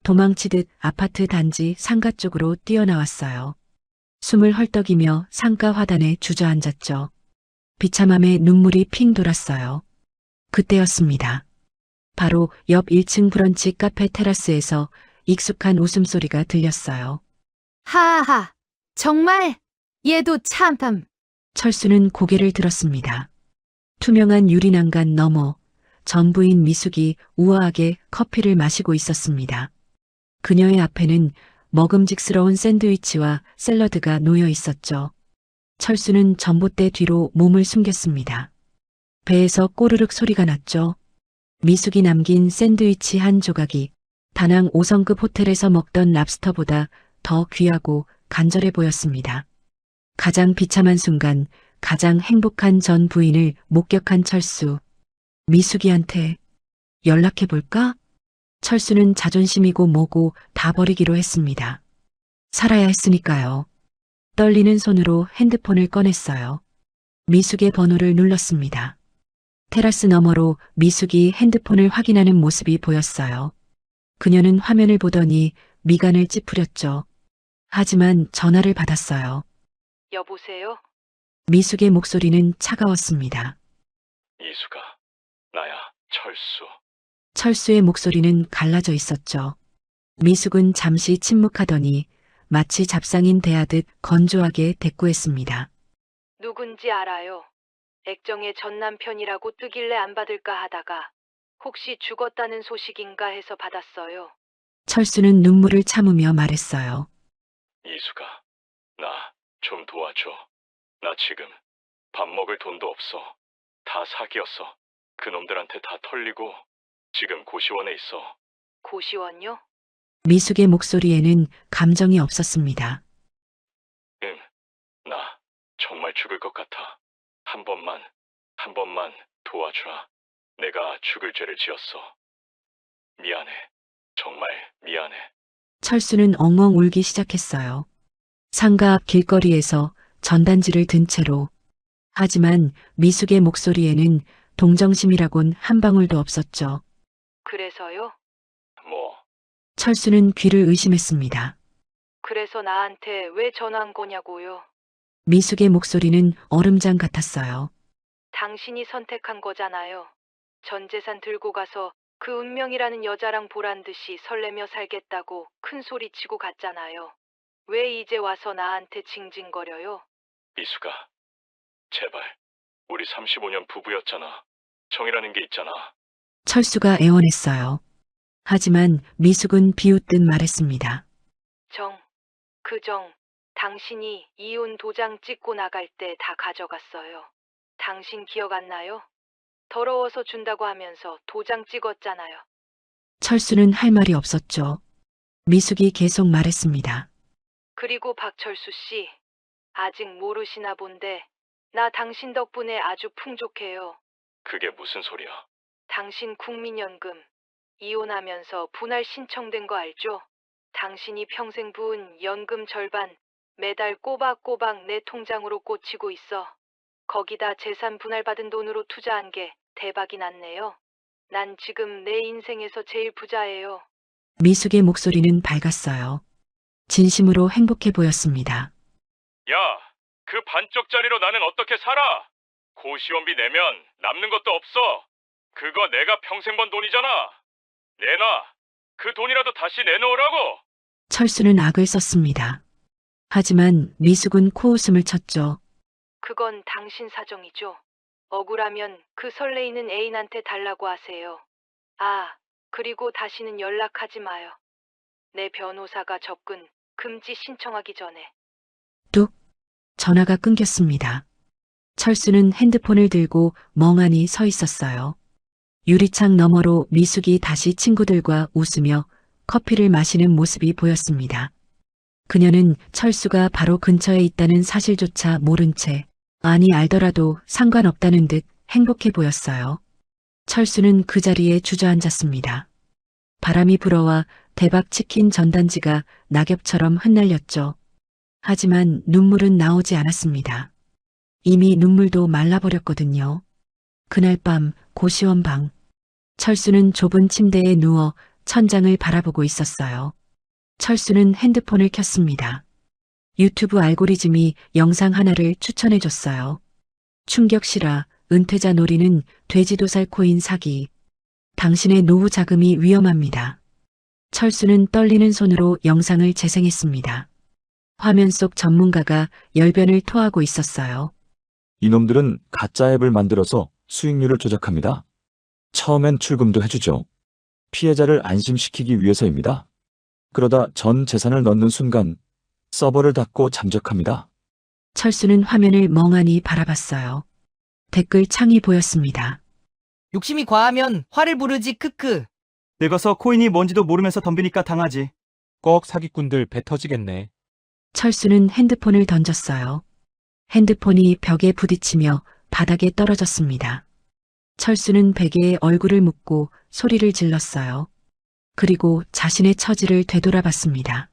도망치듯 아파트 단지 상가 쪽으로 뛰어나왔어요. 숨을 헐떡이며 상가 화단에 주저앉았죠. 비참함에 눈물이 핑 돌았어요. 그때였습니다. 바로 옆 1층 브런치 카페 테라스에서 익숙한 웃음소리가 들렸어요. 하하, 정말 얘도 참. 철수는 고개를 들었습니다. 투명한 유리난간 너머 전부인 미숙이 우아하게 커피를 마시고 있었습니다. 그녀의 앞에는 먹음직스러운 샌드위치와 샐러드가 놓여 있었죠. 철수는 전봇대 뒤로 몸을 숨겼습니다. 배에서 꼬르륵 소리가 났죠. 미숙이 남긴 샌드위치 한 조각이 다낭 5성급 호텔에서 먹던 랍스터보다 더 귀하고 간절해 보였습니다. 가장 비참한 순간, 가장 행복한 전 부인을 목격한 철수. 미숙이한테 연락해볼까? 철수는 자존심이고 뭐고 다 버리기로 했습니다. 살아야 했으니까요. 떨리는 손으로 핸드폰을 꺼냈어요. 미숙의 번호를 눌렀습니다. 테라스 너머로 미숙이 핸드폰을 확인하는 모습이 보였어요. 그녀는 화면을 보더니 미간을 찌푸렸죠. 하지만 전화를 받았어요. 여보세요? 미숙의 목소리는 차가웠습니다. 이수가, 나야, 철수. 철수의 목소리는 갈라져 있었죠. 미숙은 잠시 침묵하더니 마치 잡상인 대하듯 건조하게 대꾸했습니다. 누군지 알아요. 액정의 전 남편이라고 뜨길래 안 받을까 하다가 혹시 죽었다는 소식인가 해서 받았어요. 철수는 눈물을 참으며 말했어요. 이수가, 나 좀 도와줘. 나 지금 밥 먹을 돈도 없어. 다 사기였어. 그놈들한테 다 털리고 지금 고시원에 있어. 고시원요? 미숙의 목소리에는 감정이 없었습니다. 응, 나 정말 죽을 것 같아. 한 번만 도와주라. 내가 죽을 죄를 지었어. 미안해. 정말 미안해. 철수는 엉엉 울기 시작했어요. 상가 앞 길거리에서 전단지를 든 채로. 하지만 미숙의 목소리에는 동정심이라곤 한 방울도 없었죠. 그래서요? 뭐? 철수는 귀를 의심했습니다. 그래서 나한테 왜 전화한 거냐고요? 미숙의 목소리는 얼음장 같았어요. 당신이 선택한 거잖아요. 전 재산 들고 가서 그 운명이라는 여자랑 보란 듯이 설레며 살겠다고 큰 소리 치고 갔잖아요. 왜 이제 와서 나한테 징징거려요? 미숙아, 제발. 우리 35년 부부였잖아. 정이라는 게 있잖아. 철수가 애원했어요. 하지만 미숙은 비웃듯 말했습니다. 정, 그 정, 당신이 이혼 도장 찍고 나갈 때 다 가져갔어요. 당신 기억 안 나요? 더러워서 준다고 하면서 도장 찍었잖아요. 철수는 할 말이 없었죠. 미숙이 계속 말했습니다. 그리고 박철수 씨, 아직 모르시나 본데 나 당신 덕분에 아주 풍족해요. 그게 무슨 소리야? 당신 국민연금 이혼하면서 분할 신청된 거 알죠? 당신이 평생 부은 연금 절반 매달 꼬박꼬박 내 통장으로 꽂히고 있어. 거기다 재산 분할받은 돈으로 투자한 게 대박이 났네요. 난 지금 내 인생에서 제일 부자예요. 미숙의 목소리는 밝았어요. 진심으로 행복해 보였습니다. 야, 그 반쪽짜리로 나는 어떻게 살아? 고시원비 내면 남는 것도 없어. 그거 내가 평생 번 돈이잖아. 내놔. 그 돈이라도 다시 내놓으라고. 철수는 악을 썼습니다. 하지만 미숙은 코웃음을 쳤죠. 그건 당신 사정이죠. 억울하면 그 설레이는 애인한테 달라고 하세요. 아, 그리고 다시는 연락하지 마요. 내 변호사가 접근 금지 신청하기 전에. 뚝! 전화가 끊겼습니다. 철수는 핸드폰을 들고 멍하니 서 있었어요. 유리창 너머로 미숙이 다시 친구들과 웃으며 커피를 마시는 모습이 보였습니다. 그녀는 철수가 바로 근처에 있다는 사실조차 모른 채, 아니 알더라도 상관없다는 듯 행복해 보였어요. 철수는 그 자리에 주저앉았습니다. 바람이 불어와 대박 치킨 전단지가 낙엽처럼 흩날렸죠. 하지만 눈물은 나오지 않았습니다. 이미 눈물도 말라버렸거든요. 그날 밤 고시원 방. 철수는 좁은 침대에 누워 천장을 바라보고 있었어요. 철수는 핸드폰을 켰습니다. 유튜브 알고리즘이 영상 하나를 추천해줬어요. 충격시라 은퇴자 노리는 돼지도살 코인 사기. 당신의 노후 자금이 위험합니다. 철수는 떨리는 손으로 영상을 재생했습니다. 화면 속 전문가가 열변을 토하고 있었어요. 이놈들은 가짜 앱을 만들어서 수익률을 조작합니다. 처음엔 출금도 해주죠. 피해자를 안심시키기 위해서입니다. 그러다 전 재산을 넣는 순간 서버를 닫고 잠적합니다. 철수는 화면을 멍하니 바라봤어요. 댓글 창이 보였습니다. 욕심이 과하면 화를 부르지 크크. 늙어서 코인이 뭔지도 모르면서 덤비니까 당하지. 꼭 사기꾼들 배 터지겠네. 철수는 핸드폰을 던졌어요. 핸드폰이 벽에 부딪히며 바닥에 떨어졌습니다. 철수는 베개에 얼굴을 묻고 소리를 질렀어요. 그리고 자신의 처지를 되돌아봤습니다.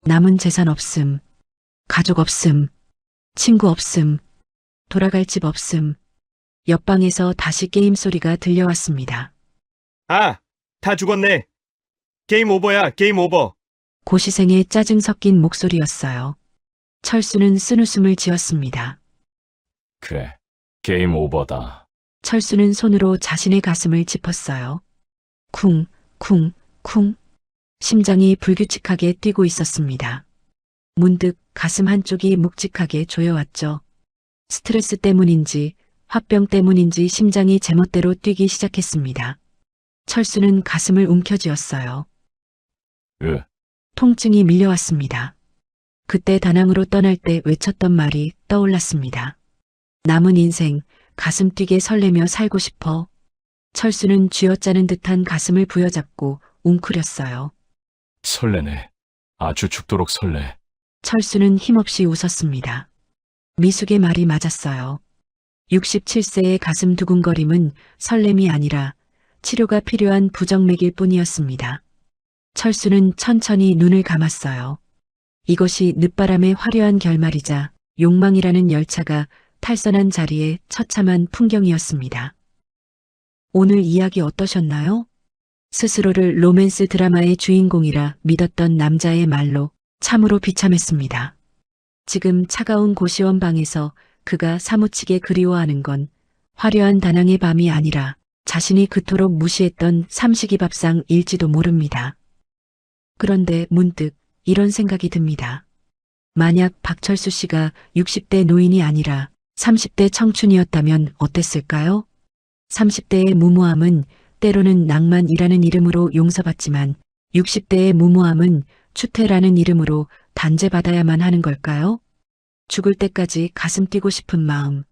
남은 재산 없음, 가족 없음, 친구 없음, 돌아갈 집 없음. 옆방에서 다시 게임 소리가 들려왔습니다. 아, 다 죽었네. 게임 오버야, 게임 오버. 고시생의 짜증 섞인 목소리였어요. 철수는 쓴웃음을 지었습니다. 그래, 게임 오버다. 철수는 손으로 자신의 가슴을 짚었어요. 쿵, 쿵, 쿵. 심장이 불규칙하게 뛰고 있었습니다. 문득 가슴 한쪽이 묵직하게 조여왔죠. 스트레스 때문인지 화병 때문인지 심장이 제멋대로 뛰기 시작했습니다. 철수는 가슴을 움켜쥐었어요. 통증이 밀려왔습니다. 그때 다낭으로 떠날 때 외쳤던 말이 떠올랐습니다. 남은 인생 가슴 뛰게 설레며 살고 싶어. 철수는 쥐어짜는 듯한 가슴을 부여잡고 웅크렸어요. 설레네. 아주 죽도록 설레. 철수는 힘없이 웃었습니다. 미숙의 말이 맞았어요. 67세의 가슴 두근거림은 설렘이 아니라 치료가 필요한 부정맥일 뿐이었습니다. 철수는 천천히 눈을 감았어요. 이것이 늦바람의 화려한 결말이자 욕망이라는 열차가 탈선한 자리의 처참한 풍경이었습니다. 오늘 이야기 어떠셨나요? 스스로를 로맨스 드라마의 주인공이라 믿었던 남자의 말로 참으로 비참했습니다. 지금 차가운 고시원 방에서 그가 사무치게 그리워하는 건 화려한 다낭의 밤이 아니라 자신이 그토록 무시했던 삼식이 밥상일지도 모릅니다. 그런데 문득 이런 생각이 듭니다. 만약 박철수 씨가 60대 노인이 아니라 30대 청춘이었다면 어땠을까요? 30대의 무모함은 때로는 낭만이라는 이름으로 용서받지만 60대의 무모함은 추태라는 이름으로 단죄받아야만 하는 걸까요? 죽을 때까지 가슴 뛰고 싶은 마음.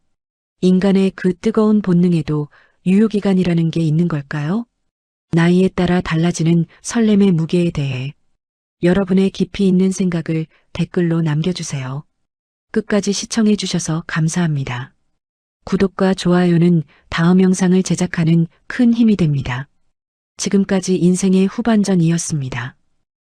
인간의 그 뜨거운 본능에도 유효기간이라는 게 있는 걸까요? 나이에 따라 달라지는 설렘의 무게에 대해 여러분의 깊이 있는 생각을 댓글로 남겨주세요. 끝까지 시청해 주셔서 감사합니다. 구독과 좋아요는 다음 영상을 제작하는 큰 힘이 됩니다. 지금까지 인생의 후반전이었습니다.